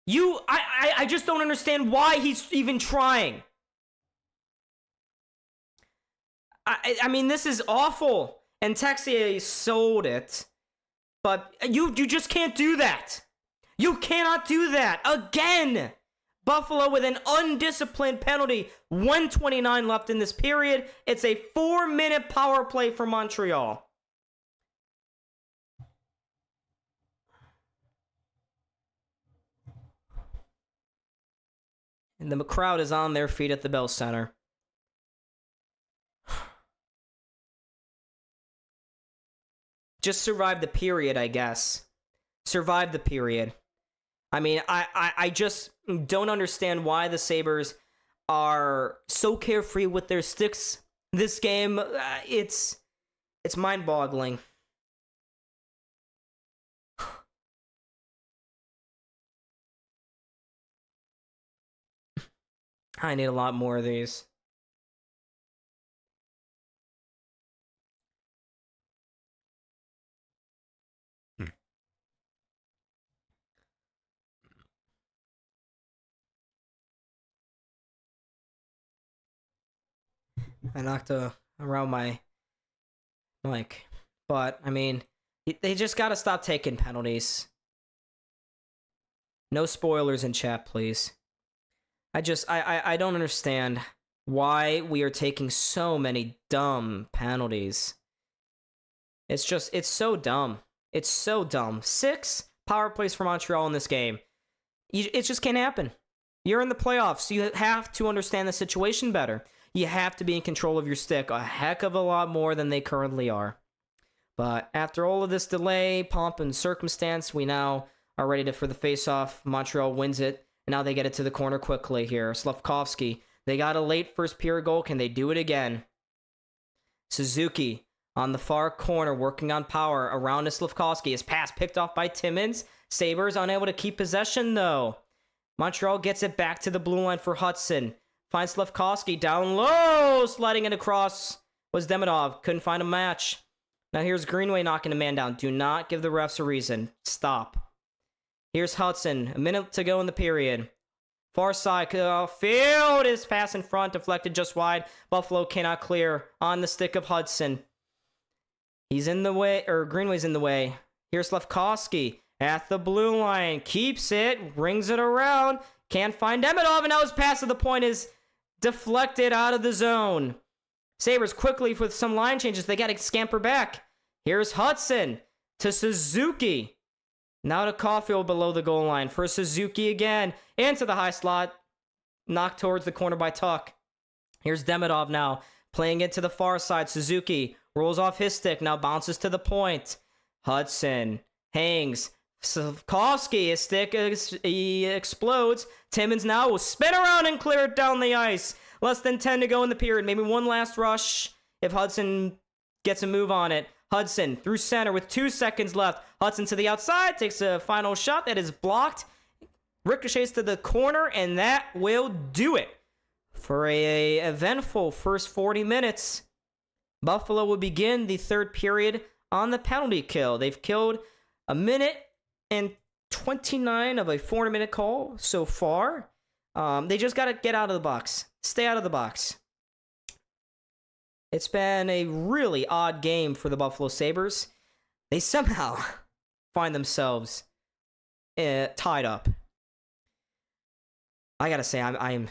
I just don't understand why he's even trying. I mean, this is awful. And Texier sold it. But you just can't do that. You cannot do that. Again. Buffalo with an undisciplined penalty. 1:29 left in this period. It's a 4-minute power play for Montreal. And the crowd is on their feet at the Bell Center. Just survive the period, I guess. Survive the period. I mean, I just don't understand why the Sabres are so carefree with their sticks this game. It's mind-boggling. I need a lot more of these. I knocked around my mic. But, I mean, they just gotta stop taking penalties. No spoilers in chat, please. I don't understand why we are taking so many dumb penalties. It's so dumb. It's so dumb. 6 power plays for Montreal in this game. It just can't happen. You're in the playoffs, so you have to understand the situation better. You have to be in control of your stick a heck of a lot more than they currently are. But after all of this delay, pomp, and circumstance, we now are ready for the face-off. Montreal wins it, and now they get it to the corner quickly here. Slavkovsky, they got a late first period goal. Can they do it again? Suzuki on the far corner, working on power around to Slavkovsky. His pass picked off by Timmins. Sabres unable to keep possession, though. Montreal gets it back to the blue line for Hudson. Finds Slavkovsky down low. Sliding it across was Demidov. Couldn't find a match. Now here's Greenway knocking a man down. Do not give the refs a reason. Stop. Here's Hudson. A minute to go in the period. Far side. Field is pass in front. Deflected just wide. Buffalo cannot clear. On the stick of Hudson. He's in the way. Or Greenway's in the way. Here's Slavkovsky. At the blue line. Keeps it. Rings it around. Can't find Demidov. And now his pass to the point is deflected out of the zone. Sabres quickly with some line changes. They got to scamper back. Here's Hudson to Suzuki. Now to Caulfield below the goal line. For Suzuki again. Into the high slot. Knocked towards the corner by Tuck. Here's Demidov now. Playing it to the far side. Suzuki rolls off his stick. Now bounces to the point. Hudson hangs. Slavkovsky, his stick he explodes. Timmins now will spin around and clear it down the ice. Less than 10 to go in the period. Maybe one last rush if Hudson gets a move on it. Hudson through center with 2 seconds left. Hudson to the outside. Takes a final shot that is blocked. Ricochets to the corner, and that will do it for a eventful first 40 minutes. Buffalo will begin the third period on the penalty kill. They've killed a minute and 29 of a 4-minute call so far. They just got to get out of the box. Stay out of the box. It's been a really odd game for the Buffalo Sabres. They somehow find themselves tied up. I gotta say, I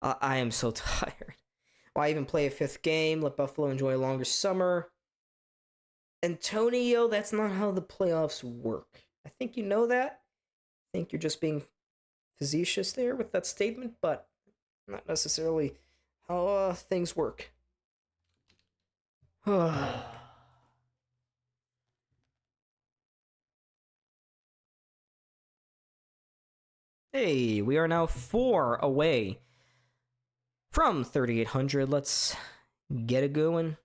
am so tired. Why even play a 5th game? Let Buffalo enjoy a longer summer. Antonio, that's not how the playoffs work. I think you know that. I think you're just being facetious there with that statement, but not necessarily how things work. Hey, we are now 4 away from 3,800. Let's get it going.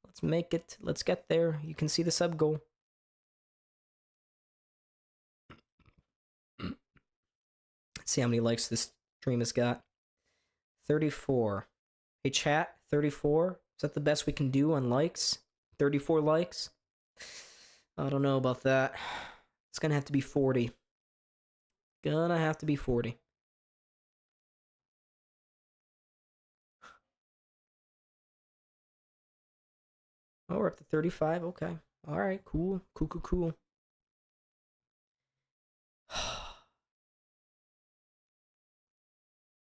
Let's make it. Let's get there. You can see the sub goal. Let's see how many likes this stream has got. 34. Hey, chat, 34? Is that the best we can do on likes? 34 likes? I don't know about that. It's gonna have to be 40. Gonna have to be 40. Oh, we're up to 35. Okay. Alright, cool. Cool.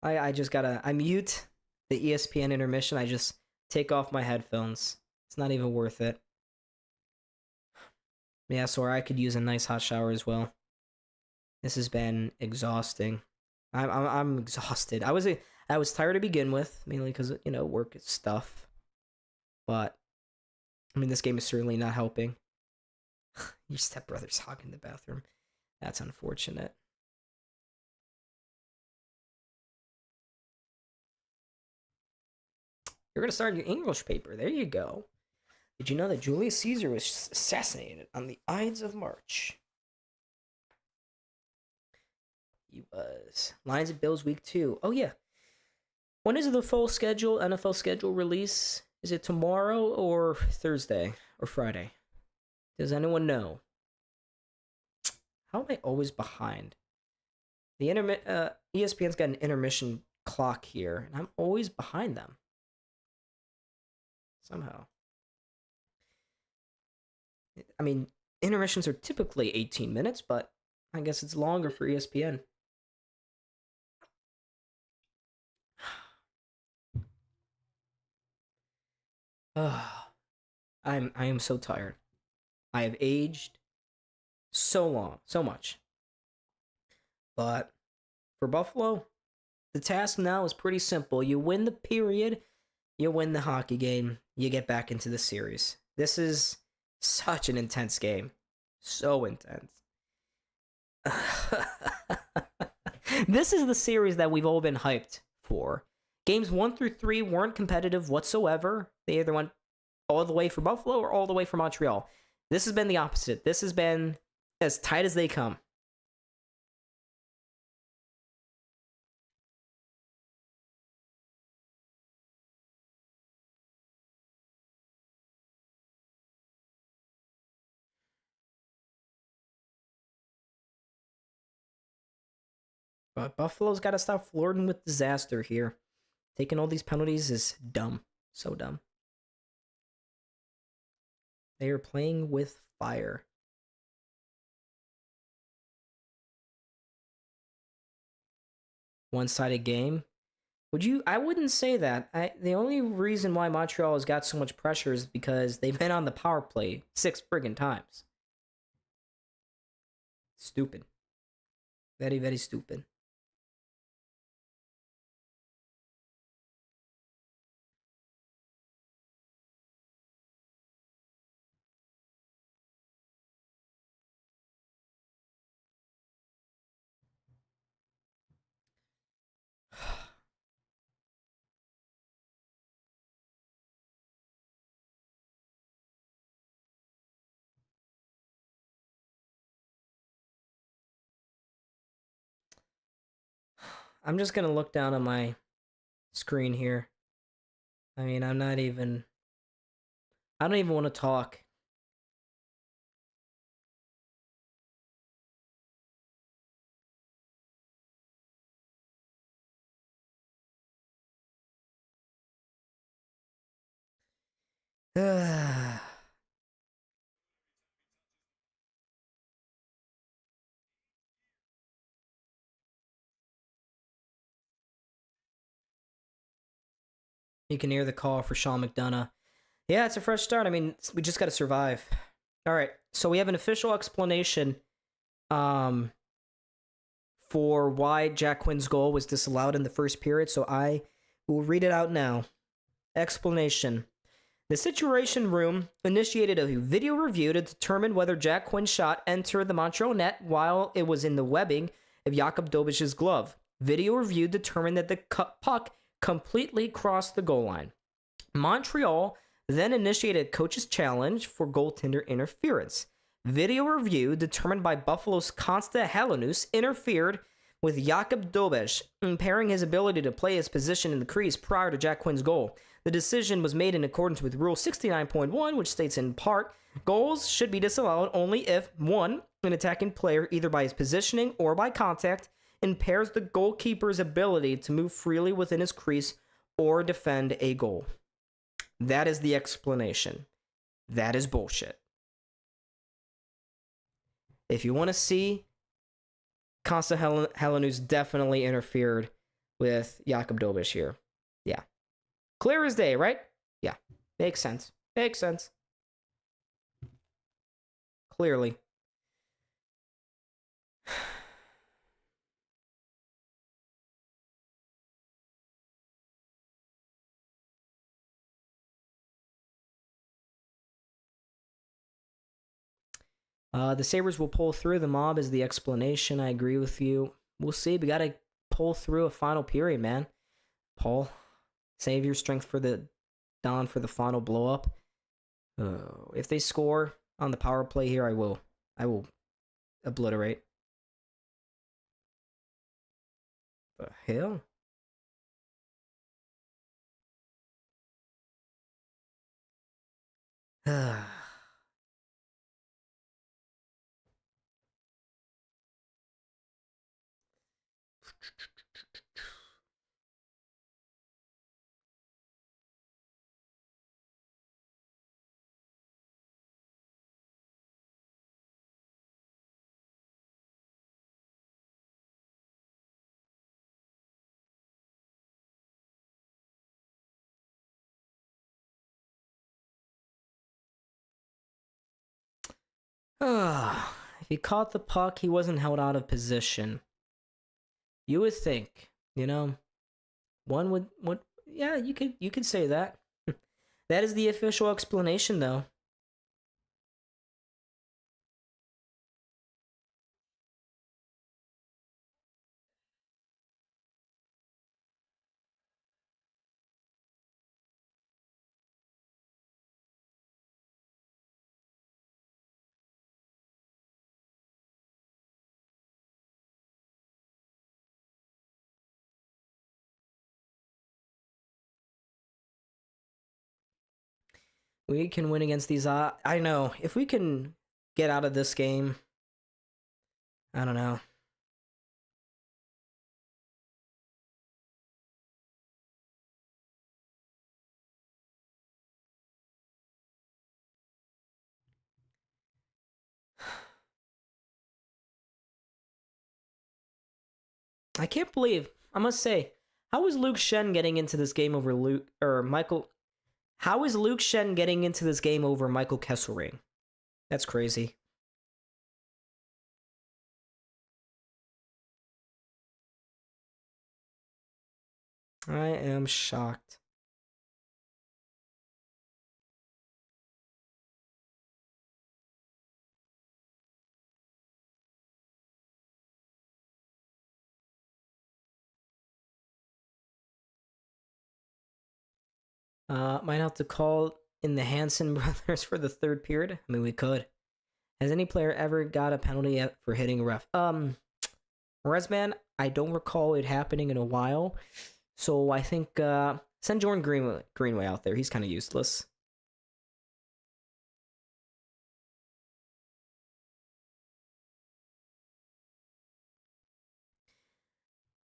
I just gotta... I mute the ESPN intermission. I just take off my headphones. It's not even worth it. Yeah, so I could use a nice hot shower as well. This has been exhausting. I'm exhausted. I was tired to begin with, mainly because, you know, work stuff. But I mean, this game is certainly not helping. Your stepbrother's hogging the bathroom. That's unfortunate. You're gonna start your English paper. There you go. Did you know that Julius Caesar was assassinated on the Ides of March? He was. Lions and Bills week 2. Oh yeah. When is the full schedule, NFL schedule release? Is it tomorrow or Thursday or Friday? Does anyone know? How am I always behind? The ESPN's got an intermission clock here, and I'm always behind them. Somehow. I mean, intermissions are typically 18 minutes, but I guess it's longer for ESPN. I am so tired. I have aged so much. But for Buffalo, the task now is pretty simple. You win the period, you win the hockey game, you get back into the series. This is such an intense game. So intense. This is the series that we've all been hyped for. Games 1 through 3 weren't competitive whatsoever. They either went all the way for Buffalo or all the way for Montreal. This has been the opposite. This has been as tight as they come. But Buffalo's got to stop flirting with disaster here. Taking all these penalties is dumb. So dumb. They are playing with fire. One-sided game. I wouldn't say that. The only reason why Montreal has got so much pressure is because they've been on the power play 6 friggin' times. Stupid. Very, very stupid. I'm just gonna look down on my screen here. I mean, I don't even want to talk. You can hear the call for Sean McDonough. Yeah, it's a fresh start. I mean, we just got to survive. All right, so we have an official explanation for why Jack Quinn's goal was disallowed in the first period, so I will read it out now. Explanation. The Situation Room initiated a video review to determine whether Jack Quinn's shot entered the Montreal net while it was in the webbing of Jakub Dobish's glove. Video review determined that the puck completely crossed the goal line. Montreal then initiated a coach's challenge for goaltender interference. Video review determined by Buffalo's Konsta Helenius interfered with Jakub Dobeš, impairing his ability to play his position in the crease prior to Jack Quinn's goal. The decision was made in accordance with Rule 69.1, which states in part, goals should be disallowed only if 1. An attacking player, either by his positioning or by contact, impairs the goalkeeper's ability to move freely within his crease or defend a goal. That is the explanation. That is bullshit. If you want to see, Konsta Helenius definitely interfered with Jakub Dobeš here. Yeah. Clear as day, right? Yeah. Makes sense. Makes sense. Clearly. The Sabres will pull through. The mob is the explanation. I agree with you. We'll see. We got to pull through a final period, man. Paul, save your strength for the dawn for the final blow up. If they score on the power play here, I will obliterate. The hell? If he caught the puck, he wasn't held out of position. You would think, one would yeah, you could say that. That is the official explanation, though. We can win against these. I know. If we can get out of this game, I don't know. I can't believe, I must say, how is Luke Shen getting into this game over Michael? How is Luke Shen getting into this game over Michael Kesselring? That's crazy. I am shocked. Might have to call in the Hansen brothers for the third period. I mean, we could. Has any player ever got a penalty yet for hitting a ref? Resman, I don't recall it happening in a while. So I think send Jordan Greenway out there. He's kind of useless.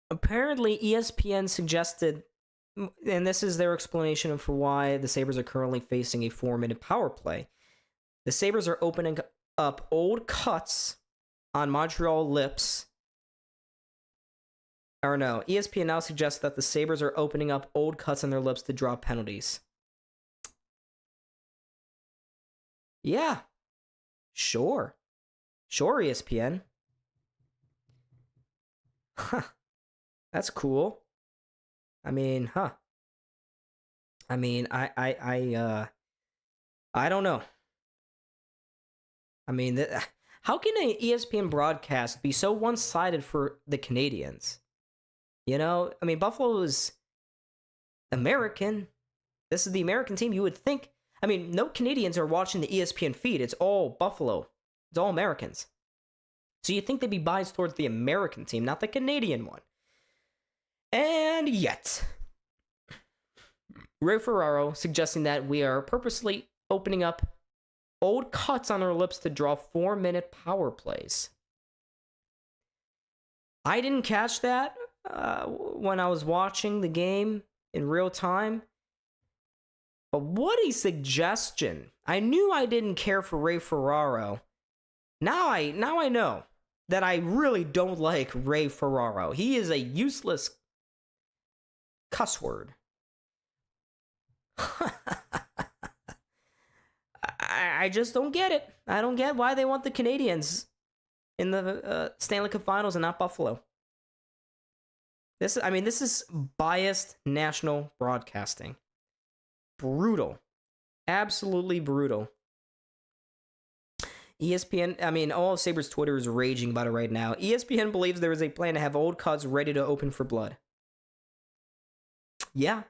Apparently, ESPN suggested, and this is their explanation for why the Sabres are currently facing a 4-minute power play. The Sabres are opening up old cuts on Montreal lips. Or no, ESPN now suggests that the Sabres are opening up old cuts on their lips to draw penalties. Yeah. Sure, ESPN. Huh. That's cool. I mean, I mean, I don't know. I mean, how can an ESPN broadcast be so one-sided for the Canadiens? You know, I mean, Buffalo is American. This is the American team. You would think. I mean, no Canadians are watching the ESPN feed. It's all Buffalo. It's all Americans. So you'd think they'd be biased towards the American team, not the Canadian one. And yet, Ray Ferraro suggesting that we are purposely opening up old cuts on our lips to draw 4-minute power plays. I didn't catch that when I was watching the game in real time. But what a suggestion. I knew I didn't care for Ray Ferraro. Now I know that I really don't like Ray Ferraro. He is a useless cuss word. I just don't get it. I don't get why they want the Canadiens in the Stanley Cup Finals and not Buffalo. This is biased national broadcasting. Brutal. Absolutely brutal. ESPN, all of Sabres Twitter is raging about it right now. ESPN believes there is a plan to have old cuts ready to open for blood. Yeah.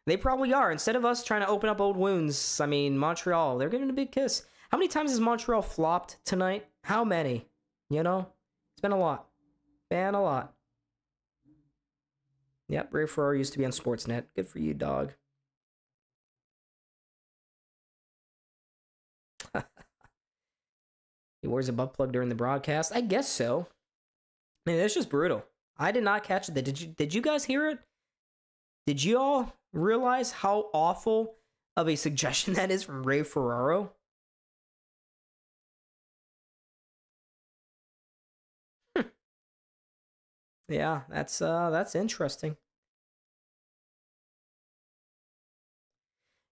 They probably are. Instead of us trying to open up old wounds, Montreal, they're getting a big kiss. How many times has Montreal flopped tonight? How many? You know? It's been a lot. Yep, Ray Ferraro used to be on Sportsnet. Good for you, dog. He wears a butt plug during the broadcast. I guess so. That's just brutal. I did not catch that. Did you guys hear it? Did you all realize how awful of a suggestion that is from Ray Ferraro? Yeah, that's interesting.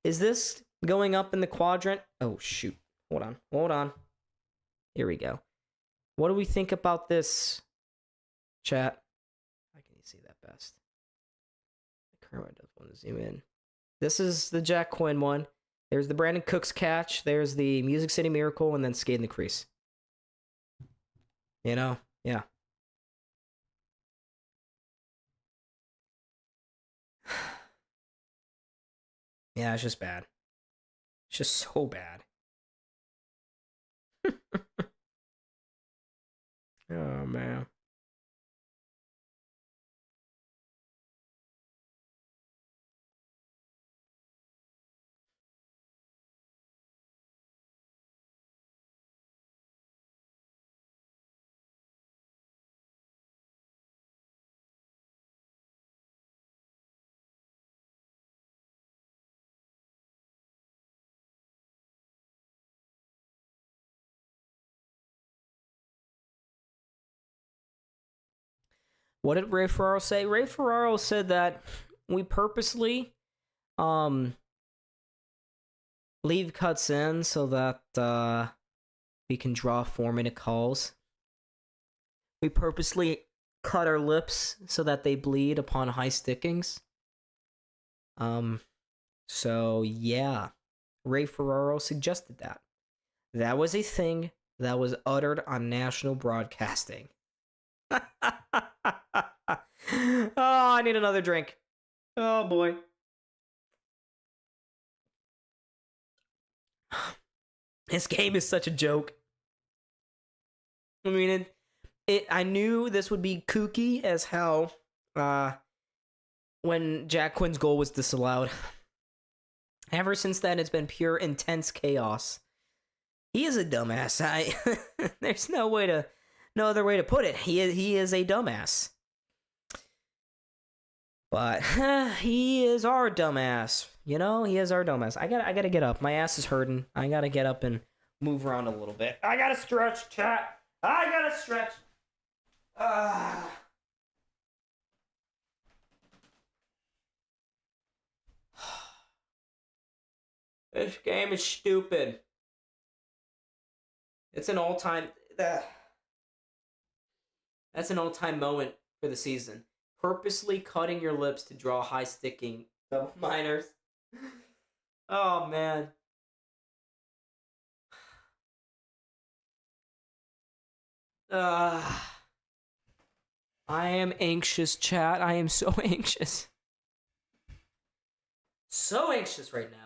Is this going up in the quadrant? Oh, shoot. Hold on. Here we go. What do we think about this, chat? How can you see that best? The current does want to zoom in. This is the Jack Quinn one. There's the Brandon Cooks catch. There's the Music City Miracle, and then skate in the crease. Yeah. Yeah, it's just bad. It's just so bad. Oh, man. What did Ray Ferraro say? Ray Ferraro said that we purposely leave cuts in so that we can draw 4-minute calls. We purposely cut our lips so that they bleed upon high stickings. So yeah, Ray Ferraro suggested that. That was a thing that was uttered on national broadcasting. Oh, I need another drink. Oh boy. This game is such a joke. I knew this would be kooky as hell when Jack Quinn's goal was disallowed. Ever since then, it's been pure intense chaos. He is a dumbass. There's no other way to put it. He is a dumbass. But he is our dumbass. He is our dumbass. I gotta get up. My ass is hurting. I gotta get up and move around a little bit. I gotta stretch, chat. I gotta stretch. This game is stupid. It's an all-time... That's an all-time moment for the season. Purposely cutting your lips to draw high-sticking double minors. Oh, man. I am anxious, chat. I am so anxious. So anxious right now.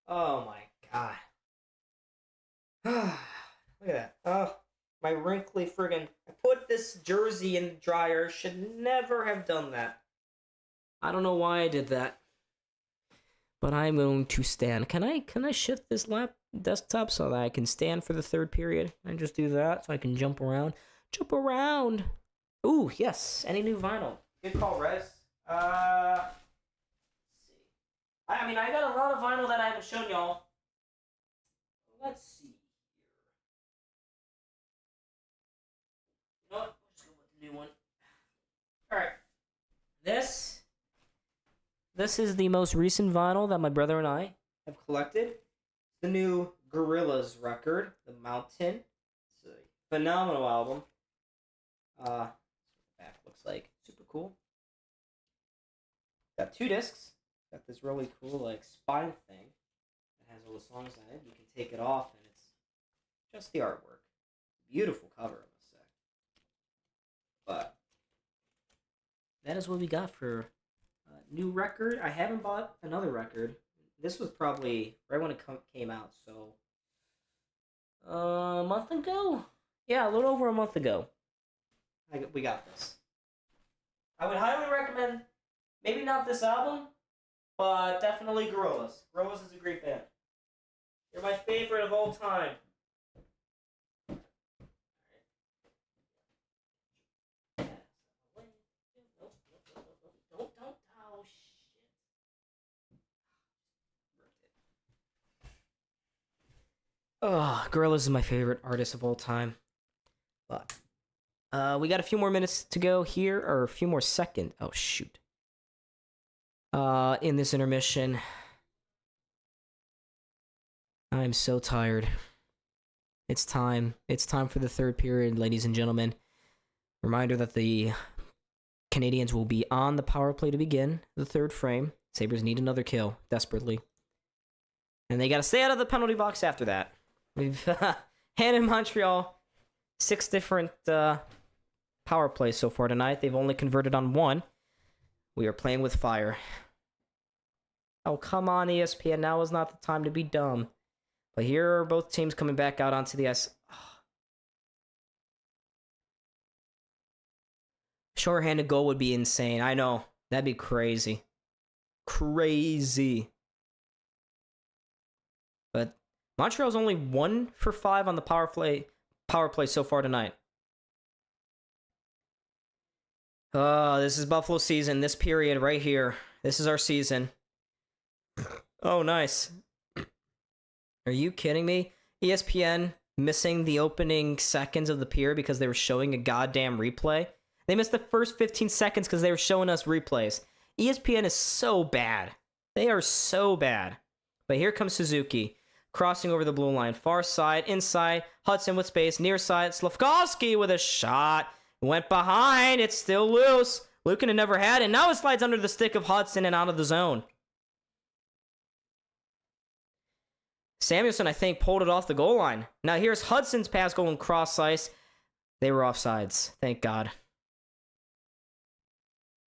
Oh, my God. Look at that. Oh, my wrinkly friggin'... I put this jersey in the dryer. Should never have done that. I don't know why I did that. But I'm going to stand. Can I shift this desktop so that I can stand for the third period? Can I just do that so I can jump around? Jump around! Ooh, yes. Any new vinyl? Good call, Rez. Let's see. I mean, I got a lot of vinyl that I haven't shown y'all. Let's see. You know what? We'll just go with the new one. Alright. This is the most recent vinyl that my brother and I have collected. The new Gorillaz record, The Mountain. It's a phenomenal album. That's what the back looks like. Super cool. Got 2 discs. Got this really cool like spine thing that has all the songs on it. You can take it off and it's just the artwork. Beautiful cover, I must say. But that is what we got for a new record. I haven't bought another record. This was probably right when it came out, so a month ago? Yeah, a little over a month ago. We got this. I would highly recommend, maybe not this album, but definitely Gorillaz. Gorillaz is a great band. They're my favorite of all time. Oh, Gorillaz is my favorite artist of all time. But we got a few more minutes to go here, or a few more seconds. Oh, shoot. In this intermission. I'm so tired. It's time. It's time for the third period, ladies and gentlemen. Reminder that the Canadiens will be on the power play to begin the third frame. Sabres need another kill, desperately. And they got to stay out of the penalty box after that. We've had in Montreal 6 different power plays so far tonight. They've only converted on 1. We are playing with fire. Oh, come on, ESPN. Now is not the time to be dumb. But here are both teams coming back out onto the ice. Shorthanded goal would be insane. I know. That'd be crazy. Crazy. But Montreal's only 1 for 5 on the power play so far tonight. Oh, this is Buffalo season. This period right here. This is our season. Oh, nice. Are you kidding me? ESPN missing the opening seconds of the period because they were showing a goddamn replay. They missed the first 15 seconds because they were showing us replays. ESPN is so bad. They are so bad. But here comes Suzuki. Crossing over the blue line. Far side, inside. Hudson with space. Near side. Slavkovsky with a shot. Went behind. It's still loose. Luukkonen never had it. Now it slides under the stick of Hudson and out of the zone. Samuelsson, I think, pulled it off the goal line. Now here's Hudson's pass going cross ice. They were offsides. Thank God.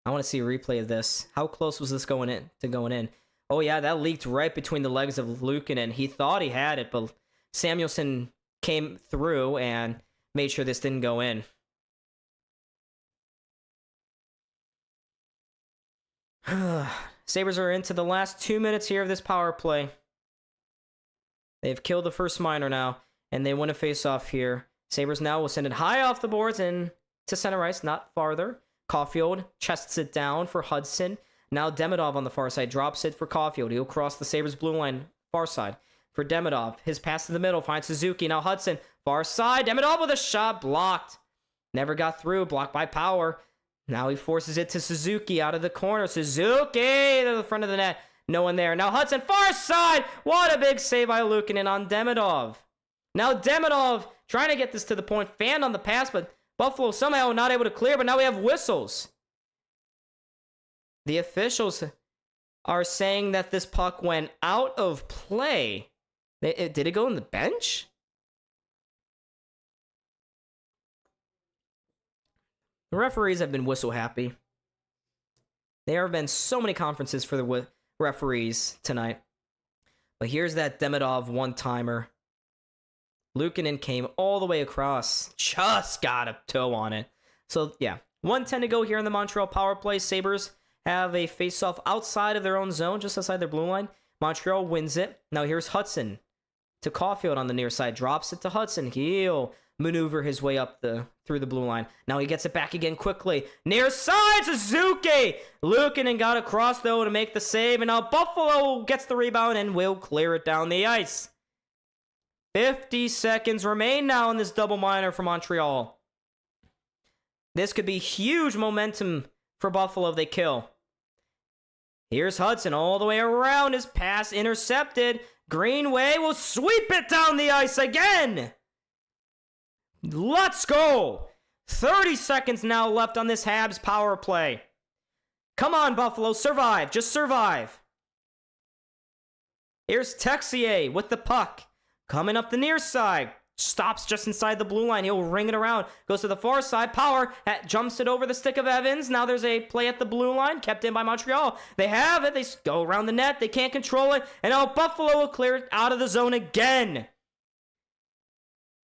I want to see a replay of this. How close was this going in? Oh, yeah, that leaked right between the legs of Luukkonen. He thought he had it, but Samuelsson came through and made sure this didn't go in. Sabres are into the last 2 minutes here of this power play. They've killed the first minor now, and they win a face-off here. Sabres now will send it high off the boards and to center ice, not farther. Caulfield chests it down for Hudson. Now Demidov on the far side drops it for Caulfield. He'll cross the Sabres blue line far side for Demidov. His pass to the middle finds Suzuki. Now Hudson far side. Demidov with a shot blocked. Never got through. Blocked by Power. Now he forces it to Suzuki out of the corner. Suzuki to the front of the net. No one there. Now Hudson, far side. What a big save by Luukkonen on Demidov. Now Demidov trying to get this to the point. Fanned on the pass, but Buffalo somehow not able to clear. But now we have whistles. The officials are saying that this puck went out of play. Did it go in the bench? The referees have been whistle happy. There have been so many conferences for the referees tonight. But here's that Demidov one-timer. Luukkonen came all the way across. Just got a toe on it. So, yeah. 1:10 to go here in the Montreal power play. Sabres have a face-off outside of their own zone, just outside their blue line. Montreal wins it. Now here's Hudson to Caulfield on the near side. Drops it to Hudson. He'll maneuver his way up through the blue line. Now he gets it back again quickly. Near side, Suzuki! Luukkonen got across, though, to make the save. And now Buffalo gets the rebound and will clear it down the ice. 50 seconds remain now in this double minor for Montreal. This could be huge momentum for Buffalo if they kill. Here's Hudson all the way around. His pass intercepted. Greenway will sweep it down the ice again. Let's go. 30 seconds now left on this Habs power play. Come on, Buffalo. Survive. Just survive. Here's Texier with the puck. Coming up the near side. Stops just inside the blue line. He'll ring it around. Goes to the far side. Power jumps it over the stick of Evans. Now there's a play at the blue line. Kept in by Montreal. They have it. They go around the net. They can't control it. And now Buffalo will clear it out of the zone again.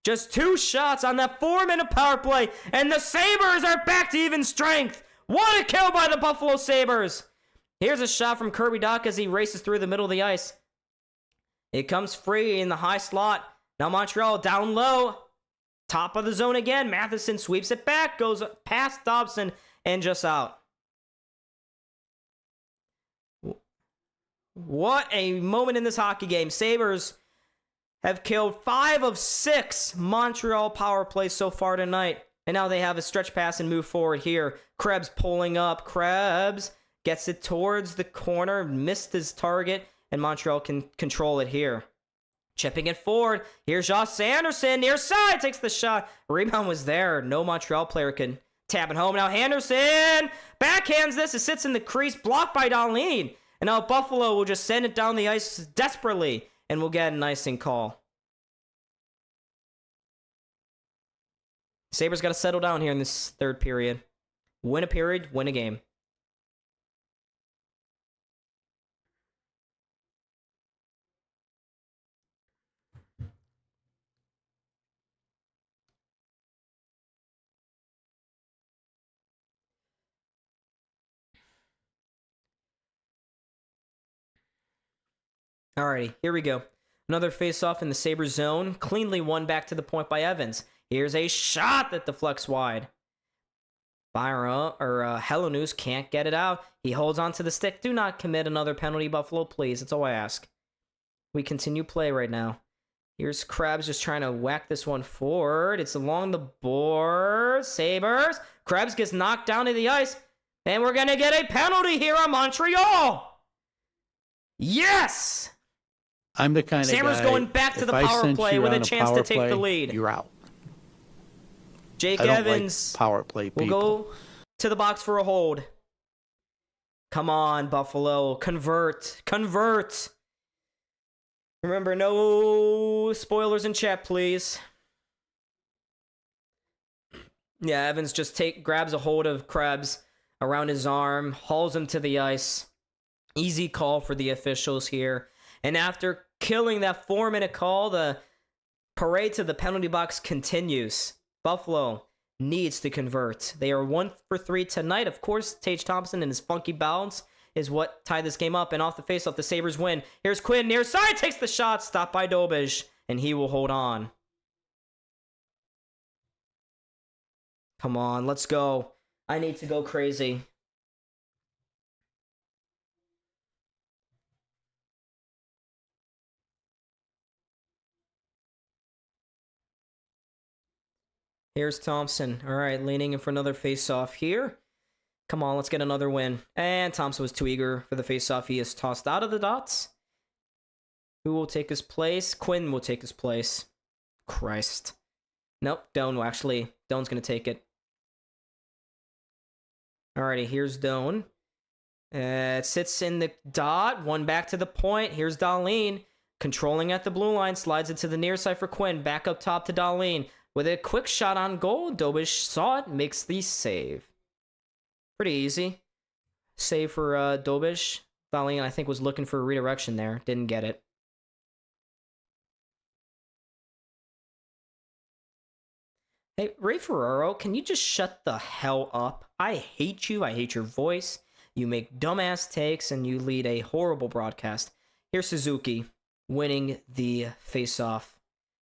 Just 2 shots on that 4-minute power play. And the Sabres are back to even strength. What a kill by the Buffalo Sabres. Here's a shot from Kirby Dach as he races through the middle of the ice. It comes free in the high slot. Now Montreal down low. Top of the zone again. Matheson sweeps it back. Goes past Dobson and just out. What a moment in this hockey game. Sabres have killed 5 of 6 Montreal power plays so far tonight. And now they have a stretch pass and move forward here. Krebs pulling up. Krebs gets it towards the corner. Missed his target. And Montreal can control it here. Chipping it forward. Here's Josh Anderson. Near side. Takes the shot. Rebound was there. No Montreal player can tap it home. Now Henderson backhands this. It sits in the crease. Blocked by Dahlin. And now Buffalo will just send it down the ice desperately. And we'll get an icing call. Sabres got to settle down here in this third period. Win a period. Win a game. Alrighty, here we go. Another face-off in the Sabres zone. Cleanly won back to the point by Evans. Here's a shot that deflects wide. Hellenuus can't get it out. He holds onto the stick. Do not commit another penalty, Buffalo, please. That's all I ask. We continue play right now. Here's Krebs just trying to whack this one forward. It's along the board. Sabres. Krebs gets knocked down to the ice. And we're going to get a penalty here on Montreal. Yes! I'm the kind of guy. Sabres going back to the power play with a chance to take the lead. You're out. Jake I don't Evans like power play people. will go to the box for a hold. Come on, Buffalo. Convert. Convert. Remember, no spoilers in chat, please. Yeah, Evans just grabs a hold of Krebs around his arm, hauls him to the ice. Easy call for the officials here. And after killing that 4-minute call, the parade to the penalty box continues. Buffalo needs to convert. They are 1 for 3 tonight. Of course, Tage Thompson and his funky bounce is what tied this game up. And off the faceoff, the Sabres win. Here's Quinn near side, takes the shot, stopped by Dobij, and he will hold on. Come on, let's go. I need to go crazy. Here's Thompson. All right, leaning in for another face-off here. Come on, let's get another win. And Thompson was too eager for the faceoff. He is tossed out of the dots. Who will take his place? Quinn will take his place. Christ. Nope, Doan will actually. Doan's going to take it. Alrighty, here's Doan. It sits in the dot. One back to the point. Here's Dahlin. Controlling at the blue line. Slides it to the near side for Quinn. Back up top to Dahlin. With a quick shot on goal. Dobish saw it. Makes the save. Pretty easy. Save for Dobish. Dahlin, I think, was looking for a redirection there. Didn't get it. Hey, Ray Ferraro, can you just shut the hell up? I hate you. I hate your voice. You make dumbass takes, and you lead a horrible broadcast. Here's Suzuki winning the face-off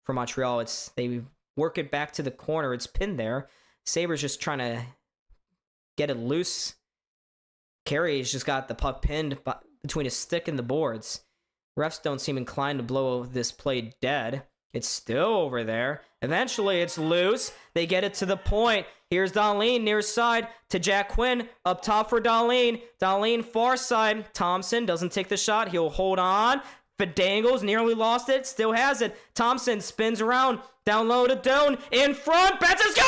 for Montreal. They work it back to the corner. It's pinned there. Sabres just trying to get it loose. Carey's just got the puck pinned between his stick and the boards. Refs don't seem inclined to blow this play dead. It's still over there. Eventually, it's loose. They get it to the point. Here's Dahlin near side to Jack Quinn. Up top for Dahlin. Dahlin far side. Thompson doesn't take the shot. He'll hold on. Fidangles nearly lost it. Still has it. Thompson spins around. Down low to Doan. In front. Benson scores!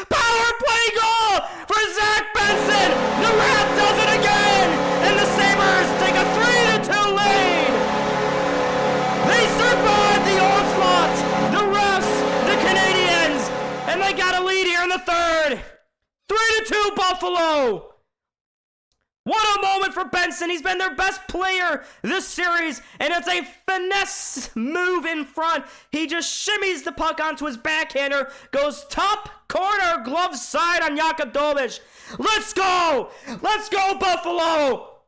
Power play goal for Zach Benson. The Rat does it again. And the Sabres take a 3-2 lead. They survived the onslaught. The refs, the Canadiens, and they got a lead here in the third. 3-2 Buffalo. What a moment for Benson. He's been their best player this series, and it's a finesse move in front. He just shimmies the puck onto his backhander, goes top corner, glove side on Yakubovich. Let's go. Let's go, Buffalo.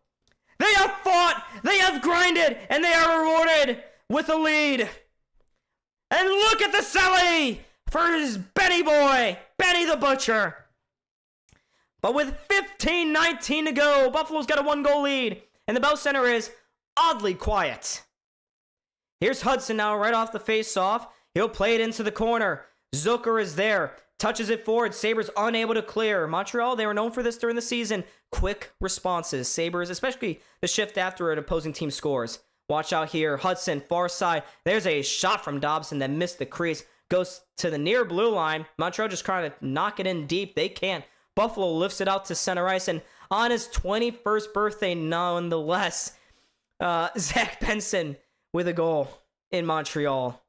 They have fought, they have grinded, and they are rewarded with a lead. And look at the celly for his Benny boy, Benny the Butcher. But with 15-19 to go, Buffalo's got a 1-goal lead. And the Bell Center is oddly quiet. Here's Hudson now right off the face-off. He'll play it into the corner. Zucker is there. Touches it forward. Sabres unable to clear. Montreal, they were known for this during the season. Quick responses. Sabres, especially the shift after an opposing team scores. Watch out here. Hudson, far side. There's a shot from Dobson that missed the crease. Goes to the near blue line. Montreal just trying to knock it in deep. They can't. Buffalo lifts it out to center ice. And on his 21st birthday, nonetheless, Zach Benson with a goal in Montreal.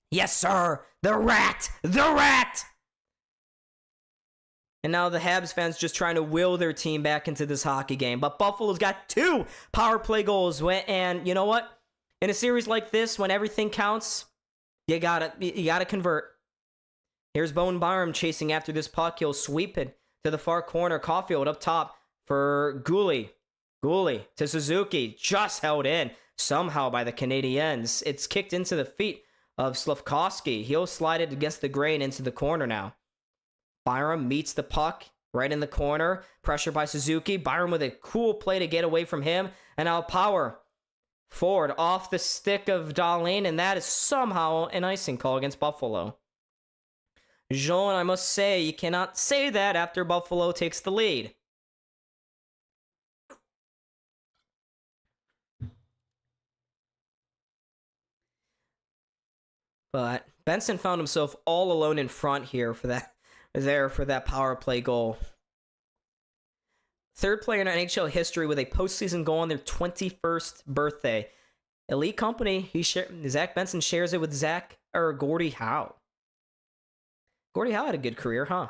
Yes, sir. The Rat. The Rat. And now the Habs fans just trying to will their team back into this hockey game. But Buffalo's got 2 power play goals. And you know what? In a series like this, when everything counts, you gotta convert. Here's Bowen Byram chasing after this puck. He'll sweep it to the far corner. Caulfield up top for Gouli. Gouli to Suzuki. Just held in somehow by the Canadiens. It's kicked into the feet of Slafkovsky. He'll slide it against the grain into the corner now. Byram meets the puck right in the corner. Pressure by Suzuki. Byram with a cool play to get away from him. And now power forward off the stick of Dahlin. And that is somehow an icing call against Buffalo. Jean, I must say, you cannot say that after Buffalo takes the lead. But Benson found himself all alone in front here for that power play goal. Third player in NHL history with a postseason goal on their 21st birthday. Elite company. Zach Benson shares it with Gordie Howe. Gordie Howe had a good career, huh?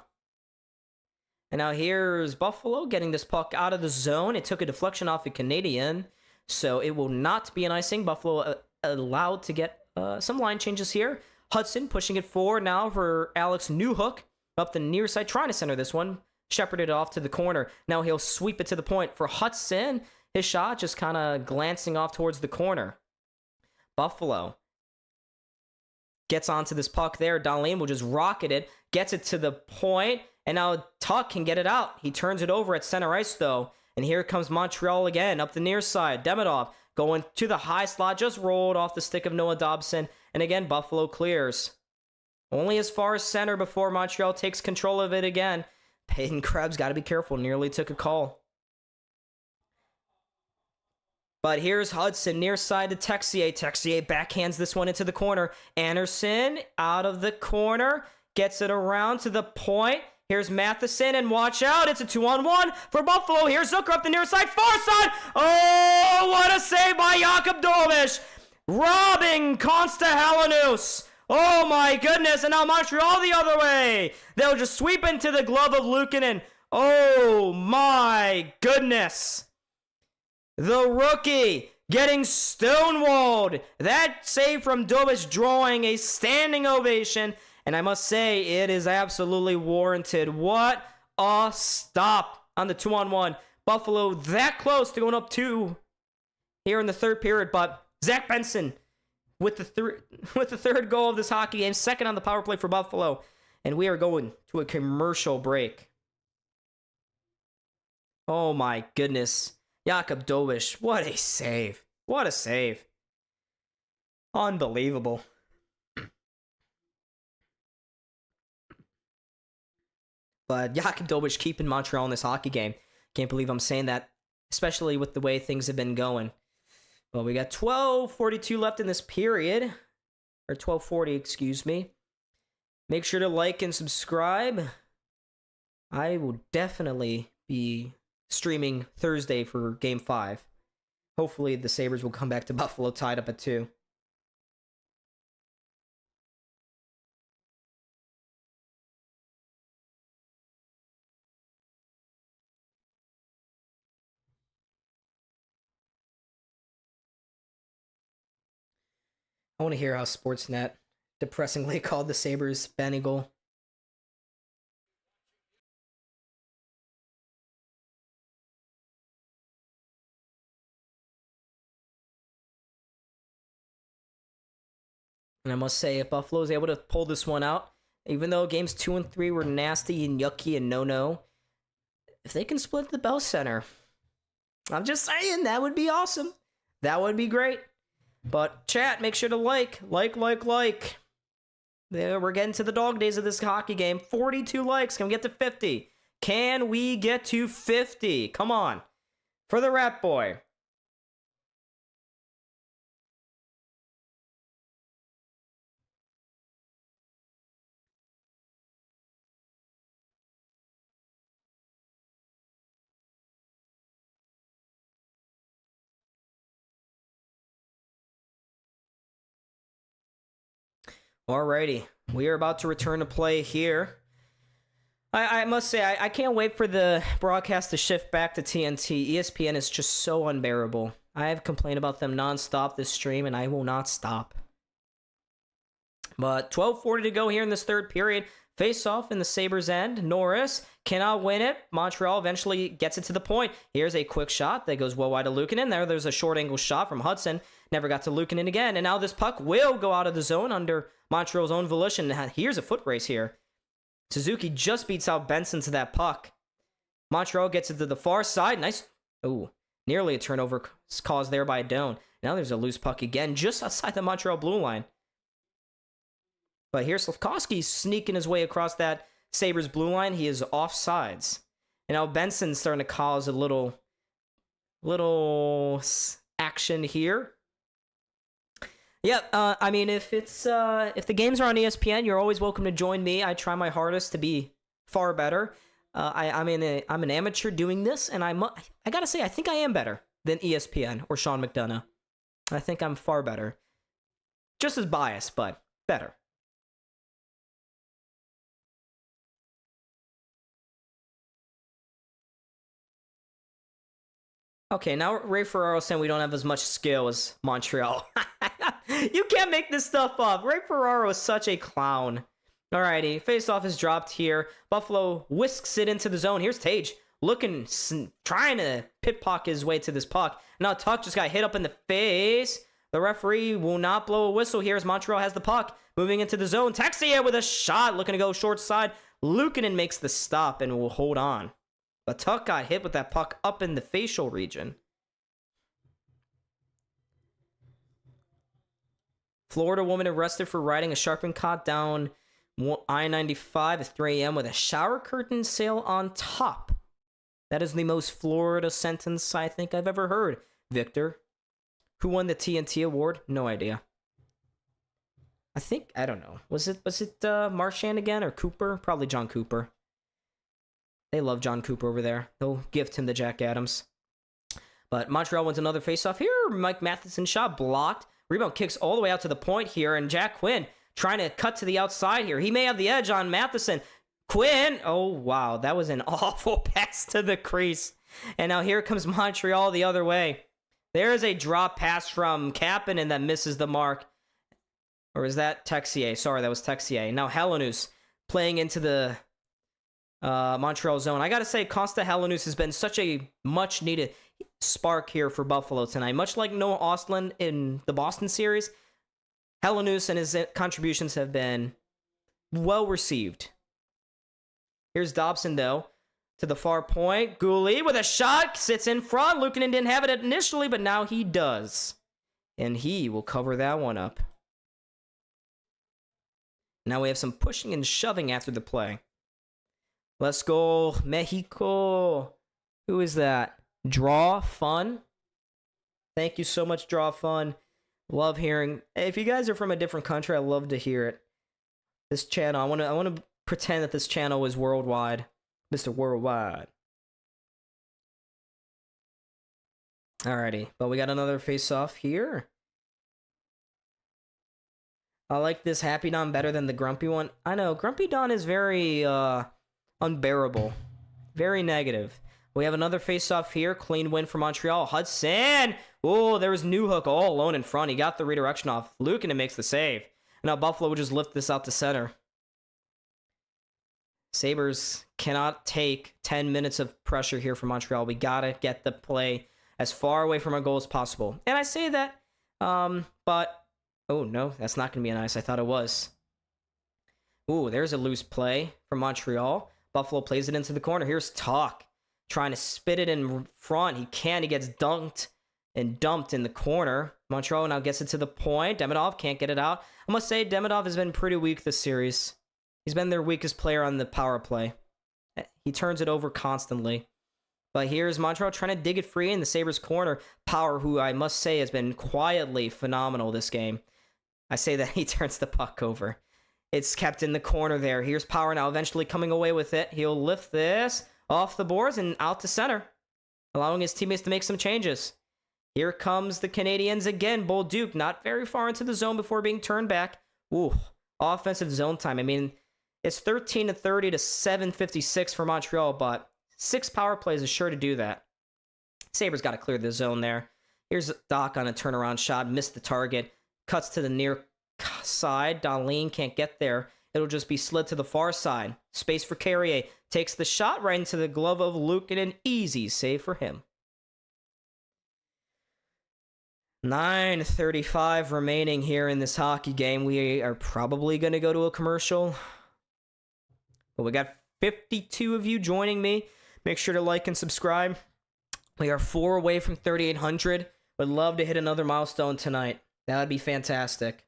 And now here's Buffalo getting this puck out of the zone. It took a deflection off a Canadian, so it will not be an icing. Buffalo allowed to get some line changes here. Hudson pushing it forward now for Alex Newhook up the near side, trying to center this one. Shepherded off to the corner. Now he'll sweep it to the point for Hudson. His shot just kind of glancing off towards the corner. Buffalo gets onto this puck there. Dahlin will just rocket it. Gets it to the point. And now Tuck can get it out. He turns it over at center ice, though. And here comes Montreal again up the near side. Demidov going to the high slot. Just rolled off the stick of Noah Dobson. And again, Buffalo clears. Only as far as center before Montreal takes control of it again. Peyton Krebs got to be careful. Nearly took a call. But here's Hudson near side to Texier. Texier backhands this one into the corner. Anderson out of the corner. Gets it around to the point. Here's Matheson, and watch out. It's a 2-on-1 for Buffalo. Here's Zucker up the near side, far side. Oh, what a save by Jakub Dovish. Robbing Konsta-Helenus. Oh, my goodness. And now Montreal the other way. They'll just sweep into the glove of Luukkonen. Oh, my goodness. The rookie getting stonewalled. That save from Dovish drawing a standing ovation. And I must say, it is absolutely warranted. What a stop on the 2-on-1. Buffalo that close to going up 2 here in the third period. But Zach Benson with the third goal of this hockey game. Second on the power play for Buffalo. And we are going to a commercial break. Oh my goodness. Jakub Dovish, what a save. What a save. Unbelievable. But Jakub Dovish keeping Montreal in this hockey game. Can't believe I'm saying that, especially with the way things have been going. Well, we got 12:42 left in this period. Or 12:40, excuse me. Make sure to like and subscribe. I will definitely be streaming Thursday for Game 5. Hopefully the Sabres will come back to Buffalo tied up at 2. I want to hear how Sportsnet depressingly called the Sabres Benegal. And I must say, if Buffalo is able to pull this one out, even though games 2 and 3 were nasty and yucky and no-no, if they can split the Bell Center, I'm just saying, that would be awesome. That would be great. But chat, make sure to like. There, we're getting to the dog days of this hockey game. 42 likes. Can we get to 50? Can we get to 50? Come on. For the Rat Boy. Alrighty, we are about to return to play here. I must say, I can't wait for the broadcast to shift back to TNT. ESPN is just so unbearable. I have complained about them nonstop this stream, and I will not stop. But 12:40 to go here in this third period. Face-off in the Sabres' end. Norris cannot win it. Montreal eventually gets it to the point. Here's a quick shot that goes well wide to Luukkonen. There's a short-angle shot from Hudson. Never got to Luukkonen again. And now this puck will go out of the zone under Montreal's own volition. Here's a foot race here. Suzuki just beats out Benson to that puck. Montreal gets it to the far side. Nice. Oh, nearly a turnover caused there by Doan. Now there's a loose puck again just outside the Montreal blue line. But here's Slafkovsky sneaking his way across that Sabres blue line. He is offsides. And now Benson's starting to cause a little action here. Yeah, I mean, if the games are on ESPN, you're always welcome to join me. I try my hardest to be far better. I'm an amateur doing this, and I gotta say, I think I am better than ESPN or Sean McDonough. I think I'm far better. Just as biased, but better. Okay, now Ray Ferraro saying we don't have as much skill as Montreal. You can't make this stuff up. Ray Ferraro is such a clown. Alrighty, face-off is dropped here. Buffalo whisks it into the zone. Here's Tage looking, trying to pit-pock his way to this puck. Now Tuck just got hit up in the face. The referee will not blow a whistle here as Montreal has the puck. Moving into the zone. Texier with a shot, looking to go short side. Luukkonen makes the stop and will hold on. But Tuck got hit with that puck up in the facial region. Florida woman arrested for riding a sharpened cot down I-95 at 3 a.m. with a shower curtain sail on top. That is the most Florida sentence I think I've ever heard. Victor, who won the TNT award? No idea. I don't know. Was it Marchand again or Cooper? Probably John Cooper. They love John Cooper over there. They'll gift him to Jack Adams. But Montreal wins another faceoff here. Mike Matheson shot blocked. Rebound kicks all the way out to the point here, and Jack Quinn trying to cut to the outside here. He may have the edge on Matheson. Quinn, oh wow, that was an awful pass to the crease. And now here comes Montreal the other way. There is a drop pass from Kapanen that misses the mark. Or is that Texier? Sorry, that was Texier. Now Helenius playing into the Montreal zone. I gotta say, Costa Helenius has been such a much-needed spark here for Buffalo tonight. Much like Noah Ostlund in the Boston series, Helenius and his contributions have been well received. Here's Dobson, though, to the far point. Gouli with a shot, sits in front. Luukkonen didn't have it initially, but now he does. And he will cover that one up. Now we have some pushing and shoving after the play. Let's go, Mexico. Who is that? Draw Fun. Thank you so much, Draw Fun. Love hearing. If you guys are from a different country, I love to hear it. This channel, I want to pretend that this channel is worldwide. Mr. Worldwide. Alrighty, but we got another face-off here. I like this Happy Don better than the Grumpy one. I know, Grumpy Don is very unbearable. Very negative. We have another face-off here. Clean win for Montreal. Hudson! Oh, there was Newhook all alone in front. He got the redirection off. Luukkonen makes the save. Now Buffalo would just lift this out to center. Sabres cannot take 10 minutes of pressure here from Montreal. We gotta get the play as far away from our goal as possible. And I say that, but... Oh, no, that's not going to be nice. I thought it was. Ooh, there's a loose play from Montreal. Buffalo plays it into the corner. Here's Talk trying to spit it in front. He can. He gets dunked and dumped in the corner. Montreal now gets it to the point. Demidov can't get it out. I must say, Demidov has been pretty weak this series. He's been their weakest player on the power play. He turns it over constantly. But here's Montreal trying to dig it free in the Sabres corner. Power, who I must say has been quietly phenomenal this game. I say that he turns the puck over. It's kept in the corner there. Here's Power now eventually coming away with it. He'll lift this off the boards and out to center, allowing his teammates to make some changes. Here comes the Canadiens again. Bolduc not very far into the zone before being turned back. Ooh, offensive zone time. I mean, it's 13-30 to 7:56 for Montreal, but 6 power plays is sure to do that. Sabres got to clear the zone there. Here's Doc on a turnaround shot. Missed the target. Cuts to the near side. Dahlin can't get there. It'll just be slid to the far side. Space for Carrier. Takes the shot right into the glove of Luukkonen. Easy save for him. 9:35 remaining here in this hockey game. We are probably going to go to a commercial. But we got 52 of you joining me. Make sure to like and subscribe. We are 4 away from 3,800. Would love to hit another milestone tonight. That would be fantastic.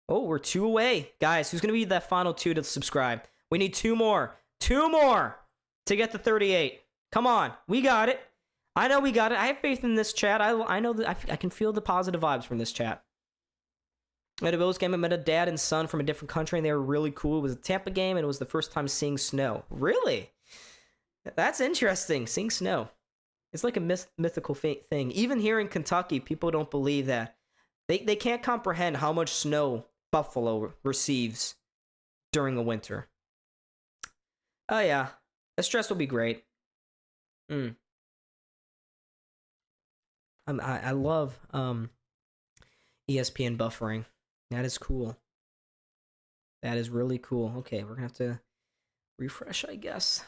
Oh, we're 2 away. Guys, who's going to be that final 2 to subscribe? We need 2 more. 2 more to get to 38. Come on. We got it. I know we got it. I have faith in this chat. I know that I can feel the positive vibes from this chat. At a Bills game, I met a dad and son from a different country, and they were really cool. It was a Tampa game, and it was the first time seeing snow. Really? That's interesting, seeing snow. It's like a mythical thing. Even here in Kentucky, people don't believe that. They can't comprehend how much snow Buffalo receives during a winter. Oh, yeah. The stress will be great. I love ESPN buffering. That is cool. That is really cool. Okay, we're going to have to refresh, I guess.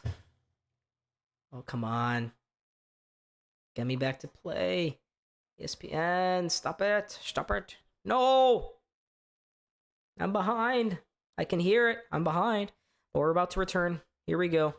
Oh, come on. Get me back to play. ESPN, stop it. Stop it. No! I'm behind. I can hear it. I'm behind. But we're about to return. Here we go.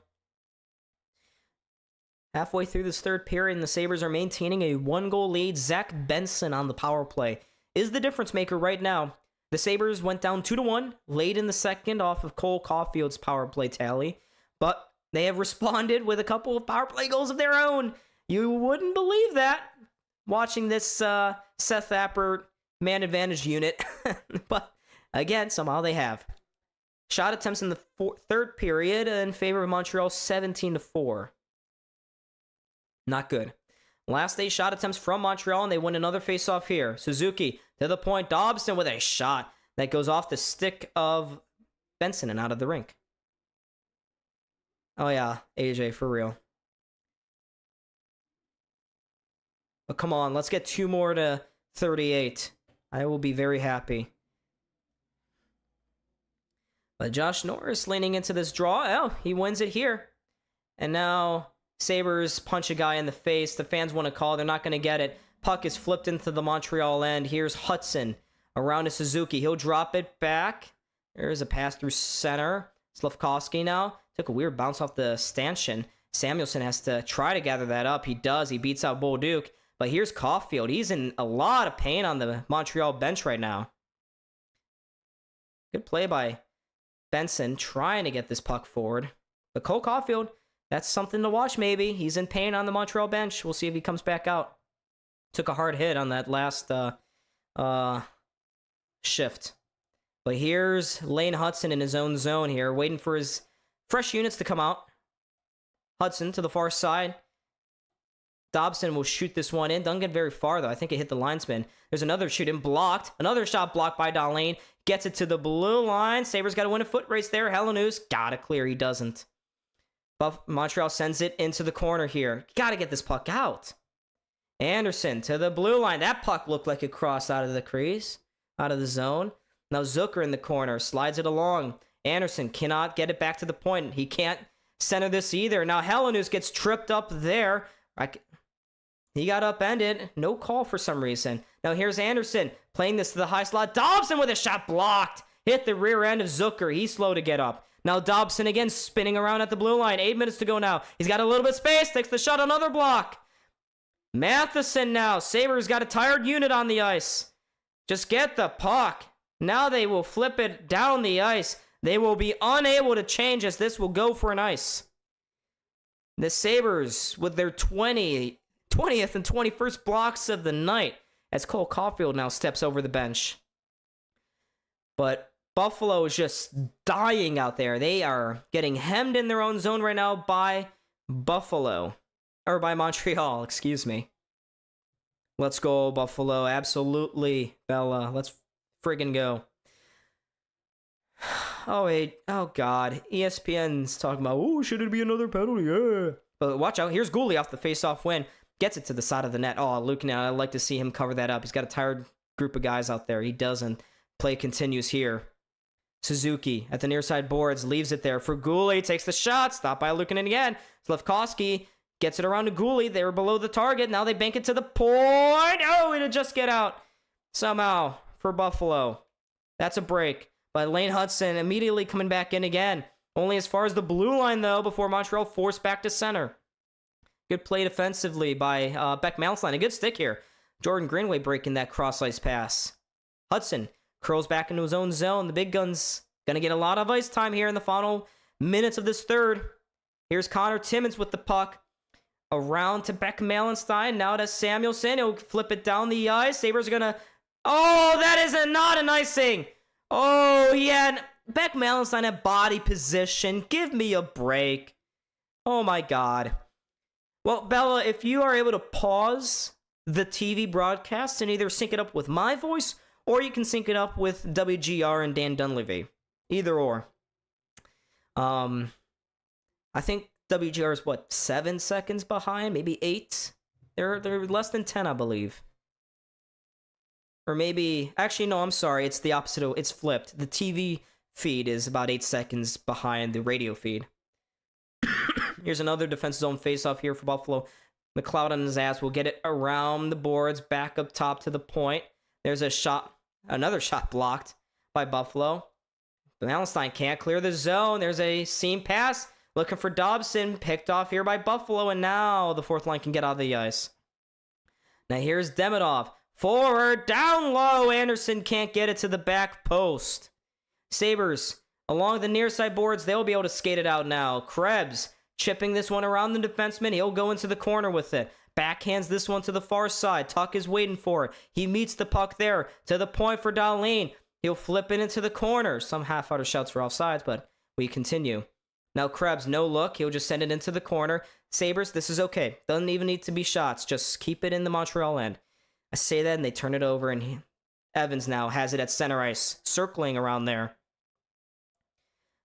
Halfway through this third period, the Sabres are maintaining a 1-goal lead. Zach Benson on the power play. is the difference maker right now. The Sabres went down 2-1 late in the second off of Cole Caulfield's power play tally, but they have responded with a couple of power play goals of their own. You wouldn't believe that watching this Seth Appert man advantage unit, but again, somehow they have. Shot attempts in the third period in favor of Montreal, 17-4. Not good. Last 8 shot attempts from Montreal, and they win another faceoff here. Suzuki to the point. Dobson with a shot that goes off the stick of Benson and out of the rink. Oh yeah, AJ, for real. But come on, let's get 2 more to 38. I will be very happy. But Josh Norris leaning into this draw. Oh, he wins it here. And now Sabres punch a guy in the face. The fans want to call. They're not going to get it. Puck is flipped into the Montreal end. Here's Hudson around to Suzuki. He'll drop it back. There's a pass through center. Slavkovsky now. Took a weird bounce off the stanchion. Samuelson has to try to gather that up. He does. He beats out Bolduc. But here's Caulfield. He's in a lot of pain on the Montreal bench right now. Good play by Benson trying to get this puck forward. But Cole Caulfield, that's something to watch maybe. He's in pain on the Montreal bench. We'll see if he comes back out. Took a hard hit on that last shift. But here's Lane Hudson in his own zone here, waiting for his fresh units to come out. Hudson to the far side. Dobson will shoot this one in. Doesn't get very far, though. I think it hit the linesman. There's another shoot in blocked. Another shot blocked by Dahlin. Gets it to the blue line. Sabres got to win a foot race there. Hellenus got to clear. He doesn't. But Montreal sends it into the corner here. Got to get this puck out. Anderson to the blue line. That puck looked like it crossed out of the crease, out of the zone. Now Zucker in the corner. Slides it along. Anderson cannot get it back to the point. He can't center this either. Now Hellenus gets tripped up there. He got upended. No call for some reason. Now here's Anderson playing this to the high slot. Dobson with a shot blocked. Hit the rear end of Zucker. He's slow to get up. Now Dobson again spinning around at the blue line. 8 minutes to go now. He's got a little bit of space. Takes the shot. Another block. Matheson now. Sabres got a tired unit on the ice. Just get the puck. Now they will flip it down the ice. They will be unable to change as this will go for an ice. The Sabres with their 20th and 21st blocks of the night as Cole Caulfield now steps over the bench. But Buffalo is just dying out there. They are getting hemmed in their own zone right now by Buffalo. Or by Montreal, excuse me. Let's go, Buffalo. Absolutely, Bella. Let's friggin' go. Oh, wait. Oh, God. ESPN's talking about, oh, should it be another penalty? Yeah. But watch out. Here's Gouli off the face-off win. Gets it to the side of the net. Oh, Luke, now I'd like to see him cover that up. He's got a tired group of guys out there. He doesn't. Play continues here. Suzuki at the near side boards. Leaves it there for Gouli. Takes the shot. Stopped by Luukkonen again. Slavkovsky gets it around to Gouli. They were below the target. Now they bank it to the point. Oh, it'll just get out. Somehow for Buffalo. That's a break by Lane Hudson. Immediately coming back in again. Only as far as the blue line, though, before Montreal forced back to center. Good play defensively by Beck Malensline. A good stick here. Jordan Greenway breaking that cross-ice pass. Hudson curls back into his own zone. The big gun's going to get a lot of ice time here in the final minutes of this third. Here's Connor Timmins with the puck. Around to Beck Malenstein. Now to Samuelson. He'll flip it down the ice. Sabres are going to... Oh, that is not an icing. Oh, he had... Beck Malenstein at body position. Give me a break. Oh, my God. Well, Bella, if you are able to pause the TV broadcast and either sync it up with my voice, or you can sync it up with WGR and Dan Dunleavy. Either or. I think WGR is, 7 seconds behind? Maybe 8? They're less than 10, I believe. Or maybe... Actually, no, I'm sorry. It's the opposite. It's flipped. The TV feed is about 8 seconds behind the radio feed. Here's another defensive zone face-off here for Buffalo. McLeod on his ass will get it around the boards, back up top to the point. There's a shot, another shot blocked by Buffalo. Malenstein can't clear the zone. There's a seam pass. Looking for Dobson, picked off here by Buffalo, and now the fourth line can get out of the ice. Now here's Demidov. Forward, down low. Anderson can't get it to the back post. Sabres along the near side boards. They'll be able to skate it out now. Krebs chipping this one around the defenseman. He'll go into the corner with it. Backhands this one to the far side. Tuck is waiting for it. He meets the puck there to the point for Dahlin. He'll flip it into the corner. Some half-outer shouts for offsides, but we continue. Now Krebs, no look. He'll just send it into the corner. Sabres, this is okay. Doesn't even need to be shots. Just keep it in the Montreal end. I say that, and they turn it over, and Evans now has it at center ice, circling around there.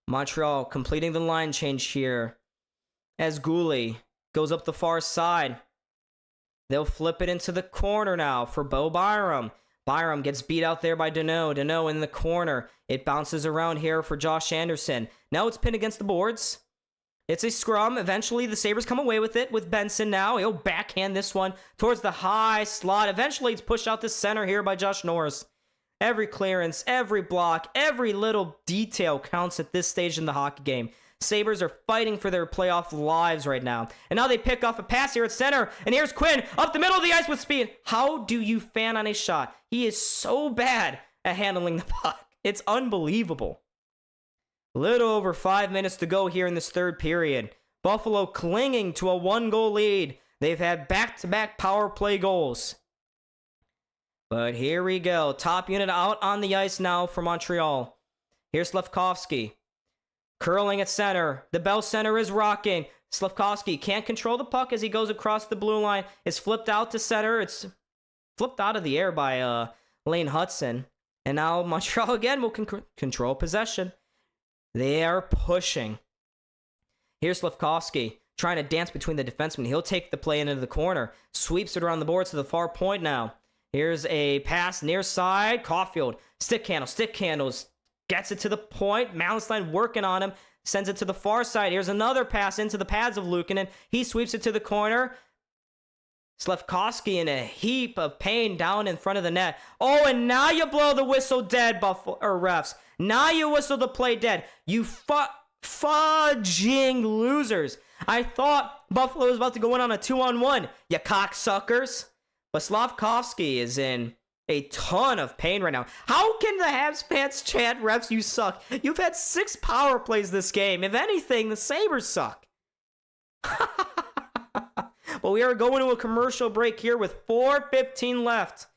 Montreal completing the line change here as Goulet goes up the far side. They'll flip it into the corner now for Bo Byram. Byram gets beat out there by Deneau. Deneau in the corner. It bounces around here for Josh Anderson. Now it's pinned against the boards. It's a scrum. Eventually, the Sabres come away with it with Benson now. He'll backhand this one towards the high slot. Eventually, it's pushed out to center here by Josh Norris. Every clearance, every block, every little detail counts at this stage in the hockey game. Sabres are fighting for their playoff lives right now. And now they pick off a pass here at center. And here's Quinn up the middle of the ice with speed. How do you fan on a shot? He is so bad at handling the puck. It's unbelievable. A little over 5 minutes to go here in this third period. Buffalo clinging to a 1-goal lead. They've had back-to-back power play goals. But here we go. Top unit out on the ice now for Montreal. Here's Slafkovsky. Curling at center. The Bell center is rocking. Slafkovsky can't control the puck as he goes across the blue line. It's flipped out to center. It's flipped out of the air by Lane Hudson. And now Montreal again will control possession. They are pushing. Here's Slafkovsky trying to dance between the defensemen. He'll take the play into the corner. Sweeps it around the boards to the far point now. Here's a pass near side. Caulfield. Stick handles. Gets it to the point. Mallenstein working on him. Sends it to the far side. Here's another pass into the pads of Luukkonen. He sweeps it to the corner. Slafkovsky in a heap of pain down in front of the net. Oh, and now you blow the whistle dead, Buffalo or refs. Now you whistle the play dead. You fudging losers. I thought Buffalo was about to go in on a 2-on-1. You cocksuckers. But Slafkovsky is in a ton of pain right now. How can the Habs fans chant, refs, you suck? You've had 6 power plays this game. If anything, the Sabres suck. But we are going to a commercial break here with 4:15 left.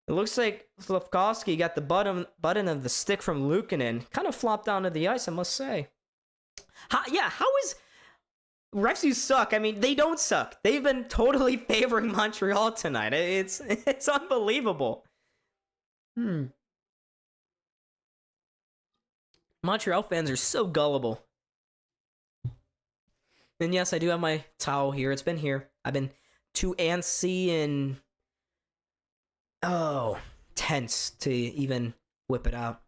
It looks like Slafkovsky got the button of the stick from Luukkonen. Kind of flopped down to the ice, I must say. How is... Refs, you suck. I mean, they don't suck. They've been totally favoring Montreal tonight. It's unbelievable. Montreal fans are so gullible. And yes, I do have my towel here. It's been here. I've been too antsy and tense to even whip it out.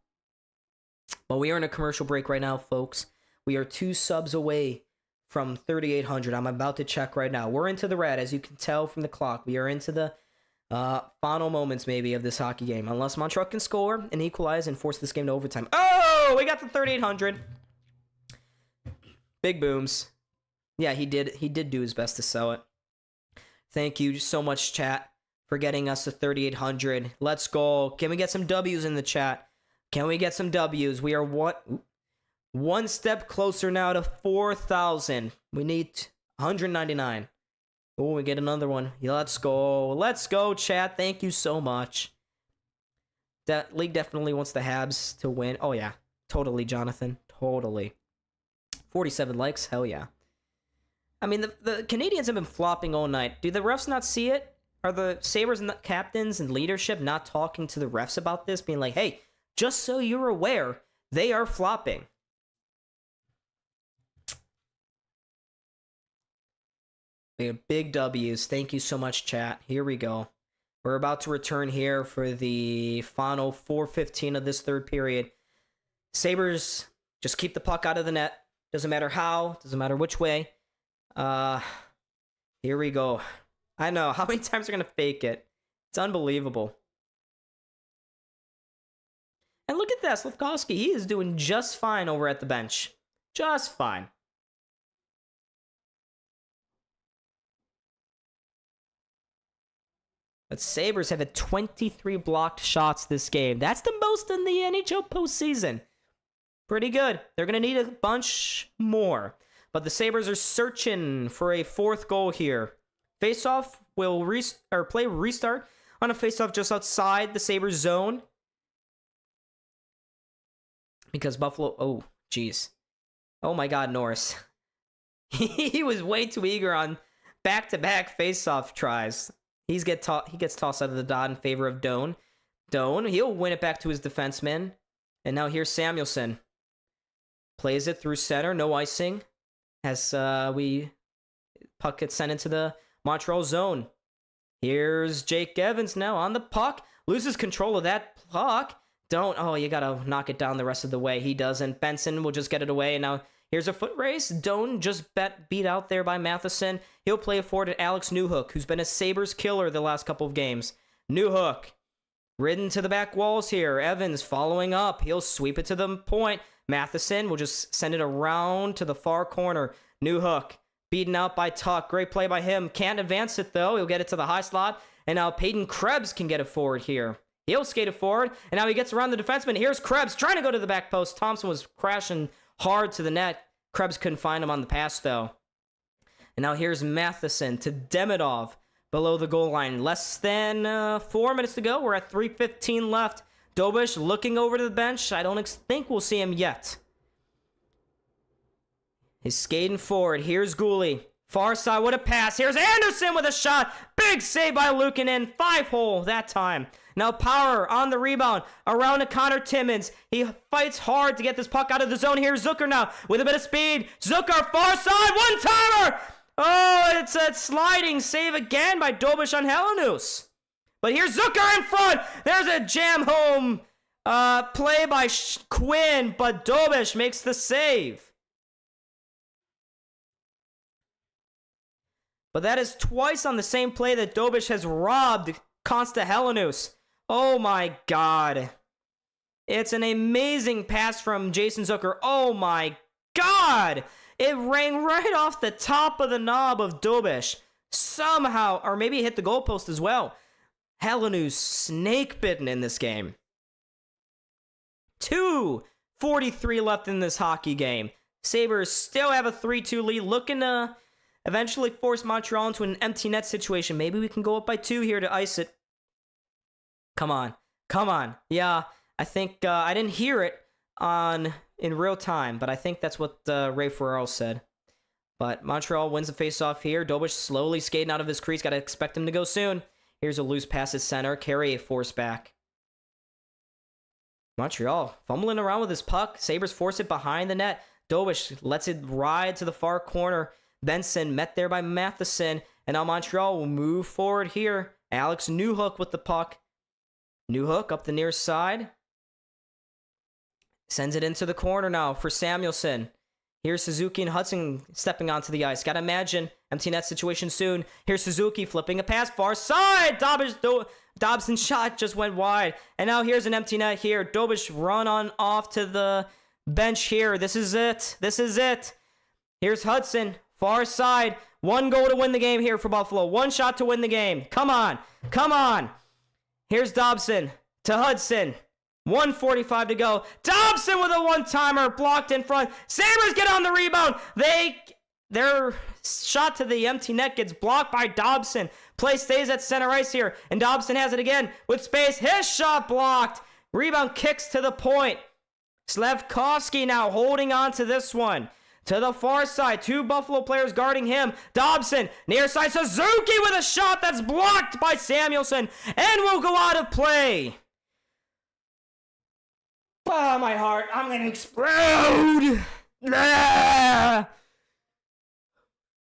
But we are in a commercial break right now, folks. We are 2 subs away from 3,800. I'm about to check right now. We're into the red, as you can tell from the clock. We are into the final moments, maybe, of this hockey game. Unless Montreal can score and equalize and force this game to overtime. Oh, we got the 3,800. Big booms. Yeah, he did do his best to sell it. Thank you so much, chat, for getting us to 3,800. Let's go. Can we get some W's in the chat? Can we get some W's? We are one step closer now to 4,000. We need 199. Oh, we get another one. Yeah, let's go. Let's go, chat. Thank you so much. That league definitely wants the Habs to win. Oh, yeah. Totally, Jonathan. Totally. 47 likes. Hell yeah. I mean, the Canadiens have been flopping all night. Do the refs not see it? Are the Sabres and the captains and leadership not talking to the refs about this? Being like, hey, just so you're aware, they are flopping. We have big W's. Thank you so much, chat. Here we go. We're about to return here for the final 4:15 of this third period. Sabres just keep the puck out of the net. Doesn't matter how. Doesn't matter which way. Here we go. I know. How many times are going to fake it? It's unbelievable. And look at that. Slafkovsky. He is doing just fine over at the bench. Just fine. But Sabres have had 23 blocked shots this game. That's the most in the NHL postseason. Pretty good. They're going to need a bunch more. But the Sabres are searching for a fourth goal here. Faceoff will play restart on a faceoff just outside the Sabres zone. Because Buffalo... Oh, jeez. Oh my God, Norris. He was way too eager on back-to-back faceoff tries. He gets tossed out of the dot in favor of Doan. Doan, he'll win it back to his defenseman. And now here's Samuelsson. Plays it through center, no icing. As puck gets sent into the Montreal zone. Here's Jake Evans now on the puck. Loses control of that puck. You gotta knock it down the rest of the way. He doesn't. Benson will just get it away. And now here's a foot race. Doan just beat out there by Matheson. He'll play it forward to Alex Newhook, who's been a Sabres killer the last couple of games. Newhook, ridden to the back walls here. Evans following up. He'll sweep it to the point. Matheson will just send it around to the far corner. Newhook, beaten out by Tuck. Great play by him. Can't advance it, though. He'll get it to the high slot. And now Peyton Krebs can get it forward here. He'll skate it forward. And now he gets around the defenseman. Here's Krebs trying to go to the back post. Thompson was crashing hard to the net. Krebs couldn't find him on the pass, though. And now here's Matheson to Demidov below the goal line. Less than 4 minutes to go. We're at 3:15 left. Dobish looking over to the bench. I don't think we'll see him yet. He's skating forward. Here's Gooley. Far side, what a pass. Here's Anderson with a shot. Big save by Luukkonen. 5-hole that time. Now Power on the rebound. Around to Connor Timmins. He fights hard to get this puck out of the zone. Here's Zucker now with a bit of speed. Zucker, far side, one-timer! Oh, it's a sliding save again by Dobish on Helenius. But here's Zucker in front. There's a jam home play by Quinn, but Dobish makes the save. But that is twice on the same play that Dobish has robbed Konsta Helenius. Oh my God. It's an amazing pass from Jason Zucker. Oh my God. It rang right off the top of the knob of Dobish. Somehow, or maybe it hit the goalpost as well. Helenius snake bitten in this game. 2:43 left in this hockey game. Sabres still have a 3-2 lead, looking to eventually force Montreal into an empty net situation. Maybe we can go up by 2 here to ice it. Come on. Yeah, I think I didn't hear it in real time, but I think that's what Ray Ferraro said. But Montreal wins the faceoff here. Dobish slowly skating out of his crease. Got to expect him to go soon. Here's a loose pass at center. Carrier force back. Montreal fumbling around with his puck. Sabres force it behind the net. Dobish lets it ride to the far corner. Benson met there by Matheson. And now Montreal will move forward here. Alex Newhook with the puck. Newhook up the near side. Sends it into the corner now for Samuelsson. Here's Suzuki and Hudson stepping onto the ice. Gotta imagine empty net situation soon. Here's Suzuki flipping a pass far side. Dobson's shot just went wide. And now here's an empty net here. Dobish run on off to the bench here. This is it. Here's Hudson. Far side. 1 goal to win the game here for Buffalo. 1 shot to win the game. Come on. Here's Dobson to Hudson. 1:45 to go. Dobson with a one-timer blocked in front. Sabres get on the rebound. Their shot to the empty net gets blocked by Dobson. Play stays at center ice here. And Dobson has it again with space. His shot blocked. Rebound kicks to the point. Slafkovsky now holding on to this one. To the far side. 2 Buffalo players guarding him. Dobson. Near side. Suzuki with a shot that's blocked by Samuelsson. And will go out of play. Oh, my heart. I'm going to explode. Ah!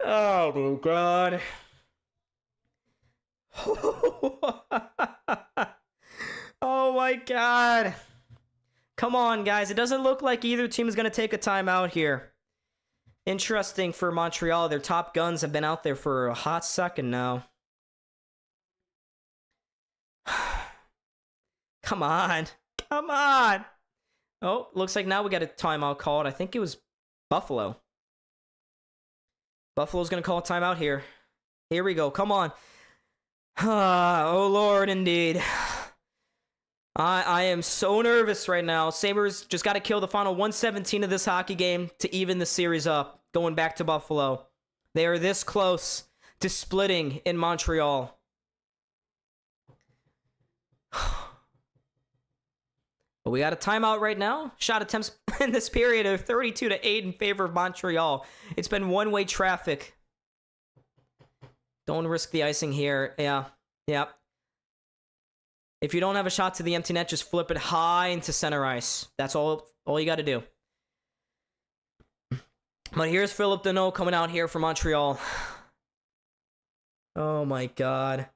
Oh, my God. Oh, my God. Come on, guys. It doesn't look like either team is going to take a timeout here. Interesting for Montreal. Their top guns have been out there for a hot second now. Come on. Oh, looks like now we got a timeout called. I think it was Buffalo. Buffalo's going to call a timeout here. Here we go. Come on. Oh, Lord, indeed. I am so nervous right now. Sabres just got to kill the final 117 of this hockey game to even the series up, going back to Buffalo. They are this close to splitting in Montreal. But we got a timeout right now. Shot attempts in this period are 32-8 in favor of Montreal. It's been one-way traffic. Don't risk the icing here. Yeah. If you don't have a shot to the empty net, just flip it high into center ice. That's all you got to do. But here's Phillip Danault coming out here for Montreal. Oh my God.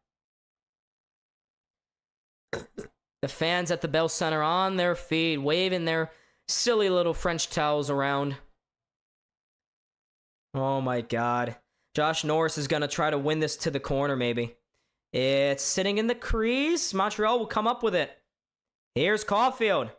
The fans at the Bell Center on their feet, waving their silly little French towels around. Oh my God. Josh Norris is going to try to win this to the corner, maybe. It's sitting in the crease. Montreal will come up with it. Here's Caulfield.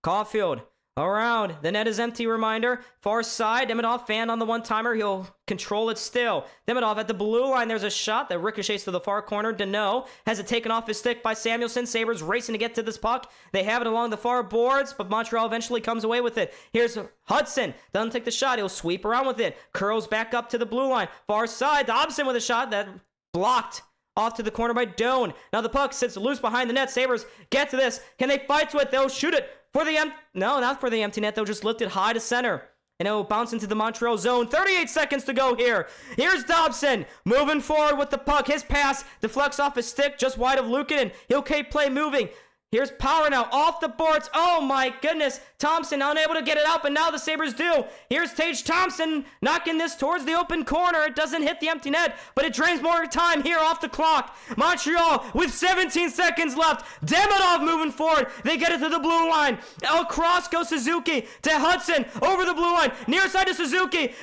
Caulfield around. The net is empty, reminder. Far side. Demidov fan on the one-timer. He'll control it still. Demidov at the blue line. There's a shot that ricochets to the far corner. Danault has it taken off his stick by Samuelson. Sabres racing to get to this puck. They have it along the far boards, but Montreal eventually comes away with it. Here's Hudson. Doesn't take the shot. He'll sweep around with it. Curls back up to the blue line. Far side. Dobson with a shot that blocked off to the corner by Doan. Now the puck sits loose behind the net. Sabres get to this. Can they fight to it? They'll shoot it for the No, not for the empty net. They'll just lift it high to center. And it will bounce into the Montreal zone. 38 seconds to go here. Here's Dobson moving forward with the puck. His pass deflects off his stick just wide of Luukkonen. He'll keep play moving. Here's Power now off the boards. Oh my goodness. Thompson unable to get it out, but now the Sabres do. Here's Tage Thompson knocking this towards the open corner. It doesn't hit the empty net, but it drains more time here off the clock. Montreal with 17 seconds left. Demidov moving forward. They get it to the blue line. Across goes Suzuki to Hudson over the blue line. Near side to Suzuki.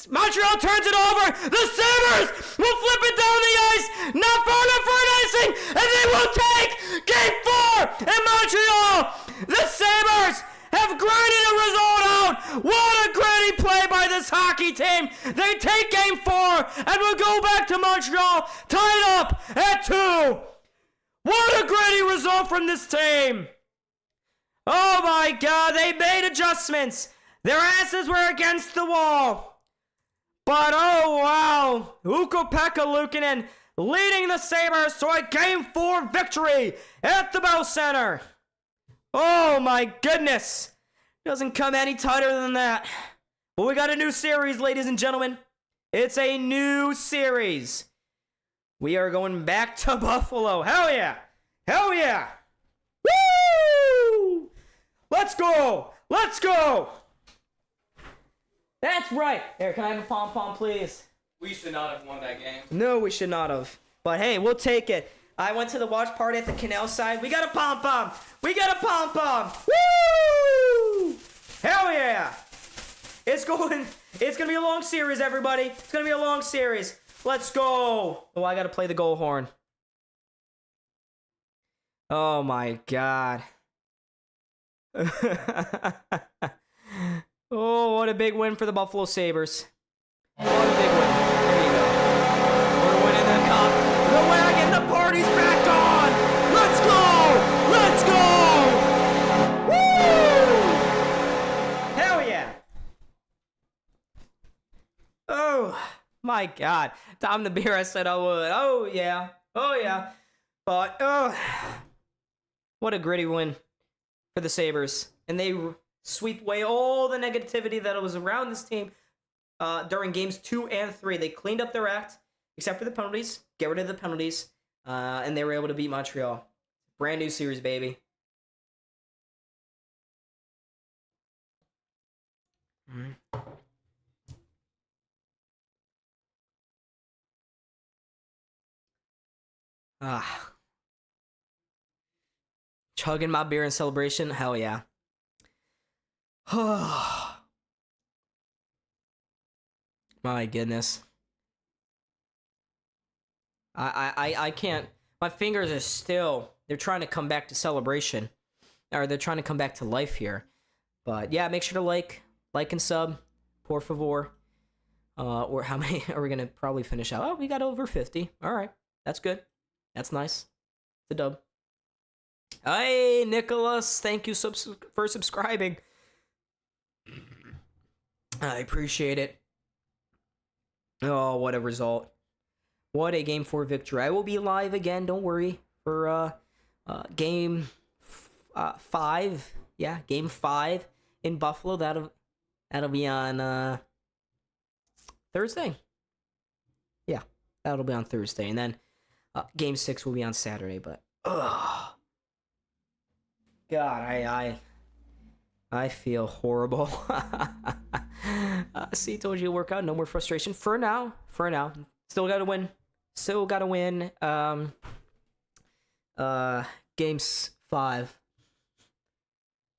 Montreal turns it over. The Sabres will flip it down the ice. Not far enough for an icing. And they will take Game 4 in Montreal. The Sabres have grinded a result out. What a gritty play by this hockey team. They take Game 4 and will go back to Montreal tied up at 2. What a gritty result from this team. Oh my God. They made adjustments. Their asses were against the wall. But oh wow, Ukko-Pekka Luukkonen leading the Sabres to a Game 4 victory at the Bell Center. Oh my goodness, doesn't come any tighter than that. But we got a new series, ladies and gentlemen. It's a new series. We are going back to Buffalo. Hell yeah, hell yeah. Woo! Let's go, let's go. That's right. Here, can I have a pom-pom, please? We should not have won that game. No, we should not have. But hey, we'll take it. I went to the watch party at the canal side. We got a pom-pom. We got a pom-pom. Woo! Hell yeah. It's gonna be a long series, everybody. It's gonna be a long series. Let's go. Oh, I gotta play the goal horn. Oh my God. Oh, what a big win for the Buffalo Sabres. What a big win. There you go. We're winning the cup. The wagon, the party's back on. Let's go. Let's go. Woo! Hell yeah. Oh, my God. Tom the beer, I said I would. Oh, yeah. Oh, yeah. But, oh, what a gritty win for the Sabres. And they sweep away all the negativity that was around this team during games 2 and 3. They cleaned up their act, except for the penalties. Get rid of the penalties. And they were able to beat Montreal. Brand new series, baby. Chugging my beer in celebration. Hell yeah. My goodness. I can't. My fingers are still. They're trying to come back to celebration. Or they're trying to come back to life here. But yeah, make sure to like and sub. Por favor. Or how many are we going to probably finish out? Oh, we got over 50. All right. That's good. That's nice. It's a dub. Hey, Nicholas. Thank you for subscribing. I appreciate it. Oh, what a result. What a game 4 victory. I will be live again, don't worry, for game 5. Yeah, game 5 in Buffalo. That'll be on Thursday. Yeah, that'll be on Thursday. And then game 6 will be on Saturday, but God, I feel horrible. See, told you to work out. No more frustration for now. Still gotta win. Games 5.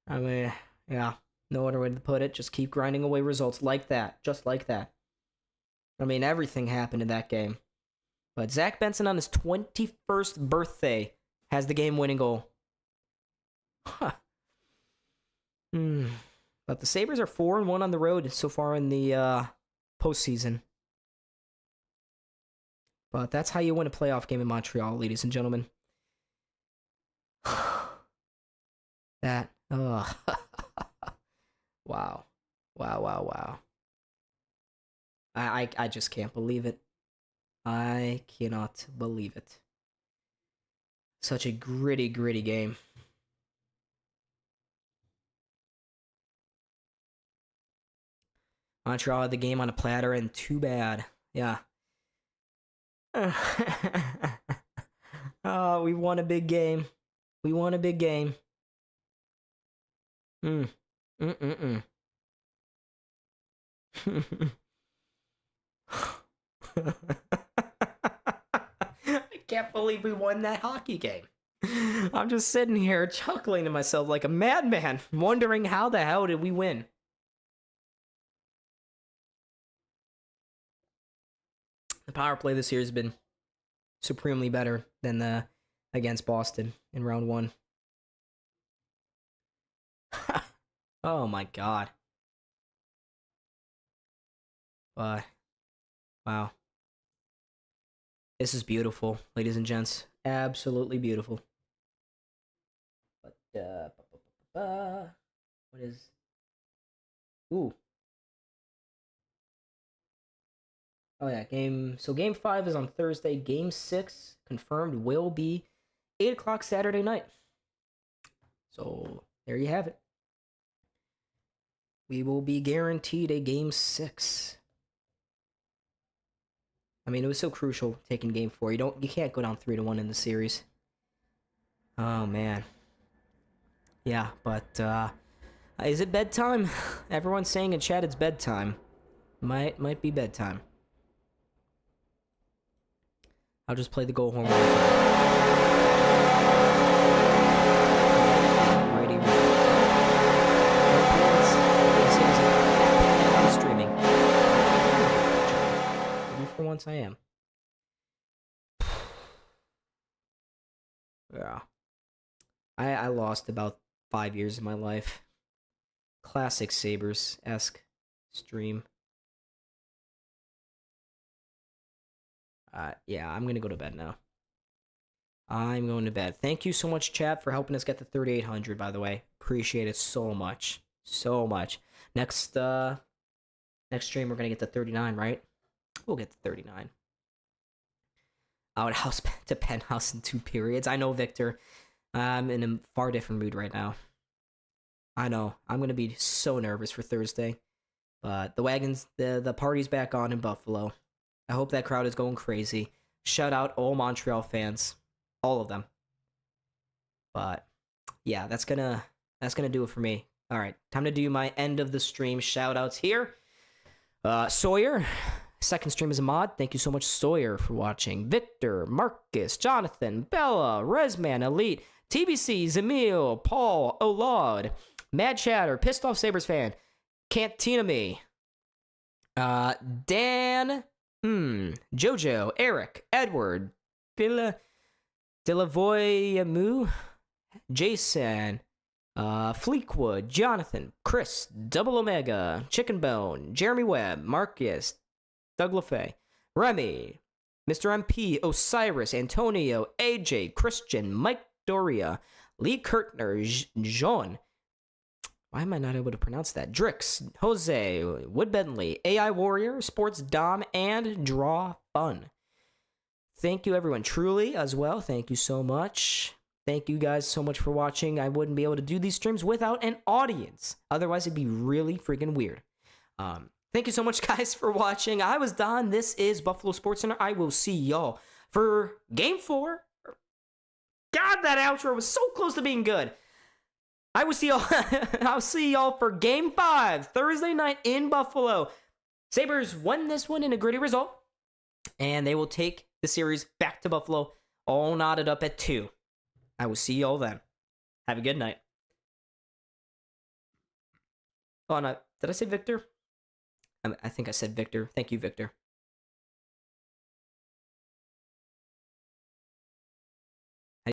I mean, yeah, no other way to put it. Just keep grinding away results like that, just like that. I mean, everything happened in that game. But Zach Benson on his 21st birthday has the game-winning goal. Huh. But the Sabres are 4-1 on the road so far in the postseason. But that's how you win a playoff game in Montreal, ladies and gentlemen. Wow. I just can't believe it. I cannot believe it. Such a gritty game. Montreal had the game on a platter, and too bad. Yeah. Oh, we won a big game. I can't believe we won that hockey game. I'm just sitting here chuckling to myself like a madman, wondering how the hell did we win? The power play this year has been supremely better than the against Boston in round 1. Oh my God. But, wow. This is beautiful, ladies and gents. Absolutely beautiful. But, what is... Ooh. Oh yeah, game 5 is on Thursday. Game 6 confirmed will be 8 o'clock Saturday night. So there you have it. We will be guaranteed a game 6. I mean, it was so crucial taking game 4. You can't go down 3-1 in the series. Oh man. Yeah, but is it bedtime? Everyone's saying in chat it's bedtime. Might be bedtime. I'll just play the go home. I'm streaming. Maybe for once I am. Yeah. I lost about 5 years of my life. Classic Sabres-esque stream. Yeah, I'm gonna go to bed now. I'm going to bed. Thank you so much, chat, for helping us get to 3,800, by the way. Appreciate it so much. So much. Next stream, we're gonna get to 39, right? We'll get to 39. Outhouse to penthouse in 2 periods. I know, Victor. I'm in a far different mood right now. I know. I'm gonna be so nervous for Thursday. But the party's back on in Buffalo. I hope that crowd is going crazy. Shout out all Montreal fans. All of them. But yeah, that's gonna do it for me. Alright, time to do my end of the stream shout outs here. Sawyer, second stream as a mod. Thank you so much, Sawyer, for watching. Victor, Marcus, Jonathan, Bella, Resman, Elite, TBC, Zamil, Paul, Olaud, Mad Chatter, Pissed Off Sabres Fan, Cantina Me, Dan, Jojo, Eric, Edward, Delavoyamu, Jason, Fleekwood, Jonathan, Chris, Double Omega, Chicken Bone, Jeremy Webb, Marcus, Doug LaFay, Remy, Mr. MP, Osiris, Antonio, AJ, Christian, Mike Doria, Lee Kurtner, Jean. Why am I not able to pronounce that? Drix, Jose, Wood Bentley, AI Warrior, Sports Dom, and Draw Fun. Thank you, everyone, truly, as well. Thank you so much. Thank you guys so much for watching. I wouldn't be able to do these streams without an audience. Otherwise, it'd be really freaking weird. Thank you so much, guys, for watching. I was Don. This is Buffalo Sports Center. I will see y'all for Game 4. God, that outro was so close to being good. I will see y'all. I'll see y'all for Game 5 Thursday night in Buffalo. Sabres won this one in a gritty result, and they will take the series back to Buffalo, all knotted up at 2. I will see y'all then. Have a good night. Oh, no, did I say Victor? I think I said Victor. Thank you, Victor.